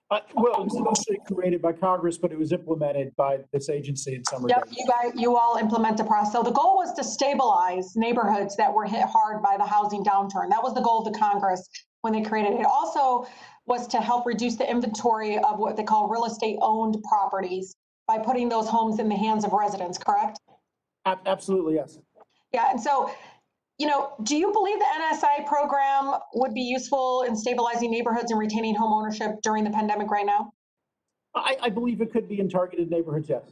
Well, it was initially created by Congress, but it was implemented by this agency in some Yep, regards. you all implement the process. So the goal was to stabilize neighborhoods that were hit hard by the housing downturn. That was the goal of the Congress when they created it. Also was to help reduce the inventory of what they call real estate owned properties by putting those homes in the hands of residents, correct? Absolutely, yes. Yeah, and so, do you believe the NSI program would be useful in stabilizing neighborhoods and retaining home ownership during the pandemic right now? I believe it could be in targeted neighborhoods, yes.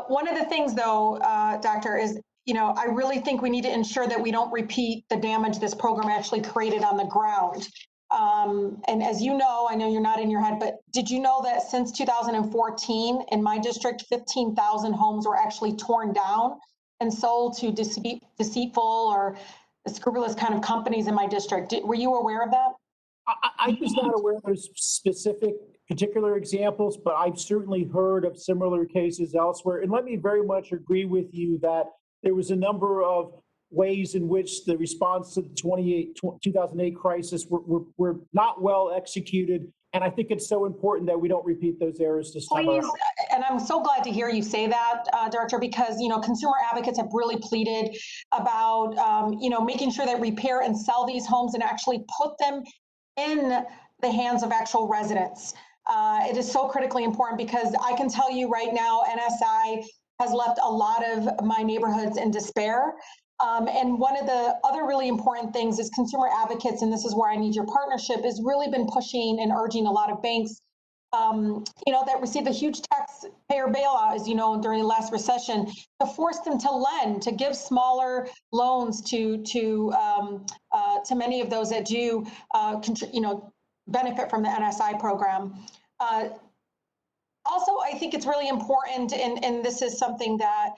One of the things, though, Doctor, is I really think we need to ensure that we don't repeat the damage this program actually created on the ground. And as you know, I know you're not in your head, but did you know that since 2014 in my district, 15,000 homes were actually torn down and sold to deceitful or scrupulous kind of companies in my district? Were you aware of that? I was not aware of those specific particular examples, but I've certainly heard of similar cases elsewhere. And let me very much agree with you that there was a number of ways in which the response to the 2008 crisis were not well executed. And I think it's so important that we don't repeat those errors this time around. And I'm so glad to hear you say that, Director, because, consumer advocates have really pleaded about, making sure that repair and sell these homes and actually put them in the hands of actual residents. It is so critically important because I can tell you right now, NSI has left a lot of my neighborhoods in despair. And one of the other really important things is consumer advocates, and this is where I need your partnership, has really been pushing and urging a lot of banks, that received a huge taxpayer bailout, as you know, during the last recession, to force them to lend, to give smaller loans to many of those that do, benefit from the NSI program. Also, I think it's really important, and this is something that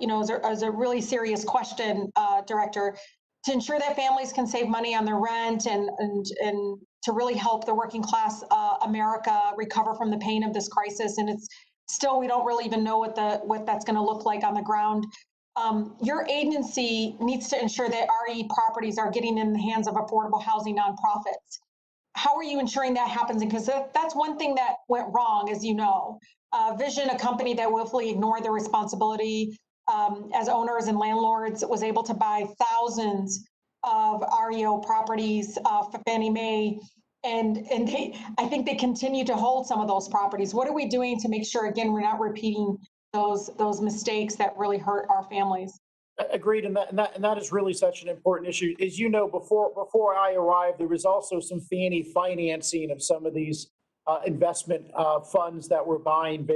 is a really serious question, Director, to ensure that families can save money on their rent and to really help the working class America recover from the pain of this crisis. And it's still, we don't really even know what that's going to look like on the ground. Your agency needs to ensure that RE properties are getting in the hands of affordable housing nonprofits. How are you ensuring that happens? Because that's one thing that went wrong, as you know. Vision, a company that willfully ignored their responsibility as owners and landlords, was able to buy thousands of REO properties for Fannie Mae and I think they continue to hold some of those properties. What are we doing to make sure, again, we're not repeating those mistakes that really hurt our families? Agreed, and that is really such an important issue. As you know, before I arrived, there was also some Fannie financing of some of these investment funds that were buying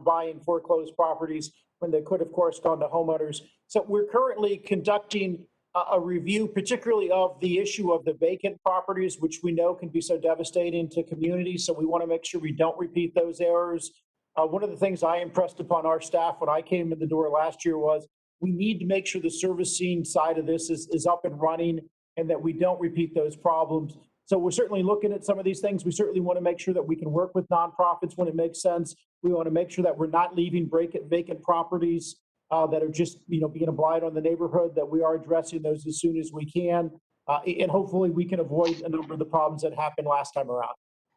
buying foreclosed properties when they could, of course, gone to homeowners. So we're currently conducting a review, particularly of the issue of the vacant properties, which we know can be so devastating to communities. So we want to make sure we don't repeat those errors. One of the things I impressed upon our staff when I came in the door last year was we need to make sure the servicing side of this is up and running and that we don't repeat those problems. So we're certainly looking at some of these things. We certainly want to make sure that we can work with nonprofits when it makes sense. We want to make sure that we're not leaving vacant properties that are just, being a blight on the neighborhood, that we are addressing those as soon as we can. And hopefully we can avoid a number of the problems that happened last time around.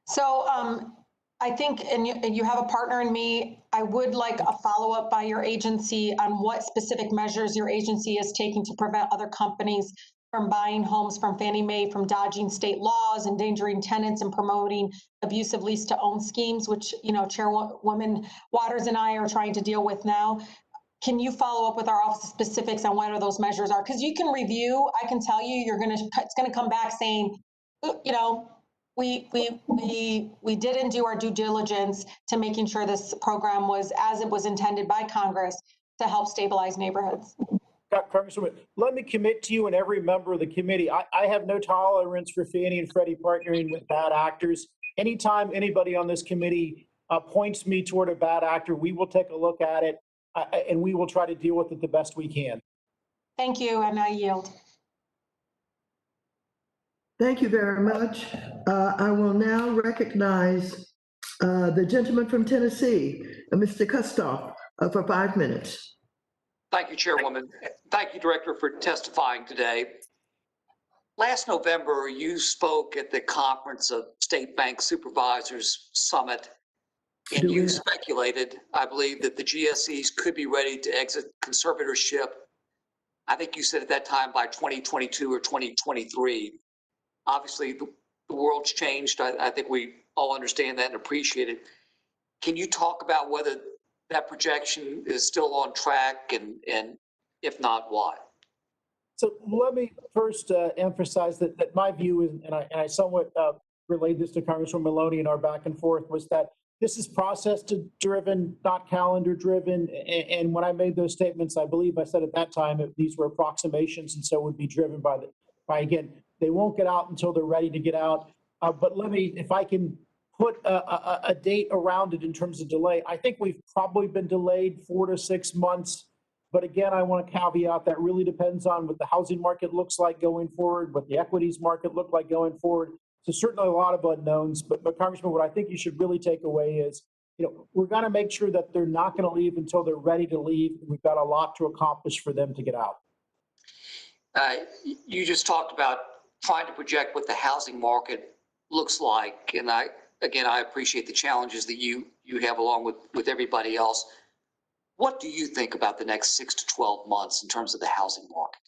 So I think, and you have a partner in me, I would like a follow-up by your agency on what specific measures your agency is taking to prevent other companies from buying homes from Fannie Mae, from dodging state laws, endangering tenants, and promoting abusive lease-to-own schemes, which, Chairwoman Waters and I are trying to deal with now. Can you follow up with our office specifics on what are those measures are? Because you can review, I can tell you, it's gonna come back saying, we didn't do our due diligence to making sure this program was as it was intended by Congress to help stabilize neighborhoods. Congresswoman, let me commit to you and every member of the committee, I have no tolerance for Fannie and Freddie partnering with bad actors. Anytime anybody on this committee points me toward a bad actor, we will take a look at it and we will try to deal with it the best we can. Thank you, and I yield. Thank you very much. I will now recognize the gentleman from Tennessee, Mr. Kustoff, for 5 minutes. Thank you, Chairwoman. Thank you, Director, for testifying today. Last November, you spoke at the Conference of State Bank Supervisors Summit, and you speculated, I believe, that the GSEs could be ready to exit conservatorship. I think you said at that time by 2022 or 2023. Obviously, the world's changed. I think we all understand that and appreciate it. Can you talk about whether that projection is still on track, and if not, why? So let me first emphasize that my view is, and I somewhat relayed this to Congresswoman Maloney in our back and forth, was that this is process-driven, not calendar-driven. And when I made those statements, I believe I said at that time that these were approximations, and so would be driven by again, they won't get out until they're ready to get out. But let me, if I can put a date around it in terms of delay, I think we've probably been delayed 4 to 6 months. But again, I want to caveat that really depends on what the housing market looks like going forward, what the equities market look like going forward. So certainly a lot of unknowns, but Congressman, what I think you should really take away is, we're going to make sure that they're not going to leave until they're ready to leave. We've got a lot to accomplish for them to get out. You just talked about trying to project what the housing market looks like. And I appreciate the challenges that you have along with everybody else. What do you think about the next 6 to 12 months in terms of the housing market?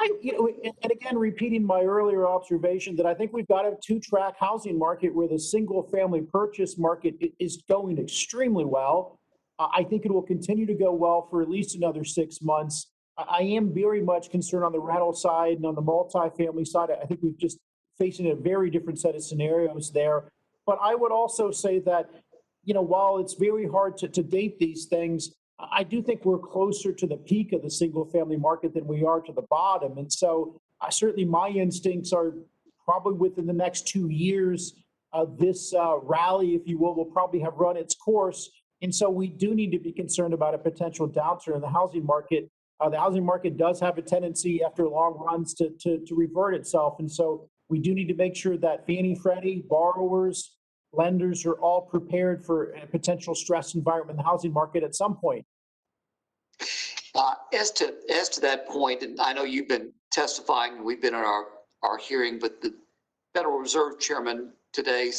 And again, repeating my earlier observation that I think we've got a 2-track housing market where the single family purchase market is going extremely well. I think it will continue to go well for at least another 6 months. I am very much concerned on the rental side and on the multifamily side. I think we've just facing a very different set of scenarios there. But I would also say that, while it's very hard to date these things, I do think we're closer to the peak of the single family market than we are to the bottom. And so certainly my instincts are probably within the next 2 years, this rally, if you will probably have run its course. And so we do need to be concerned about a potential downturn in the housing market. The housing market does have a tendency after long runs to revert itself. And so we do need to make sure that Fannie, Freddie, borrowers, lenders are all prepared for a potential stress environment in the housing market at some point. As to that point, and I know you've been testifying, we've been in our hearing, but the Federal Reserve Chairman today,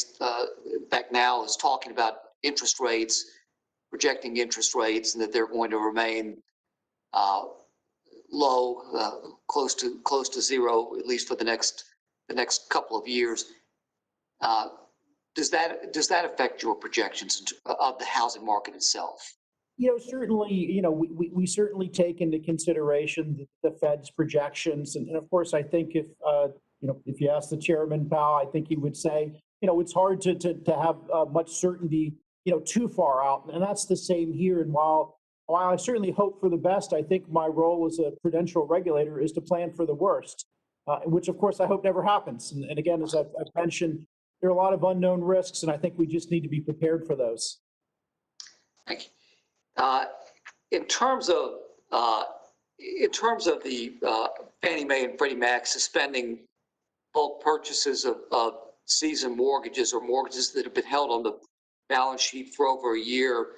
back now, is talking about interest rates, projecting interest rates, and that they're going to remain low, close to zero, at least for the next couple of years. Does that affect your projections of the housing market itself? Certainly, we certainly take into consideration the Fed's projections. And of course, I think if you ask the chairman, Powell, I think he would say, it's hard to have much certainty, too far out. And that's the same here. And while I certainly hope for the best, I think my role as a prudential regulator is to plan for the worst, which of course I hope never happens. And again, as I've mentioned, there are a lot of unknown risks, and I think we just need to be prepared for those. Thank you. In terms of the Fannie Mae and Freddie Mac suspending bulk purchases of seasoned mortgages or mortgages that have been held on the balance sheet for over a year,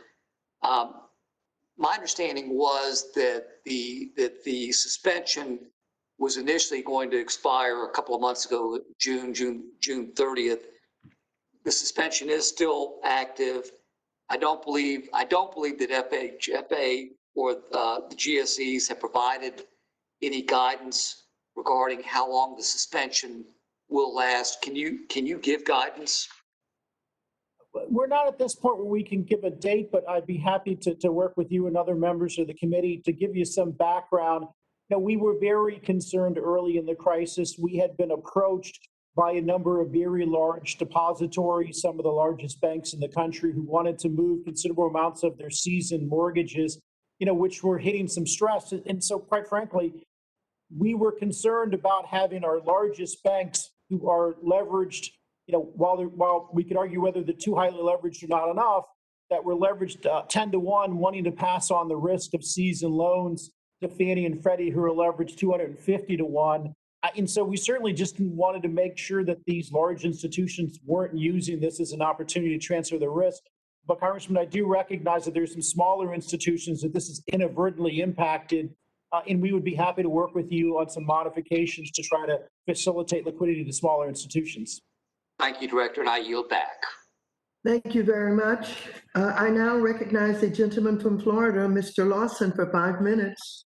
my understanding was that the suspension was initially going to expire a couple of months ago, June 30th. The suspension is still active. I don't believe that FHFA or the GSEs have provided any guidance regarding how long the suspension will last. Can you give guidance? We're not at this point where we can give a date, but I'd be happy to work with you and other members of the committee to give you some background. We were very concerned early in the crisis. We had been approached by a number of very large depositories, some of the largest banks in the country, who wanted to move considerable amounts of their seasoned mortgages, which were hitting some stress. And so, quite frankly, we were concerned about having our largest banks, who are leveraged, while we could argue whether they're too highly leveraged or not enough, that were leveraged 10 to 1, wanting to pass on the risk of seasoned loans to Fannie and Freddie, who are leveraged 250 to 1. And so we certainly just wanted to make sure that these large institutions weren't using this as an opportunity to transfer the risk. But Congressman, I do recognize that there's some smaller institutions that this has inadvertently impacted, and we would be happy to work with you on some modifications to try to facilitate liquidity to smaller institutions. Thank you, Director, and I yield back. Thank you very much. I now recognize the gentleman from Florida, Mr. Lawson, for 5 minutes.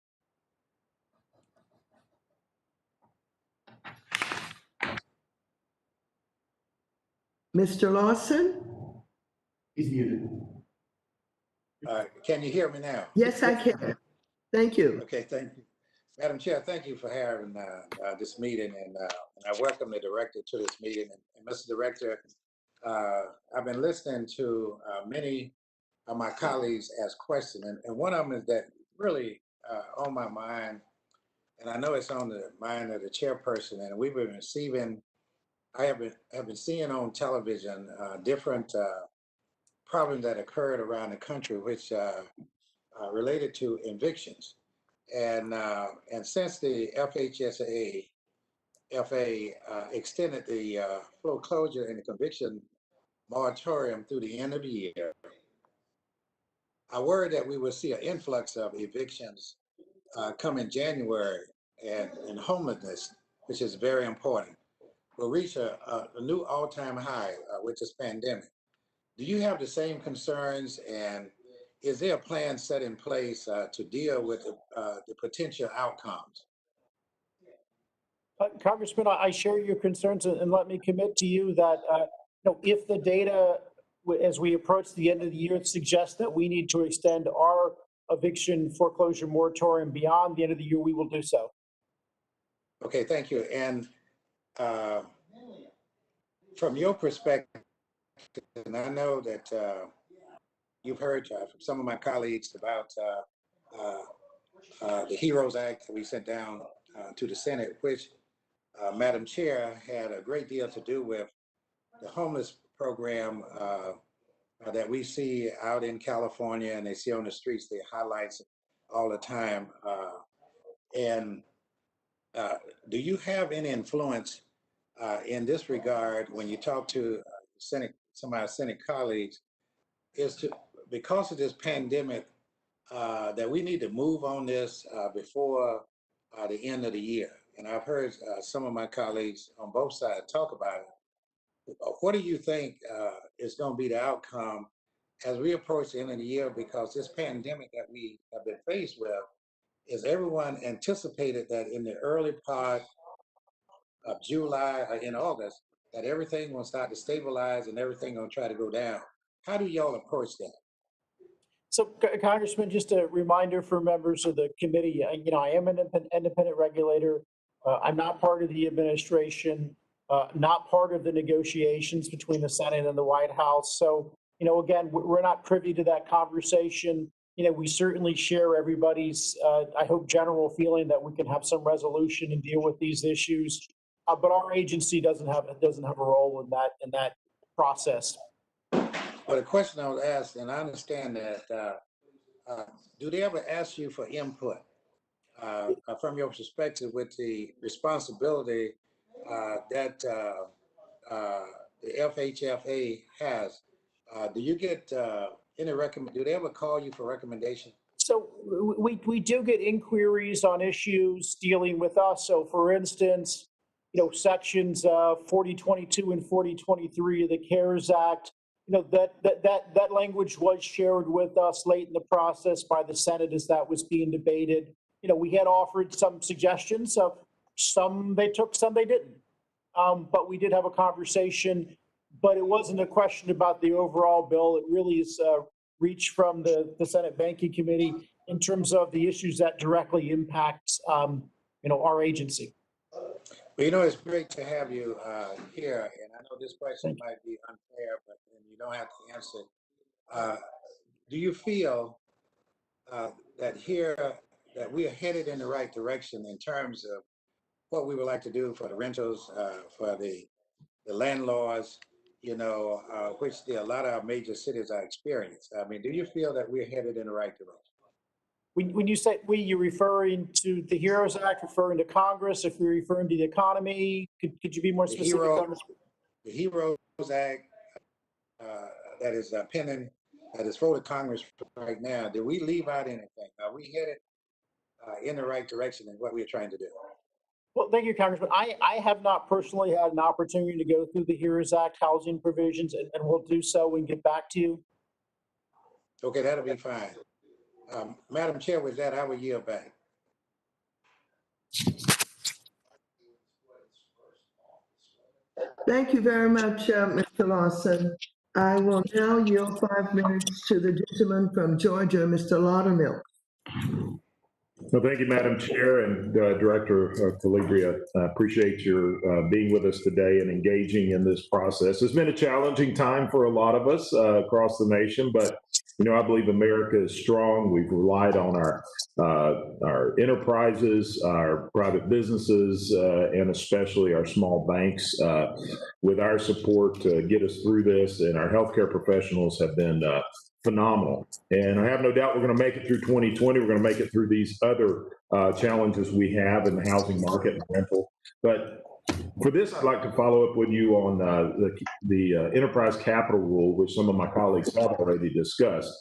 Mr. Lawson? He's muted. Can you hear me now? Yes, I can. Thank you. Okay, thank you. Madam Chair, thank you for having this meeting, and I welcome the director to this meeting. And Mr. Director, I've been listening to many of my colleagues ask questions, and one of them is that really on my mind, and I know it's on the mind of the chairperson, and we've been receiving, I have been seeing on television different problems that occurred around the country, which related to evictions. And since the FHFA extended the foreclosure and the conviction moratorium through the end of the year, I worry that we will see an influx of evictions come in January, and homelessness, which is very important, will reach a new all-time high with this pandemic. Do you have the same concerns, and is there a plan set in place to deal with the potential outcomes? Congressman, I share your concerns, and let me commit to you that if the data, as we approach the end of the year, suggests that we need to extend our eviction foreclosure moratorium beyond the end of the year, we will do so. Okay, thank you. And from your perspective, and I know that you've heard from some of my colleagues about the HEROES Act that we sent down to the Senate, which Madam Chair had a great deal to do with the homeless program that we see out in California, and they see on the streets. They highlights all the time. And do you have any influence in this regard when you talk to Senate, some of our Senate colleagues, is to, because of this pandemic, that we need to move on this before the end of the year? And I've heard some of my colleagues on both sides talk about it. What do you think is going to be the outcome as we approach the end of the year? Because this pandemic that we have been faced with, is everyone anticipated that in the early part of July or in August, that everything will start to stabilize and everything will try to go down. How do y'all approach that? So, Congressman, just a reminder for members of the committee, I am an independent regulator. I'm not part of the administration, not part of the negotiations between the Senate and the White House. So, again, we're not privy to that conversation. We certainly share everybody's, I hope, general feeling that we can have some resolution and deal with these issues. But our agency doesn't have a role in that process. Well, the question I was asked, and I understand that, do they ever ask you for input from your perspective with the responsibility that the FHFA has? Do you get any do they ever call you for recommendation? So we do get inquiries on issues dealing with us. So for instance, sections 4022 and 4023 of the CARES Act, that language was shared with us late in the process by the Senate as that was being debated. We had offered some suggestions of some they took, some they didn't. But we did have a conversation, but it wasn't a question about the overall bill. It really is reach from the Senate Banking Committee in terms of the issues that directly impact, our agency. Well, it's great to have you here, and I know this question might be unfair, but you don't have to answer it. Do you feel that we are headed in the right direction in terms of what we would like to do for the rentals, for the landlords, which a lot of our major cities are experiencing? I mean, do you feel that we're headed in the right direction? When you say we, you're referring to the HEROES Act, referring to Congress, if you're referring to the economy, could you be more specific? The HEROES Act that is pending, that is for the Congress right now, did we leave out anything? Are we headed in the right direction in what we're trying to do? Well, thank you, Congressman. I have not personally had an opportunity to go through the HEROES Act housing provisions, and we'll do so and get back to you. Okay, that'll be fine. Madam Chair, with that, I will yield back. Thank you very much, Mr. Lawson. I will now yield 5 minutes to the gentleman from Georgia, Mr. Laudermilk. Well, thank you, Madam Chair and Director Calabria. I appreciate your being with us today and engaging in this process. It's been a challenging time for a lot of us across the nation, but I believe America is strong. We've relied on our enterprises, our private businesses, and especially our small banks with our support to get us through this. And our healthcare professionals have been phenomenal. And I have no doubt we're going to make it through 2020. We're going to make it through these other challenges we have in the housing market and rental. But for this, I'd like to follow up with you on the enterprise capital rule, which some of my colleagues have already discussed.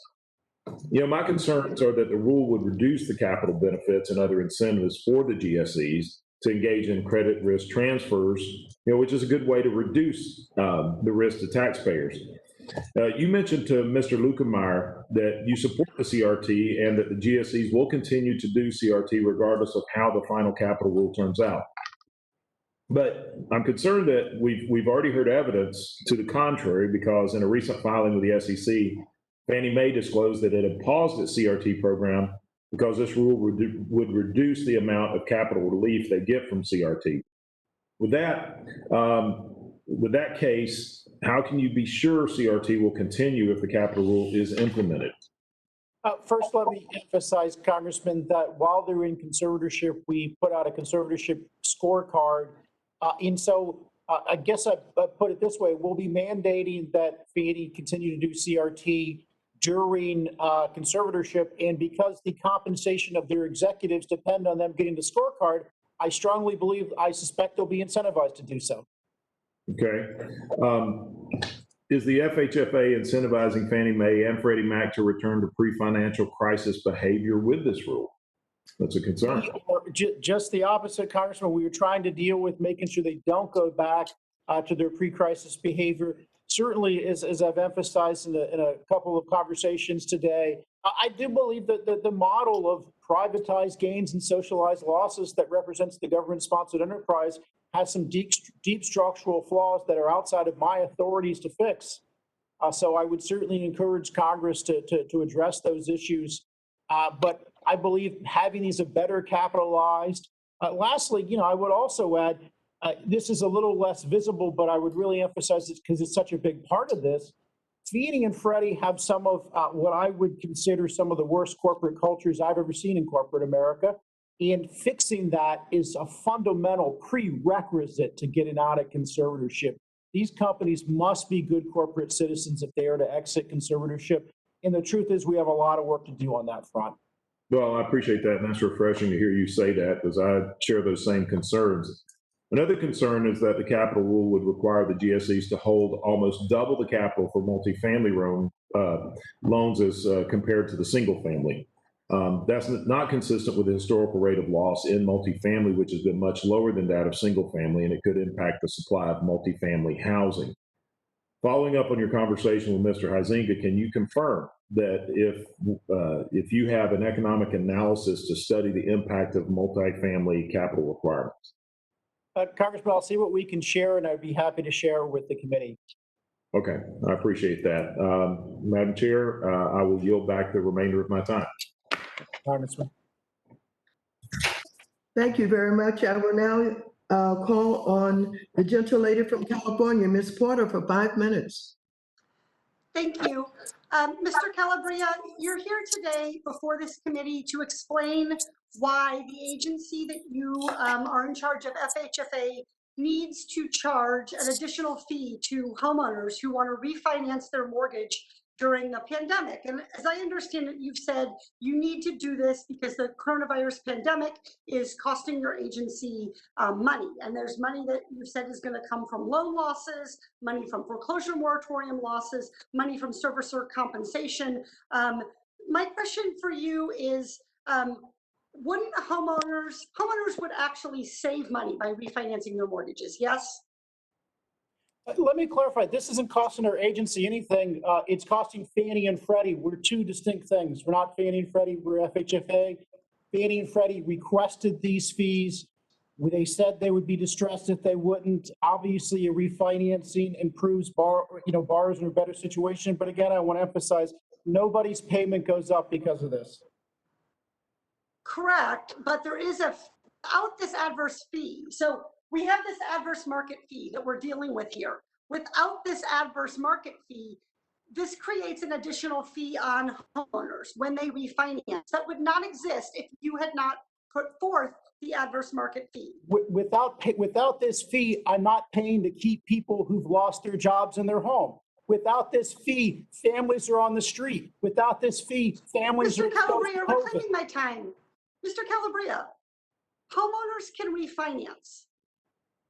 My concerns are that the rule would reduce the capital benefits and other incentives for the GSEs to engage in credit risk transfers, which is a good way to reduce the risk to taxpayers. You mentioned to Mr. Lukemeyer that you support the CRT and that the GSEs will continue to do CRT regardless of how the final capital rule turns out. But I'm concerned that we've already heard evidence to the contrary, because in a recent filing with the SEC, Fannie Mae disclosed that it had paused its CRT program because this rule would reduce the amount of capital relief they get from CRT. With that case, how can you be sure CRT will continue if the capital rule is implemented? First, let me emphasize, Congressman, that while they're in conservatorship, we put out a conservatorship scorecard. And so I guess I put it this way, we'll be mandating that Fannie continue to do CRT during conservatorship. And because the compensation of their executives depend on them getting the scorecard, I strongly believe, I suspect they'll be incentivized to do so. Okay. Is the FHFA incentivizing Fannie Mae and Freddie Mac to return to pre-financial crisis behavior with this rule? That's a concern. Just the opposite, Congressman. We were trying to deal with making sure they don't go back to their pre-crisis behavior. Certainly, as I've emphasized in a couple of conversations today, I do believe that the model of privatized gains and socialized losses that represents the government-sponsored enterprise has some deep structural flaws that are outside of my authorities to fix. So I would certainly encourage Congress to address those issues. But I believe having these a better capitalized. Lastly, I would also add, this is a little less visible, but I would really emphasize it because it's such a big part of this. Fannie and Freddie have some of what I would consider some of the worst corporate cultures I've ever seen in corporate America. And fixing that is a fundamental prerequisite to getting out of conservatorship. These companies must be good corporate citizens if they are to exit conservatorship. And the truth is we have a lot of work to do on that front. Well, I appreciate that, and that's refreshing to hear you say that because I share those same concerns. Another concern is that the capital rule would require the GSEs to hold almost double the capital for multifamily loans as compared to the single family. That's not consistent with the historical rate of loss in multifamily, which has been much lower than that of single family, and it could impact the supply of multifamily housing. Following up on your conversation with Mr. Huizinga, can you confirm that if you have an economic analysis to study the impact of multifamily capital requirements? Congressman, I'll see what we can share, and I'd be happy to share with the committee. Okay, I appreciate that. Madam Chair, I will yield back the remainder of my time. Congressman. Thank you very much. I will now call on the gentle lady from California, Ms. Porter, for 5 minutes. Thank you. Mr. Calabria, you're here today before this committee to explain why the agency that you are in charge of, FHFA, needs to charge an additional fee to homeowners who want to refinance their mortgage during the pandemic. And as I understand it, you've said you need to do this because the coronavirus pandemic is costing your agency money. And there's money that you said is going to come from loan losses, money from foreclosure moratorium losses, money from servicer compensation. My question for you is, wouldn't homeowners would actually save money by refinancing their mortgages, yes? Let me clarify, this isn't costing our agency anything. It's costing Fannie and Freddie. We're two distinct things. We're not Fannie and Freddie, we're FHFA. Fannie and Freddie requested these fees. They said they would be distressed if they wouldn't. Obviously, a refinancing improves borrowers in a better situation. But again, I want to emphasize, nobody's payment goes up because of this. Correct, but there is without this adverse fee. So we have this adverse market fee that we're dealing with here. Without this adverse market fee, this creates an additional fee on homeowners when they refinance that would not exist if you had not put forth the adverse market fee. Without this fee, I'm not paying to keep people who've lost their jobs in their home. Without this fee, families are on the street. Without this fee, families are. Mr. Calabria, you're reclaiming my time. Mr. Calabria, homeowners can refinance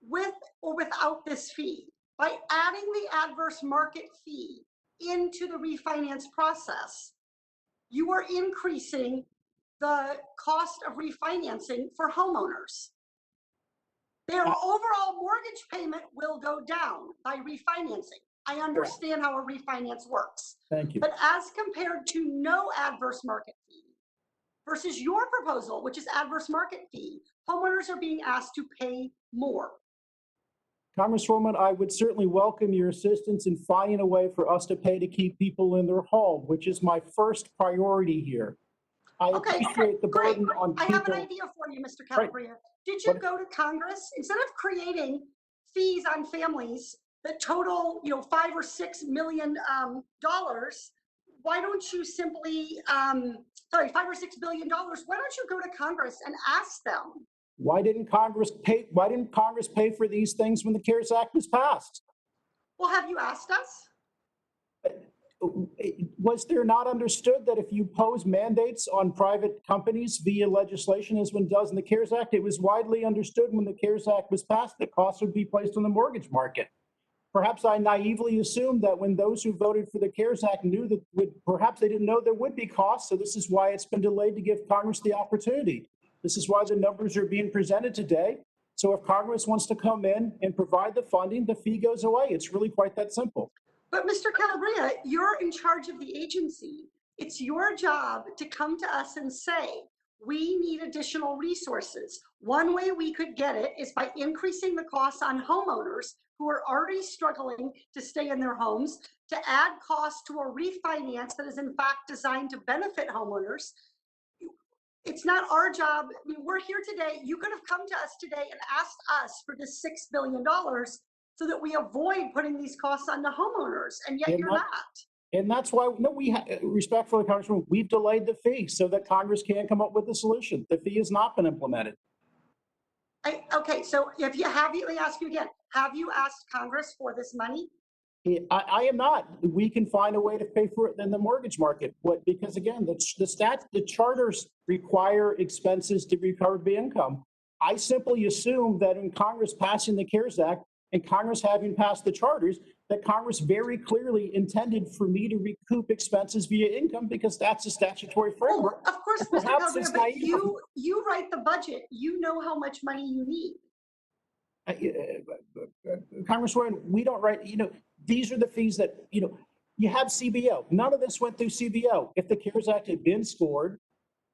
with or without this fee. By adding the adverse market fee into the refinance process, you are increasing the cost of refinancing for homeowners. Their overall mortgage payment will go down by refinancing. I understand how a refinance works. Thank you. But as compared to no adverse market fee versus your proposal, which is adverse market fee, homeowners are being asked to pay more. Congresswoman, I would certainly welcome your assistance in finding a way for us to pay to keep people in their home, which is my first priority here. I appreciate the burden on people. I have an idea for you, Mr. Calabria. Did you go to Congress instead of creating fees on families that total, $5 or $6 million? Why don't you simply, $5 or $6 billion? Why don't you go to Congress and ask them? Why didn't Congress pay for these things when the CARES Act was passed? Well, have you asked us? Was there not understood that if you pose mandates on private companies via legislation, as one does in the CARES Act, it was widely understood when the CARES Act was passed that costs would be placed on the mortgage market? Perhaps I naively assumed that when those who voted for the CARES Act knew that perhaps they didn't know there would be costs. So this is why it's been delayed to give Congress the opportunity. This is why the numbers are being presented today. So if Congress wants to come in and provide the funding, the fee goes away. It's really quite that simple. But Mr. Calabria, you're in charge of the agency. It's your job to come to us and say, We need additional resources. One way we could get it is by increasing the costs on homeowners who are already struggling to stay in their homes, to add costs to a refinance that is in fact designed to benefit homeowners. It's not our job. I mean, we're here today. You could have come to us today and asked us for this $6 billion so that we avoid putting these costs on the homeowners, and yet you're not. And that's why, no, respectfully, Congressman, we've delayed the fee so that Congress can come up with a solution. The fee has not been implemented. Okay, so let me ask you again, have you asked Congress for this money? I am not. We can find a way to pay for it in the mortgage market. Because again, the charters require expenses to be covered by income. I simply assume that in Congress passing the CARES Act and Congress having passed the charters, that Congress very clearly intended for me to recoup expenses via income because that's a statutory framework. Well, of course, Mr. Calabria, but you write the budget. You know how much money you need. Congresswoman, we don't write, these are the fees that, you have CBO. None of this went through CBO. If the CARES Act had been scored,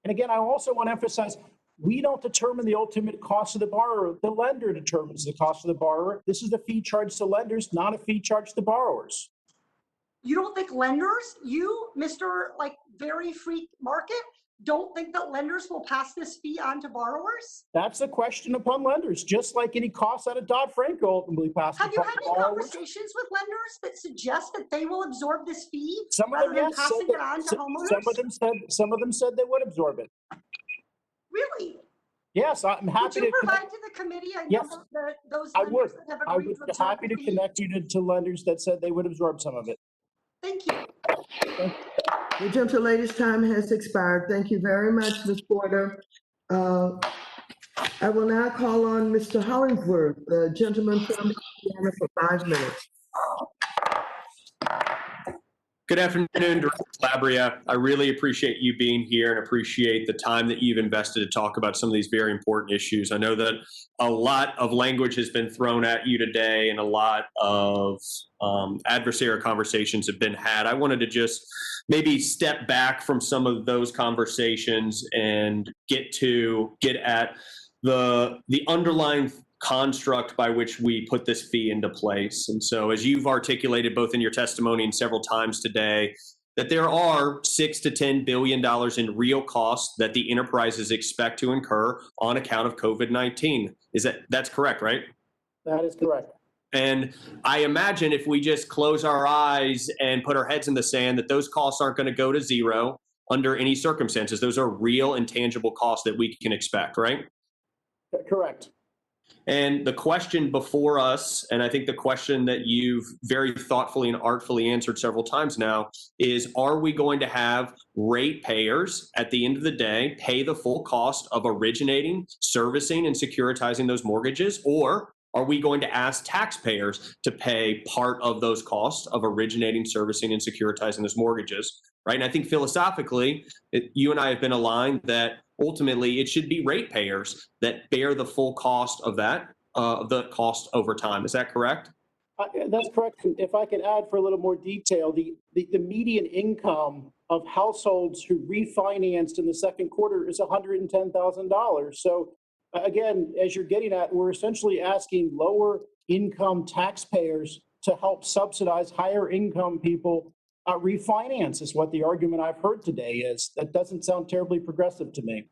and again, I also want to emphasize, we don't determine the ultimate cost of the borrower. The lender determines the cost of the borrower. This is the fee charged to lenders, not a fee charged to borrowers. You don't think lenders, Mr. Very free market, don't think that lenders will pass this fee on to borrowers? That's a question upon lenders, just like any costs out of Dodd-Frank ultimately passed. Have you had any conversations with lenders that suggest that they will absorb this fee rather than passing it on to homeowners? Some of them said they would absorb it. Really? Yes, I'm happy to. Would you provide to the committee a number of those lenders that have agreed to absorb? I would be happy to connect you to lenders that said they would absorb some of it. Thank you. The gentlelady's time has expired. Thank you very much, Ms. Porter. I will now call on Mr. Hollingsworth, the gentleman from Indiana, for 5 minutes. Good afternoon, Director Calabria. I really appreciate you being here and appreciate the time that you've invested to talk about some of these very important issues. I know that a lot of language has been thrown at you today and a lot of adversarial conversations have been had. I wanted to just maybe step back from some of those conversations and get at the underlying construct by which we put this fee into place. And so as you've articulated both in your testimony and several times today, that there are $6 to $10 billion in real costs that the enterprises expect to incur on account of COVID-19. That's correct, right? That is correct. And I imagine if we just close our eyes and put our heads in the sand, that those costs aren't going to go to zero under any circumstances. Those are real and tangible costs that we can expect, right? Correct. And the question before us, and I think the question that you've very thoughtfully and artfully answered several times now, is are we going to have ratepayers at the end of the day pay the full cost of originating, servicing, and securitizing those mortgages? Or are we going to ask taxpayers to pay part of those costs of originating, servicing, and securitizing those mortgages? Right. And I think philosophically, you and I have been aligned that ultimately it should be ratepayers that bear the full cost of that, the cost over time. Is that correct? That's correct. If I could add for a little more detail, the median income of households who refinanced in the second quarter is $110,000. So again, as you're getting at, we're essentially asking lower income taxpayers to help subsidize higher income people refinance is what the argument I've heard today is. That doesn't sound terribly progressive to me.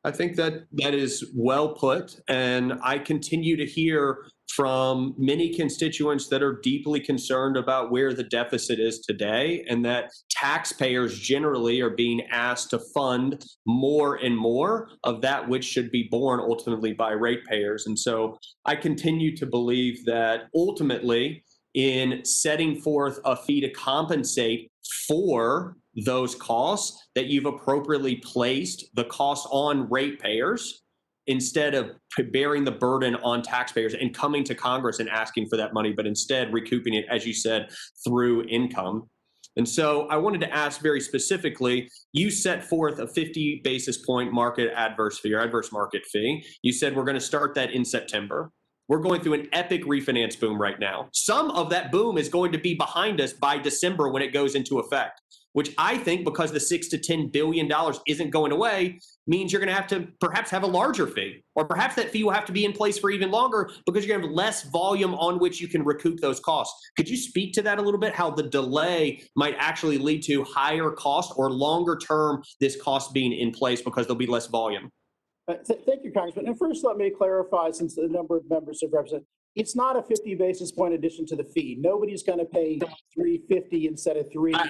I think that is well put. And I continue to hear from many constituents that are deeply concerned about where the deficit is today and that taxpayers generally are being asked to fund more and more of that which should be borne ultimately by ratepayers. And so I continue to believe that ultimately in setting forth a fee to compensate for those costs, that you've appropriately placed the cost on ratepayers instead of bearing the burden on taxpayers and coming to Congress and asking for that money, but instead recouping it, as you said, through income. And so I wanted to ask very specifically, you set forth a 50 basis point market adverse fee or adverse market fee. You said we're going to start that in September. We're going through an epic refinance boom right now. Some of that boom is going to be behind us by December when it goes into effect. which I think, because the $6 to $10 billion isn't going away, means you're going to have to perhaps have a larger fee, or perhaps that fee will have to be in place for even longer because you're going to have less volume on which you can recoup those costs. Could you speak to that a little bit, how the delay might actually lead to higher cost, or longer term, this cost being in place because there'll be less volume? Thank you, Congressman. And first, let me clarify, since the number of members have represented, it's not a 50 basis point addition to the fee. Nobody's going to pay 350 instead of 3. I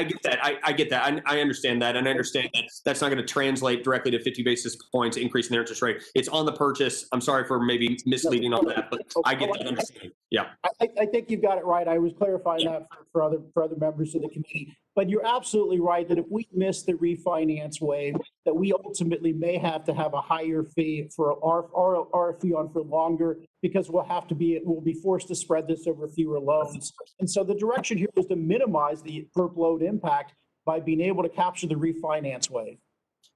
get that. I get that. I understand that. And I understand that that's not going to translate directly to 50 basis points increase in their interest rate. It's on the purchase. I'm sorry for maybe misleading on that, but I get that understanding. Yeah. I think you've got it right. I was clarifying that for other members of the committee. But you're absolutely right that if we miss the refinance wave, that we ultimately may have to have a higher fee for our fee on for longer, because we'll be forced to spread this over fewer loans. And so the direction here was to minimize the perp load impact by being able to capture the refinance wave.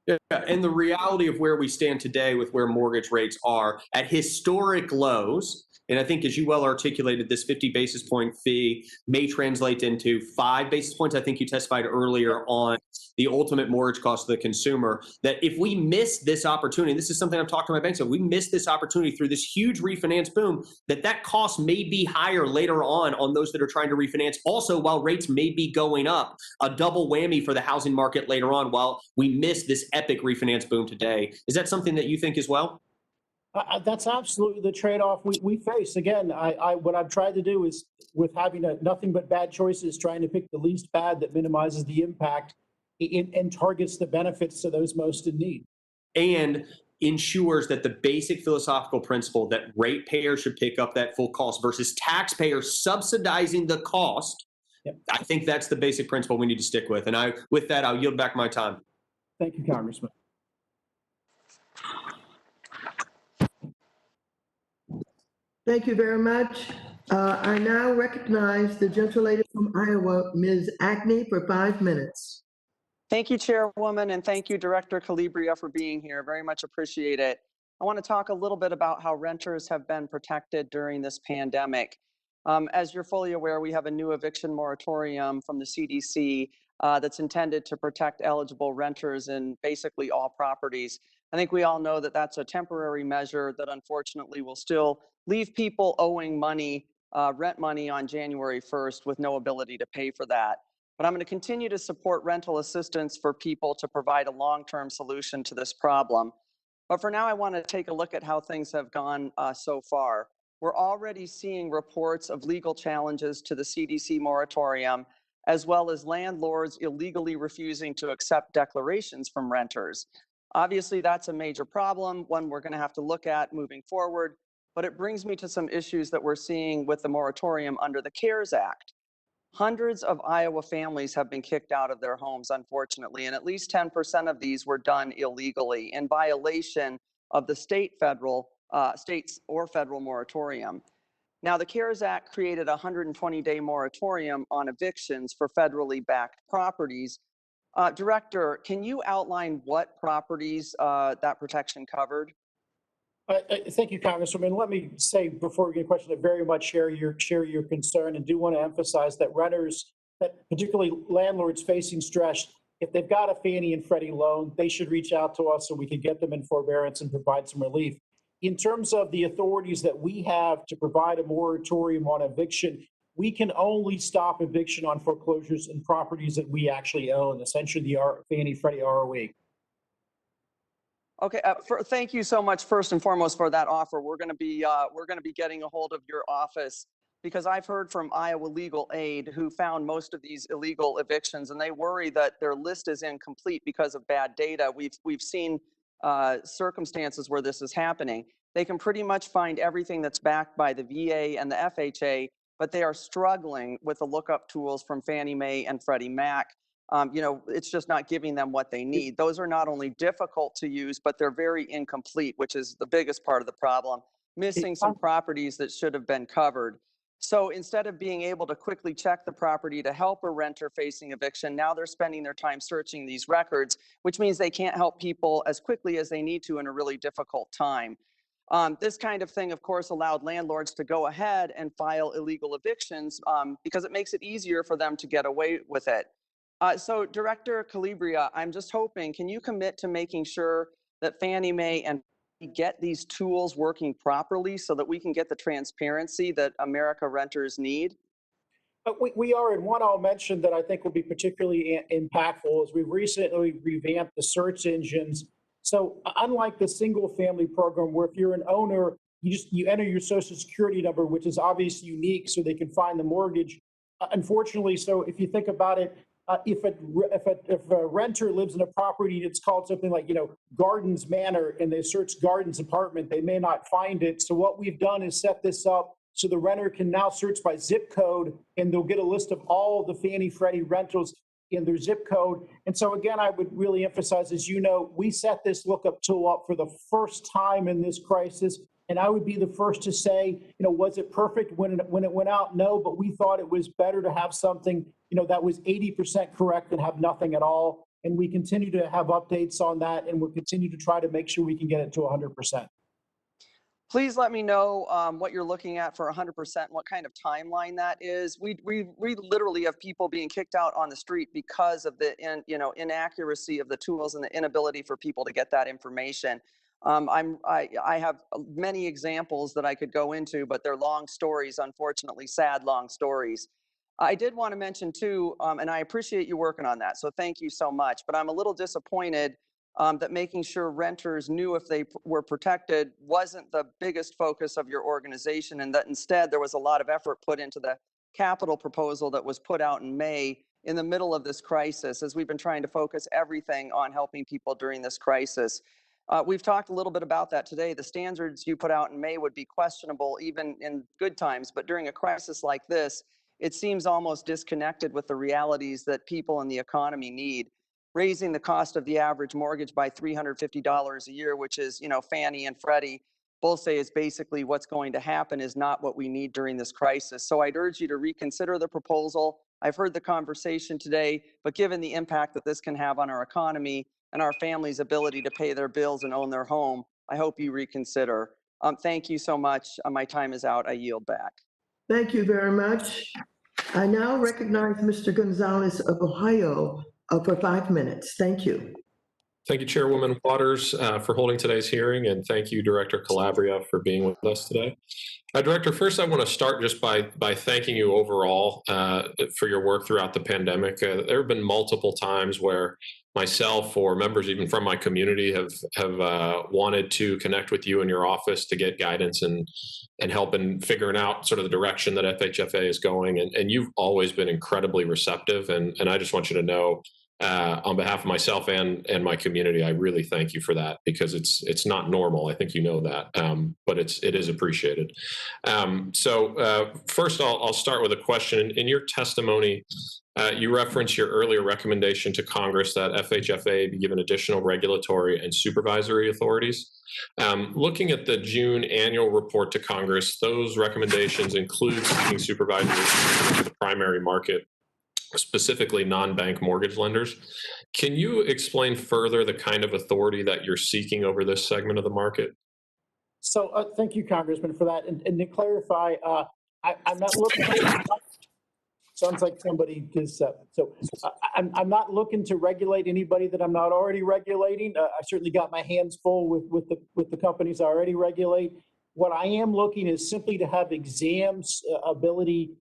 Yeah, and the reality of where we stand today with where mortgage rates are at historic lows, and I think, as you well articulated, this 50 basis point fee may translate into 5 basis points. I think you testified earlier on the ultimate mortgage cost of the consumer, that if we miss this opportunity, this is something I've talked to my banks about, we miss this opportunity through this huge refinance boom, that cost may be higher later on those that are trying to refinance. Also, while rates may be going up, a double whammy for the housing market later on while we miss this epic refinance boom today. Is that something that you think as well? That's absolutely the trade-off we face. Again, what I've tried to do is, with having nothing but bad choices, trying to pick the least bad that minimizes the impact and targets the benefits to those most in need. And ensures that the basic philosophical principle that ratepayers should pick up that full cost versus taxpayers subsidizing the cost. Yep. I think that's the basic principle we need to stick with. And with that, I'll yield back my time. Thank you, Congressman. Thank you very much. I now recognize the gentlelady from Iowa, Ms. Acne, for 5 minutes. Thank you, Chairwoman, and thank you, Director Calabria, for being here. Very much appreciate it. I want to talk a little bit about how renters have been protected during this pandemic. As you're fully aware, we have a new eviction moratorium from the CDC that's intended to protect eligible renters in basically all properties. I think we all know that that's a temporary measure that unfortunately will still leave people owing money, rent money on January 1st with no ability to pay for that. But I'm going to continue to support rental assistance for people to provide a long-term solution to this problem. But for now, I want to take a look at how things have gone so far. We're already seeing reports of legal challenges to the CDC moratorium, as well as landlords illegally refusing to accept declarations from renters. Obviously, that's a major problem, one we're going to have to look at moving forward, but it brings me to some issues that we're seeing with the moratorium under the CARES Act. Hundreds of Iowa families have been kicked out of their homes, unfortunately, and at least 10% of these were done illegally in violation of the states or federal moratorium. Now, the CARES Act created a 120-day moratorium on evictions for federally backed properties. Director, can you outline what properties that protection covered? Thank you, Congresswoman. Let me say before we get a question, I very much share your concern, and do want to emphasize that renters, that particularly landlords facing stress, if they've got a Fannie and Freddie loan, they should reach out to us so we can get them in forbearance and provide some relief. In terms of the authorities that we have to provide a moratorium on eviction, we can only stop eviction on foreclosures in properties that we actually own, essentially the Fannie Freddie ROE. Okay, thank you so much, first and foremost, for that offer. We're going to be getting a hold of your office, because I've heard from Iowa Legal Aid, who found most of these illegal evictions, and they worry that their list is incomplete because of bad data. We've seen circumstances where this is happening. They can pretty much find everything that's backed by the VA and the FHA, but they are struggling with the lookup tools from Fannie Mae and Freddie Mac. It's just not giving them what they need. Those are not only difficult to use, but they're very incomplete, which is the biggest part of the problem, missing some properties that should have been covered. So instead of being able to quickly check the property to help a renter facing eviction, now they're spending their time searching these records, which means they can't help people as quickly as they need to in a really difficult time. This kind of thing, of course, allowed landlords to go ahead and file illegal evictions because it makes it easier for them to get away with it. So Director Calabria, I'm just hoping, can you commit to making sure that Fannie Mae and get these tools working properly so that we can get the transparency that America renters need? We are, and one I'll mention that I think will be particularly impactful is we've recently revamped the search engines. So unlike the single family program where if you're an owner, you enter your social security number, which is obviously unique so they can find the mortgage. Unfortunately, so if you think about it, if a renter lives in a property that's called something like, Gardens Manor, and they search Gardens apartment, they may not find it. So what we've done is set this up so the renter can now search by zip code, and they'll get a list of all the Fannie Freddie rentals in their zip code. And so again, I would really emphasize, as you know, we set this lookup tool up for the first time in this crisis. And I would be the first to say, was it perfect when it went out? No, but we thought it was better to have something, that was 80% correct than have nothing at all. And we continue to have updates on that, and we'll continue to try to make sure we can get it to 100%. Please let me know what you're looking at for 100%, what kind of timeline that is. We literally have people being kicked out on the street because of the inaccuracy of the tools and the inability for people to get that information. I have many examples that I could go into, but they're long stories, unfortunately, sad long stories. I did want to mention too, and I appreciate you working on that, so thank you so much, but I'm a little disappointed that making sure renters knew if they were protected wasn't the biggest focus of your organization, and that instead there was a lot of effort put into the capital proposal that was put out in May in the middle of this crisis, as we've been trying to focus everything on helping people during this crisis. We've talked a little bit about that today. The standards you put out in May would be questionable even in good times, but during a crisis like this, it seems almost disconnected with the realities that people in the economy need. Raising the cost of the average mortgage by $350 a year, which is, Fannie and Freddie both say is basically what's going to happen, is not what we need during this crisis. So I'd urge you to reconsider the proposal. I've heard the conversation today, but given the impact that this can have on our economy and our families' ability to pay their bills and own their home, I hope you reconsider. Thank you so much. My time is out. I yield back. Thank you very much. I now recognize Mr. Gonzalez of Ohio for 5 minutes. Thank you. Thank you, Chairwoman Waters, for holding today's hearing, and thank you, Director Calabria, for being with us today. Director, first I want to start just by thanking you overall for your work throughout the pandemic. There have been multiple times where myself or members even from my community have wanted to connect with you in your office to get guidance and help in figuring out sort of the direction that FHFA is going. And you've always been incredibly receptive. And I just want you to know, on behalf of myself and my community, I really thank you for that, because it's not normal. I think you know that, but it is appreciated. So first I'll start with a question. In your testimony, you referenced your earlier recommendation to Congress that FHFA be given additional regulatory and supervisory authorities. Looking at the June annual report to Congress, those recommendations include seeking supervisory to the primary market, specifically non-bank mortgage lenders. Can you explain further the kind of authority that you're seeking over this segment of the market? So thank you, Congressman, for that. And to clarify, I'm not looking. Sounds like somebody is. I'm not looking to regulate anybody that I'm not already regulating. I certainly got my hands full with the companies I already regulate. What I am looking is simply to have exams ability,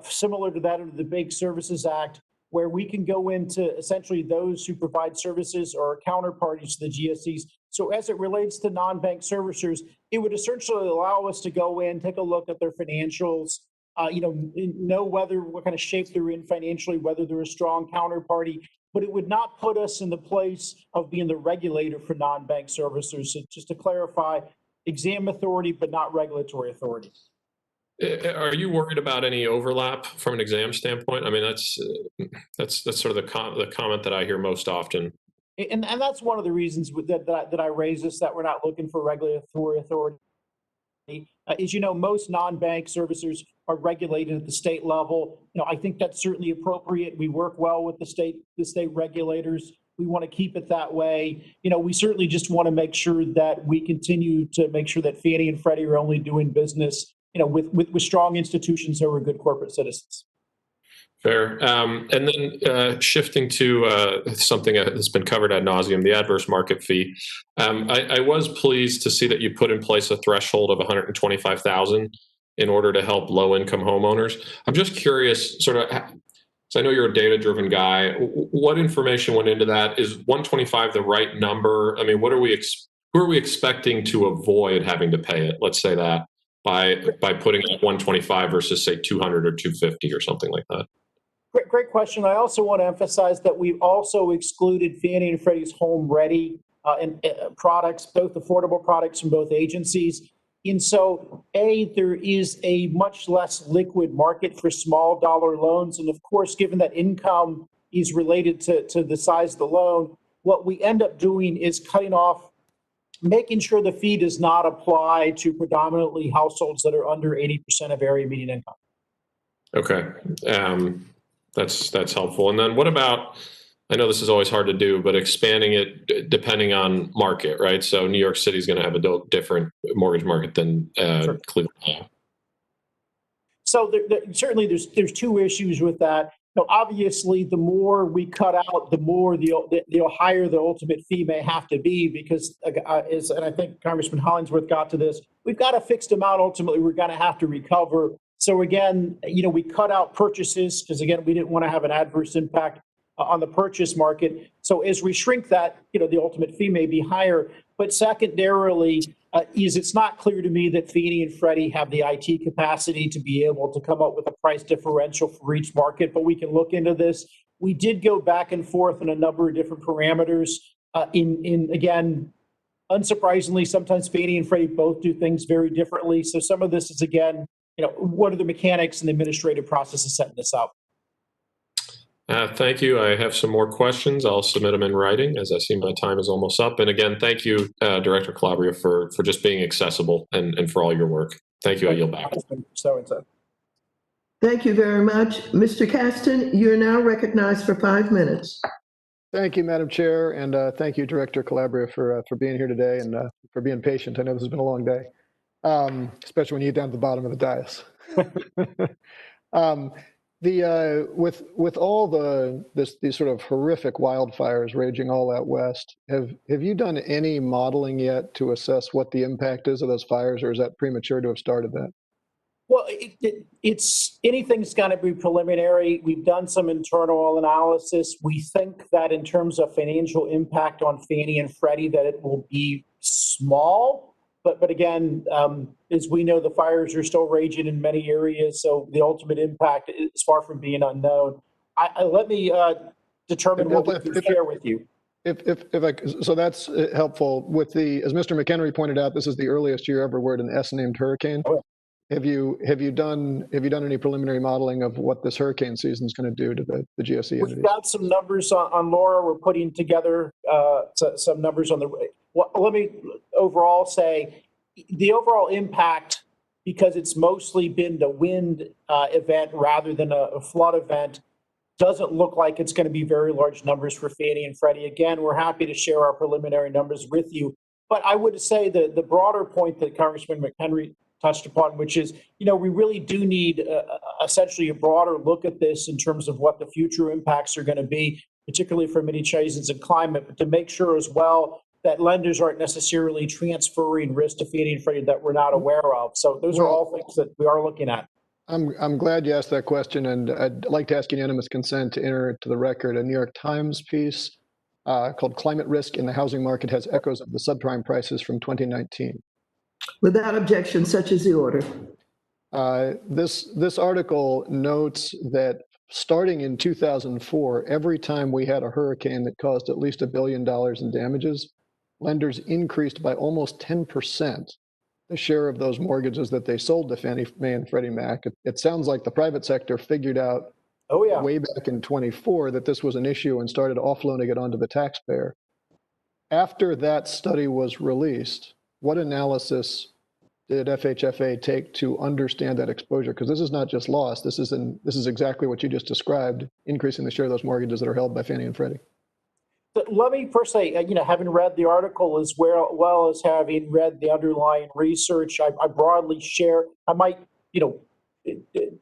similar to that under the Bank Services Act, where we can go into essentially those who provide services or counterparties to the GSEs. So as it relates to non-bank servicers, it would essentially allow us to go in, take a look at their financials, know what kind of shape they're in financially, whether they're a strong counterparty, but it would not put us in the place of being the regulator for non-bank servicers. So just to clarify, exam authority, but not regulatory authority. Are you worried about any overlap from an exam standpoint? I mean, that's sort of the comment that I hear most often. And that's one of the reasons that I raise this, that we're not looking for regulatory authority. As you know, most non-bank servicers are regulated at the state level. I think that's certainly appropriate. We work well with the state regulators. We want to keep it that way. We certainly just want to make sure that we continue to make sure that Fannie and Freddie are only doing business with strong institutions who are good corporate citizens. Fair. And then shifting to something that's been covered ad nauseum, the adverse market fee. I was pleased to see that you put in place a threshold of 125,000 in order to help low-income homeowners. I'm just curious, sort of, so I know you're a data-driven guy. What information went into that? Is 125 the right number? I mean, who are we expecting to avoid having to pay it? Let's say that by putting it at 125 versus say 200 or 250 or something like that. Great question. I also want to emphasize that we've also excluded Fannie and Freddie's Home Ready products, both affordable products from both agencies. And so, there is a much less liquid market for small dollar loans. And of course, given that income is related to the size of the loan, what we end up doing is cutting off, making sure the fee does not apply to predominantly households that are under 80% of area median income. Okay. That's helpful. And then what about, I know this is always hard to do, but expanding it depending on market, right? So New York City is going to have a different mortgage market than Cleveland. So certainly there's two issues with that. Now, obviously, the more we cut out, the more the higher the ultimate fee may have to be, because and I think Congressman Hollingsworth got to this, we've got a fixed amount ultimately we're going to have to recover. So again, we cut out purchases because, again, we didn't want to have an adverse impact on the purchase market. So as we shrink that, the ultimate fee may be higher. But secondarily, it's not clear to me that Fannie and Freddie have the IT capacity to be able to come up with a price differential for each market, but we can look into this. We did go back and forth on a number of different parameters. Again, unsurprisingly, sometimes Fannie and Freddie both do things very differently. So some of this is, again, what are the mechanics and the administrative process of setting this up? Thank you. I have some more questions. I'll submit them in writing as I see my time is almost up. And again, thank you, Director Calabria, for just being accessible and for all your work. Thank you. I yield back. Thank you very much. Mr. Caston, you're now recognized for 5 minutes. Thank you, Madam Chair, and thank you, Director Calabria, for being here today and for being patient. I know this has been a long day, especially when you get down to the bottom of the dais. With all these sort of horrific wildfires raging all out west, have you done any modeling yet to assess what the impact is of those fires, or is that premature to have started that? Well, anything's going to be preliminary. We've done some internal analysis. We think that in terms of financial impact on Fannie and Freddie, that it will be small. But again, as we know, the fires are still raging in many areas, so the ultimate impact is far from being unknown. Let me determine what we can share with you. So that's helpful. As Mr. McHenry pointed out, this is the earliest year ever where an S-named hurricane. Oh, yeah. Have you done any preliminary modeling of what this hurricane season is going to do to the GSE entities? We've got some numbers on Laura. We're putting together some numbers on the. Well, let me overall say the overall impact, because it's mostly been the wind event rather than a flood event, doesn't look like it's going to be very large numbers for Fannie and Freddie. Again, we're happy to share our preliminary numbers with you. But I would say that the broader point that Congressman McHenry touched upon, which is, we really do need essentially a broader look at this in terms of what the future impacts are going to be, particularly for many changes in climate, but to make sure as well that lenders aren't necessarily transferring risk to Fannie and Freddie that we're not aware of. So those are all things that we are looking at. I'm glad you asked that question, and I'd like to ask unanimous consent to enter to the record a New York Times piece called "Climate Risk in the Housing Market Has Echoes of the Subprime Crisis" from 2019. Without objection, such is the order. This article notes that starting in 2004, every time we had a hurricane that caused at least $1 billion in damages, lenders increased by almost 10% the share of those mortgages that they sold to Fannie Mae and Freddie Mac. It sounds like the private sector figured out way back in 24 that this was an issue and started offloading it onto the taxpayer. After that study was released, what analysis did FHFA take to understand that exposure? Because this is not just loss. This is exactly what you just described, increasing the share of those mortgages that are held by Fannie and Freddie. But let me first say, having read the article as well as having read the underlying research, I broadly share. I might,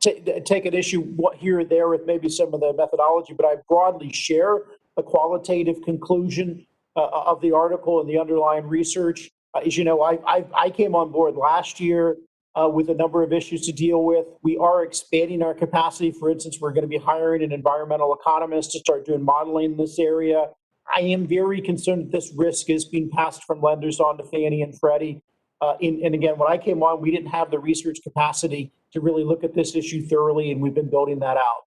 take an issue here or there with maybe some of the methodology, but I broadly share the qualitative conclusion of the article and the underlying research. As you know, I came on board last year with a number of issues to deal with. We are expanding our capacity. For instance, we're going to be hiring an environmental economist to start doing modeling in this area. I am very concerned that this risk is being passed from lenders on to Fannie and Freddie. And again, when I came on, we didn't have the research capacity to really look at this issue thoroughly, and we've been building that out.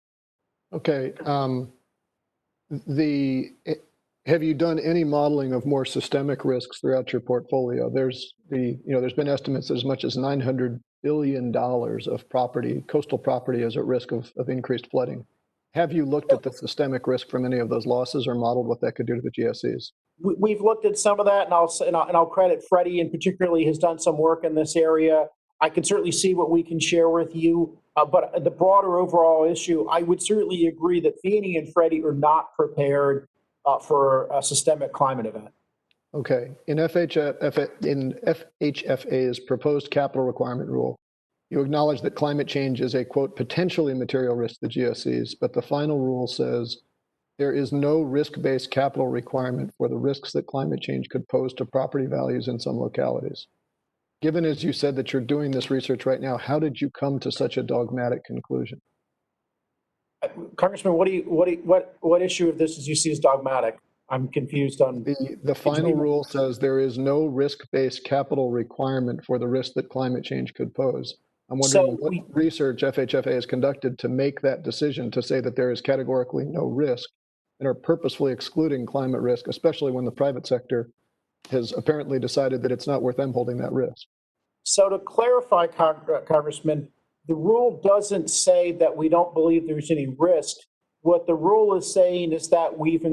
Okay. Have you done any modeling of more systemic risks throughout your portfolio? There's been estimates as much as $900 billion of property, coastal property, is at risk of increased flooding. Have you looked at the systemic risk from any of those losses or modeled what that could do to the GSEs? We've looked at some of that, and I'll credit Freddie, and particularly has done some work in this area. I can certainly see what we can share with you, but the broader overall issue, I would certainly agree that Fannie and Freddie are not prepared for a systemic climate event. Okay. In FHFA's proposed capital requirement rule, you acknowledge that climate change is a, quote, potentially material risk to the GSEs, but the final rule says there is no risk-based capital requirement for the risks that climate change could pose to property values in some localities. Given, as you said, that you're doing this research right now, how did you come to such a dogmatic conclusion? Congressman, what issue of this do you see as dogmatic? I'm confused on. The final rule says there is no risk-based capital requirement for the risk that climate change could pose. I'm wondering what research FHFA has conducted to make that decision to say that there is categorically no risk and are purposefully excluding climate risk, especially when the private sector has apparently decided that it's not worth them holding that risk. So to clarify, Congressman, the rule doesn't say that we don't believe there's any risk. What the rule is saying is that we've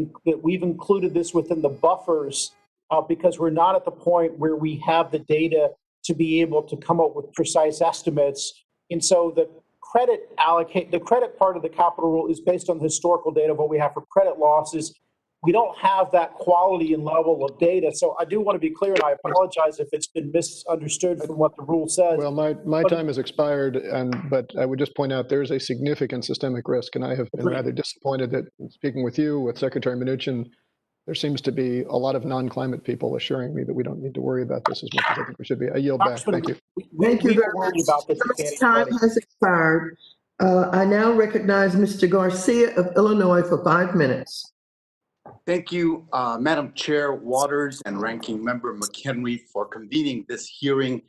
included this within the buffers because we're not at the point where we have the data to be able to come up with precise estimates. And so the credit part of the capital rule is based on the historical data of what we have for credit losses. We don't have that quality and level of data. So I do want to be clear, and I apologize if it's been misunderstood from what the rule says. Well, my time has expired, but I would just point out there's a significant systemic risk, and I have been rather disappointed that speaking with you, with Secretary Mnuchin, there seems to be a lot of non-climate people assuring me that we don't need to worry about this as much as I think we should be. I yield back. Thank you. Thank you very much. This time has expired. I now recognize Mr. Garcia of Illinois for 5 minutes. Thank you, Madam Chair Waters and Ranking Member McHenry for convening this hearing.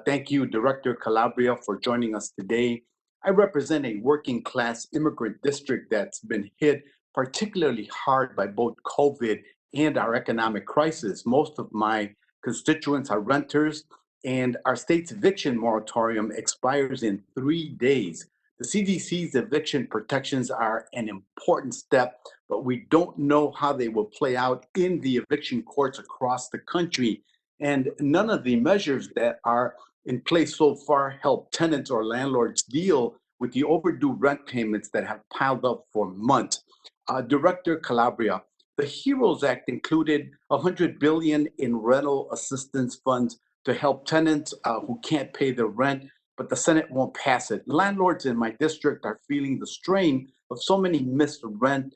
Thank you, Director Calabria, for joining us today. I represent a working class immigrant district that's been hit particularly hard by both COVID and our economic crisis. Most of my constituents are renters, and our state's eviction moratorium expires in 3 days. The CDC's eviction protections are an important step, but we don't know how they will play out in the eviction courts across the country. And none of the measures that are in place so far help tenants or landlords deal with the overdue rent payments that have piled up for months. Director Calabria, the HEROES Act included $100 billion in rental assistance funds to help tenants who can't pay their rent, but the Senate won't pass it. Landlords in my district are feeling the strain of so many missed rent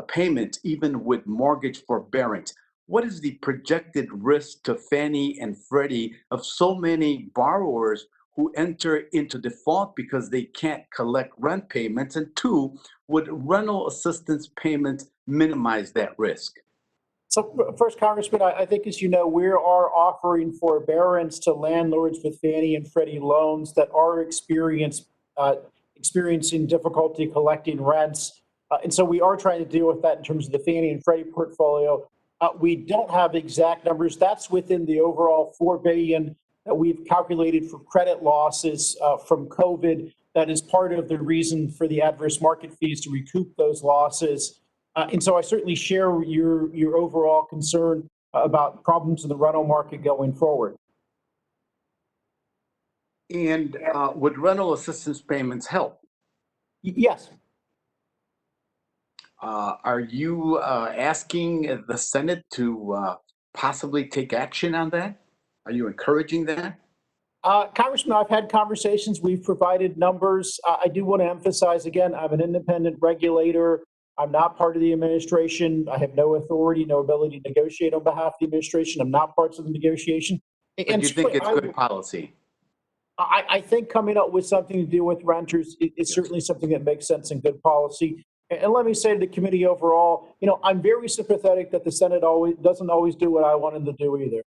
payments, even with mortgage forbearance. What is the projected risk to Fannie and Freddie of so many borrowers who enter into default because they can't collect rent payments? And two, would rental assistance payments minimize that risk? So first, Congressman, I think, as you know, we are offering forbearance to landlords with Fannie and Freddie loans that are experiencing difficulty collecting rents. And so we are trying to deal with that in terms of the Fannie and Freddie portfolio. We don't have exact numbers. That's within the overall $4 billion that we've calculated for credit losses from COVID. That is part of the reason for the adverse market fees to recoup those losses. And so I certainly share your overall concern about problems in the rental market going forward. And would rental assistance payments help? Yes. Are you asking the Senate to possibly take action on that? Are you encouraging that? Congressman, I've had conversations. We've provided numbers. I do want to emphasize again, I'm an independent regulator. I'm not part of the administration. I have no authority, no ability to negotiate on behalf of the administration. I'm not part of the negotiation. But you think it's good policy? I think coming up with something to do with renters is certainly something that makes sense and good policy. And let me say to the committee overall, I'm very sympathetic that the Senate doesn't always do what I want them to do either.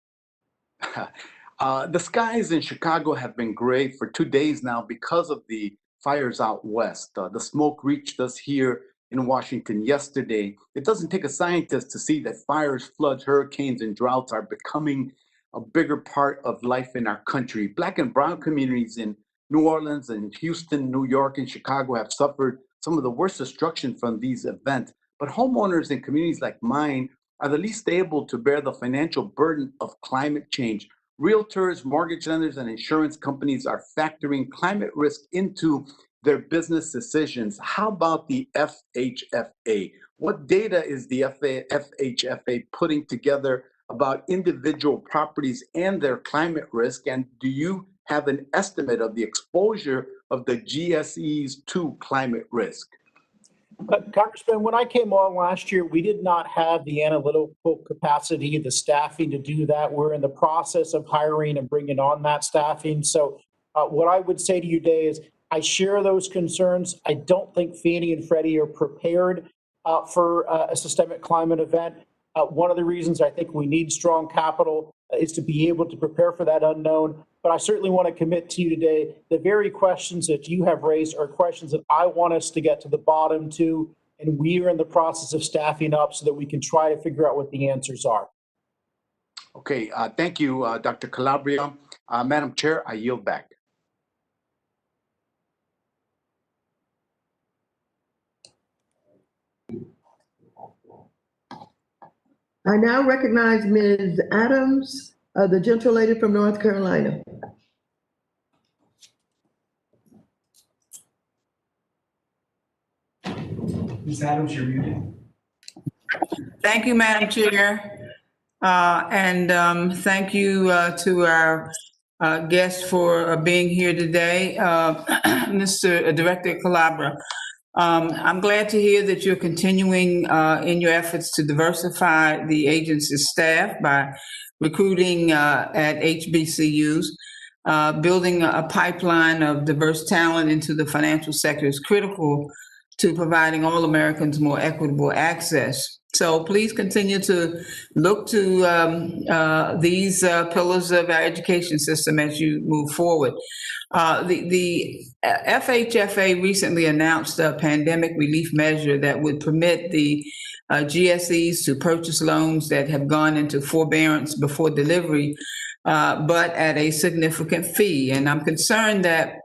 The skies in Chicago have been gray for 2 days now because of the fires out west. The smoke reached us here in Washington yesterday. It doesn't take a scientist to see that fires, floods, hurricanes, and droughts are becoming a bigger part of life in our country. Black and brown communities in New Orleans and Houston, New York, and Chicago have suffered some of the worst destruction from these events. But homeowners in communities like mine are the least able to bear the financial burden of climate change. Realtors, mortgage lenders, and insurance companies are factoring climate risk into their business decisions. How about the FHFA? What data is the FHFA putting together about individual properties and their climate risk? And do you have an estimate of the exposure of the GSEs to climate risk? Congressman, when I came on last year, we did not have the analytical capacity, the staffing to do that. We're in the process of hiring and bringing on that staffing. So what I would say to you today is I share those concerns. I don't think Fannie and Freddie are prepared for a systemic climate event. One of the reasons I think we need strong capital is to be able to prepare for that unknown. But I certainly want to commit to you today, the very questions that you have raised are questions that I want us to get to the bottom to, and we are in the process of staffing up so that we can try to figure out what the answers are. Okay, thank you, Dr. Calabria. Madam Chair, I yield back. I now recognize Ms. Adams, the gentle lady from North Carolina. Ms. Adams, you're muted. Thank you, Madam Chair. Thank you to our guests for being here today. Mr. Director Calabria, I'm glad to hear that you're continuing in your efforts to diversify the agency's staff by recruiting at HBCUs. Building a pipeline of diverse talent into the financial sector is critical to providing all Americans more equitable access. So please continue to look to these pillars of our education system as you move forward. The FHFA recently announced a pandemic relief measure that would permit the GSEs to purchase loans that have gone into forbearance before delivery, but at a significant fee. And I'm concerned that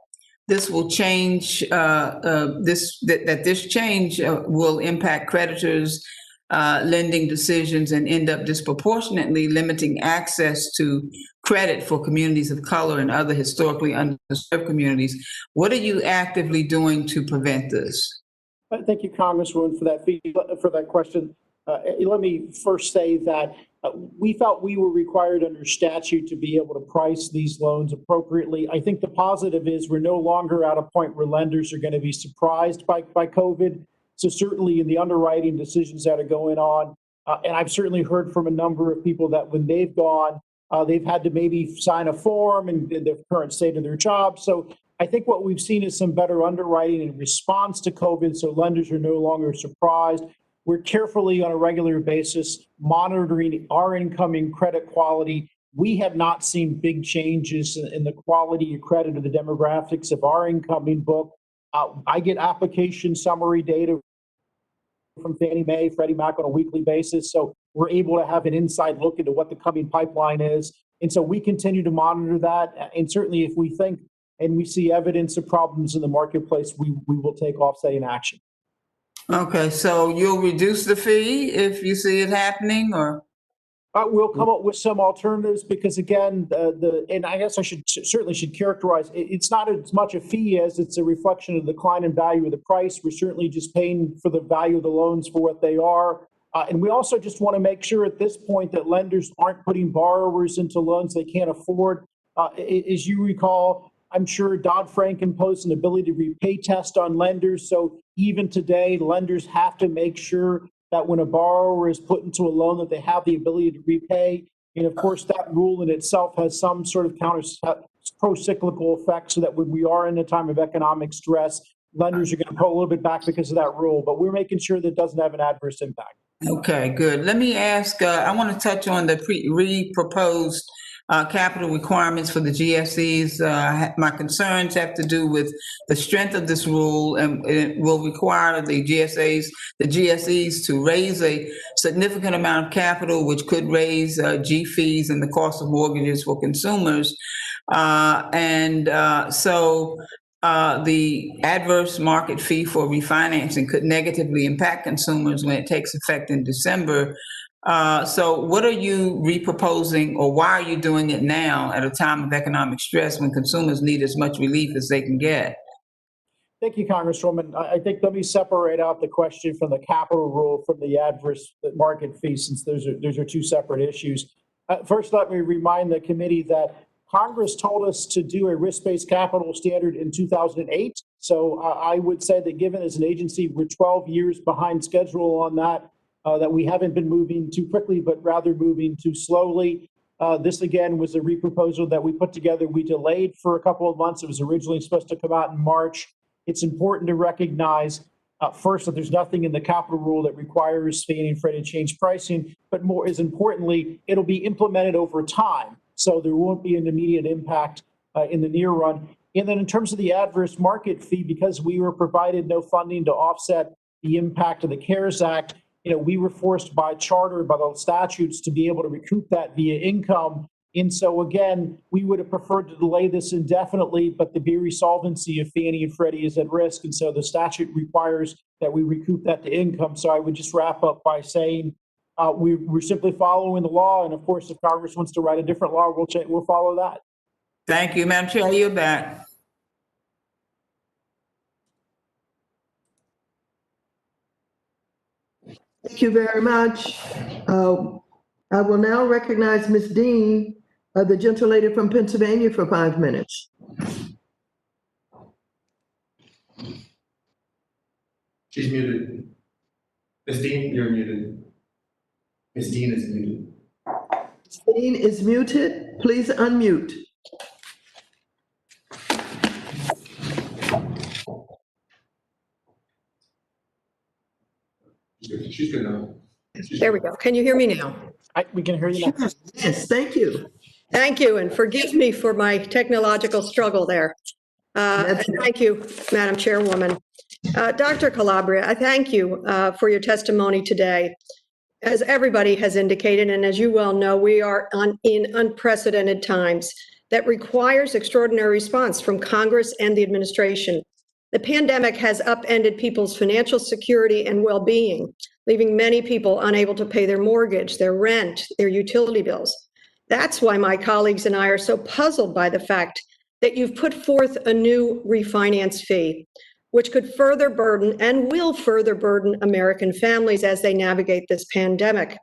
this will change, this change will impact creditors' lending decisions and end up disproportionately limiting access to credit for communities of color and other historically underserved communities. What are you actively doing to prevent this? Thank you, Congresswoman, for that question. Let me first say that we felt we were required under statute to be able to price these loans appropriately. I think the positive is we're no longer at a point where lenders are going to be surprised by COVID. So certainly in the underwriting decisions that are going on, and I've certainly heard from a number of people that when they've gone, they've had to maybe sign a form and the current state of their job. So I think what we've seen is some better underwriting in response to COVID, so lenders are no longer surprised. We're carefully on a regular basis monitoring our incoming credit quality. We have not seen big changes in the quality of credit or the demographics of our incoming book. I get application summary data from Fannie Mae, Freddie Mac on a weekly basis. So we're able to have an inside look into what the coming pipeline is. And so we continue to monitor that. And certainly if we think and we see evidence of problems in the marketplace, we will take offsetting action. Okay, so you'll reduce the fee if you see it happening, or? We'll come up with some alternatives because again, and I guess I certainly should characterize it's not as much a fee as it's a reflection of the decline in value of the price. We're certainly just paying for the value of the loans for what they are. And we also just want to make sure at this point that lenders aren't putting borrowers into loans they can't afford. As you recall, I'm sure Dodd-Frank imposed an ability to repay test on lenders. So even today, lenders have to make sure that when a borrower is put into a loan, that they have the ability to repay. And of course, that rule in itself has some sort of pro-cyclical effect, so that when we are in a time of economic stress, lenders are going to pull a little bit back because of that rule. But we're making sure that it doesn't have an adverse impact. Okay, good. Let me ask, I want to touch on the re-proposed capital requirements for the GSEs. My concerns have to do with the strength of this rule, and it will require the GSEs to raise a significant amount of capital, which could raise G fees and the cost of mortgages for consumers. So the adverse market fee for refinancing could negatively impact consumers when it takes effect in December. So what are you reproposing, or why are you doing it now at a time of economic stress when consumers need as much relief as they can get? Thank you, Congresswoman. I think let me separate out the question from the capital rule from the adverse market fee, since those are two separate issues. First, let me remind the committee that Congress told us to do a risk-based capital standard in 2008. So I would say that given as an agency, we're 12 years behind schedule on that, that we haven't been moving too quickly, but rather moving too slowly. This, again, was a reproposal that we put together. We delayed for a couple of months. It was originally supposed to come out in March. It's important to recognize, first, that there's nothing in the capital rule that requires Fannie and Freddie to change pricing, but more as importantly, it'll be implemented over time. So there won't be an immediate impact in the near run. And then in terms of the adverse market fee, because we were provided no funding to offset the impact of the CARES Act, we were forced by charter, by the statutes, to be able to recoup that via income. And so again, we would have preferred to delay this indefinitely, but the very solvency of Fannie and Freddie is at risk. And so the statute requires that we recoup that to income. So I would just wrap up by saying, we're simply following the law. And of course, if Congress wants to write a different law, we'll follow that. Thank you, Madam Chair. You're back. Thank you very much. I will now recognize Ms. Dean, the gentlelady from Pennsylvania, for 5 minutes. She's muted. Ms. Dean, you're muted. Ms. Dean is muted. Ms. Dean is muted. Please unmute. She's good now. There we go. Can you hear me now? We can hear you now. Yes, thank you. Thank you, and forgive me for my technological struggle there. Thank you, Madam Chairwoman. Dr. Calabria, I thank you for your testimony today. As everybody has indicated, and as you well know, we are in unprecedented times that requires extraordinary response from Congress and the administration. The pandemic has upended people's financial security and well-being, leaving many people unable to pay their mortgage, their rent, their utility bills. That's why my colleagues and I are so puzzled by the fact that you've put forth a new refinance fee, which could further burden and will further burden American families as they navigate this pandemic.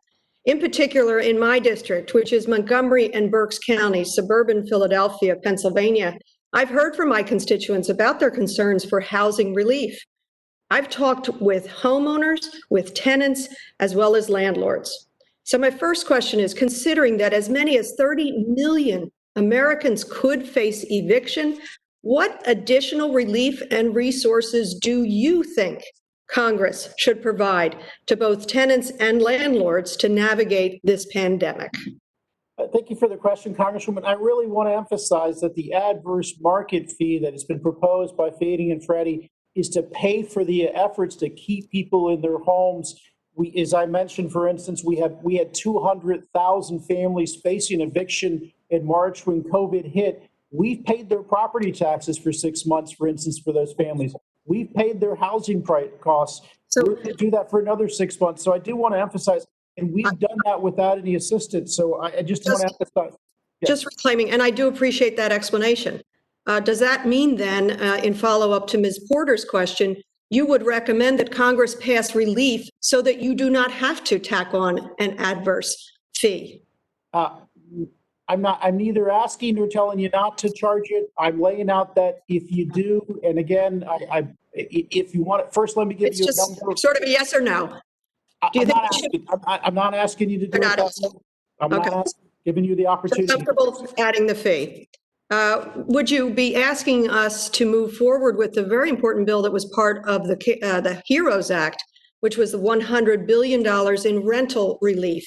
In particular, in my district, which is Montgomery and Berks County, suburban Philadelphia, Pennsylvania, I've heard from my constituents about their concerns for housing relief. I've talked with homeowners, with tenants, as well as landlords. So my first question is, considering that as many as 30 million Americans could face eviction, what additional relief and resources do you think Congress should provide to both tenants and landlords to navigate this pandemic? Thank you for the question, Congresswoman. I really want to emphasize that the adverse market fee that has been proposed by Fannie and Freddie is to pay for the efforts to keep people in their homes. As I mentioned, for instance, we had 200,000 families facing eviction in March when COVID hit. We've paid their property taxes for 6 months, for instance, for those families. We've paid their housing costs. So we're going to do that for another 6 months. So I do want to emphasize, and we've done that without any assistance. So I just want to emphasize. Yes. Just reclaiming, and I do appreciate that explanation. Does that mean then, in follow-up to Ms. Porter's question, you would recommend that Congress pass relief so that you do not have to tack on an adverse fee? I'm neither asking nor telling you not to charge it. I'm laying out that if you do, and again, if you want it, first, let me give It's you a just number. sort of a yes or no. Do you think we should? I'm not asking you to do it Not that way. I'm Okay. not giving you the You're opportunity. comfortable adding the fee. Would you be asking us to move forward with the very important bill that was part of the HEROES Act, which was the $100 billion in rental relief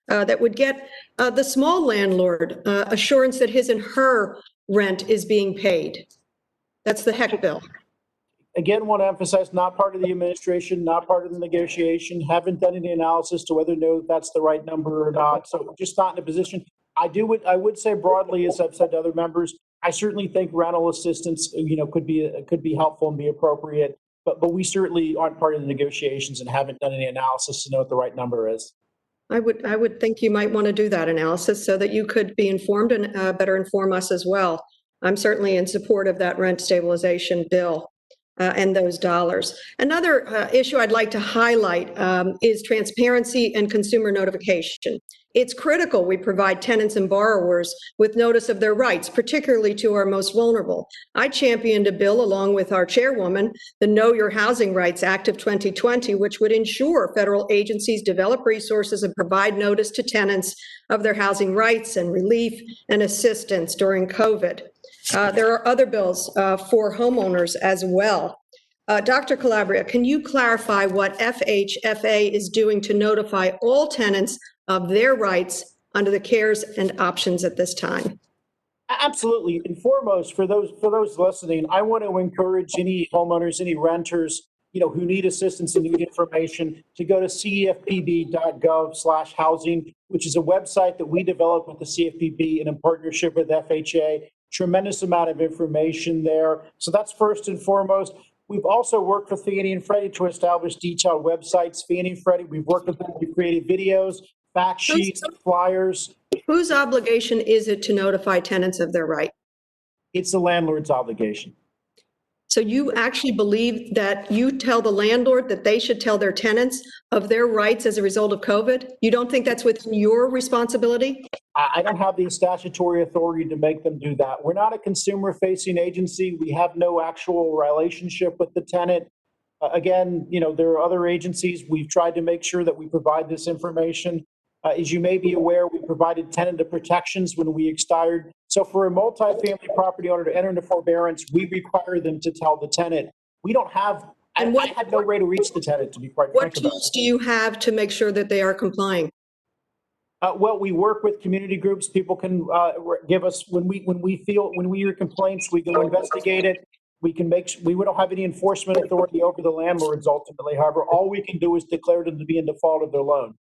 that would get the small landlord assurance that his and her rent is being paid? That's the HEC bill. Again, want to emphasize, not part of the administration, not part of the negotiation, haven't done any analysis to whether no, that's the right number or not. So just not in a position. I would say broadly, as I've said to other members, I certainly think rental assistance, could be helpful and be appropriate, but we certainly aren't part of the negotiations and haven't done any analysis to know what the right number is. I would think you might want to do that analysis so that you could be informed and better inform us as well. I'm certainly in support of that rent stabilization bill and those dollars. Another issue I'd like to highlight is transparency and consumer notification. It's critical we provide tenants and borrowers with notice of their rights, particularly to our most vulnerable. I championed a bill along with our chairwoman, the Know Your Housing Rights Act of 2020, which would ensure federal agencies develop resources and provide notice to tenants of their housing rights and relief and assistance during COVID. There are other bills for homeowners as well. Dr. Calabria, can you clarify what FHFA is doing to notify all tenants of their rights under the CARES and options at this time? Absolutely. And foremost, for those listening, I want to encourage any homeowners, any renters, who need assistance and need information to go to cfpb.gov/housing, which is a website that we developed with the CFPB and in partnership with FHA. Tremendous amount of information there. So that's first and foremost. We've also worked with Fannie and Freddie to establish detailed websites. Fannie and Freddie, we've worked with them. We've created videos, fact sheets, flyers. Whose obligation is it to notify tenants of their right? It's the landlord's obligation. So you actually believe that you tell the landlord that they should tell their tenants of their rights as a result of COVID? You don't think that's within your responsibility? I don't have the statutory authority to make them do that. We're not a consumer-facing agency. We have no actual relationship with the tenant. Again, there are other agencies. We've tried to make sure that we provide this information. As you may be aware, we provided tenant protections when we expired. So for a multifamily property owner to enter into forbearance, we require them to tell the tenant. We don't have, I had no way to reach the tenant, to be quite frank about it. What tools do you have to make sure that they are complying? Well, we work with community groups. People can give us, when we hear complaints, we go investigate it. We don't have any enforcement authority over the landlords ultimately. However, all we can do is declare them to be in default of their loan.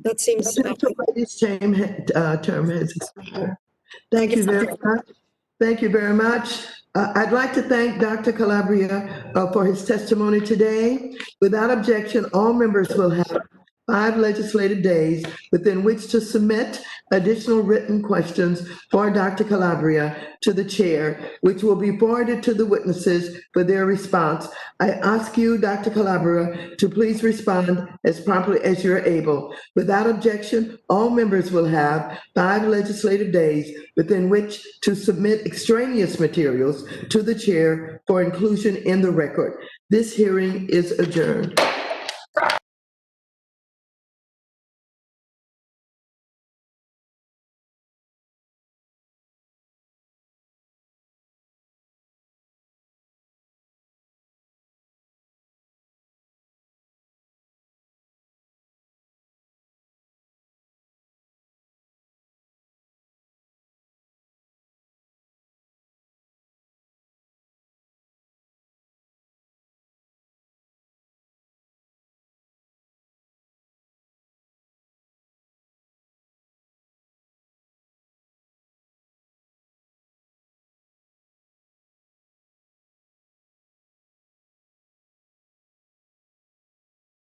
That seems. Term has expired. Thank you very much. Thank you very much. I'd like to thank Dr. Calabria for his testimony today. Without objection, all members will have 5 legislative days within which to submit additional written questions for Dr. Calabria to the chair, which will be forwarded to the witnesses for their response. I ask you, Dr. Calabria, to please respond as promptly as you're able. Without objection, all members will have 5 legislative days within which to submit extraneous materials to the chair for inclusion in the record. This hearing is adjourned.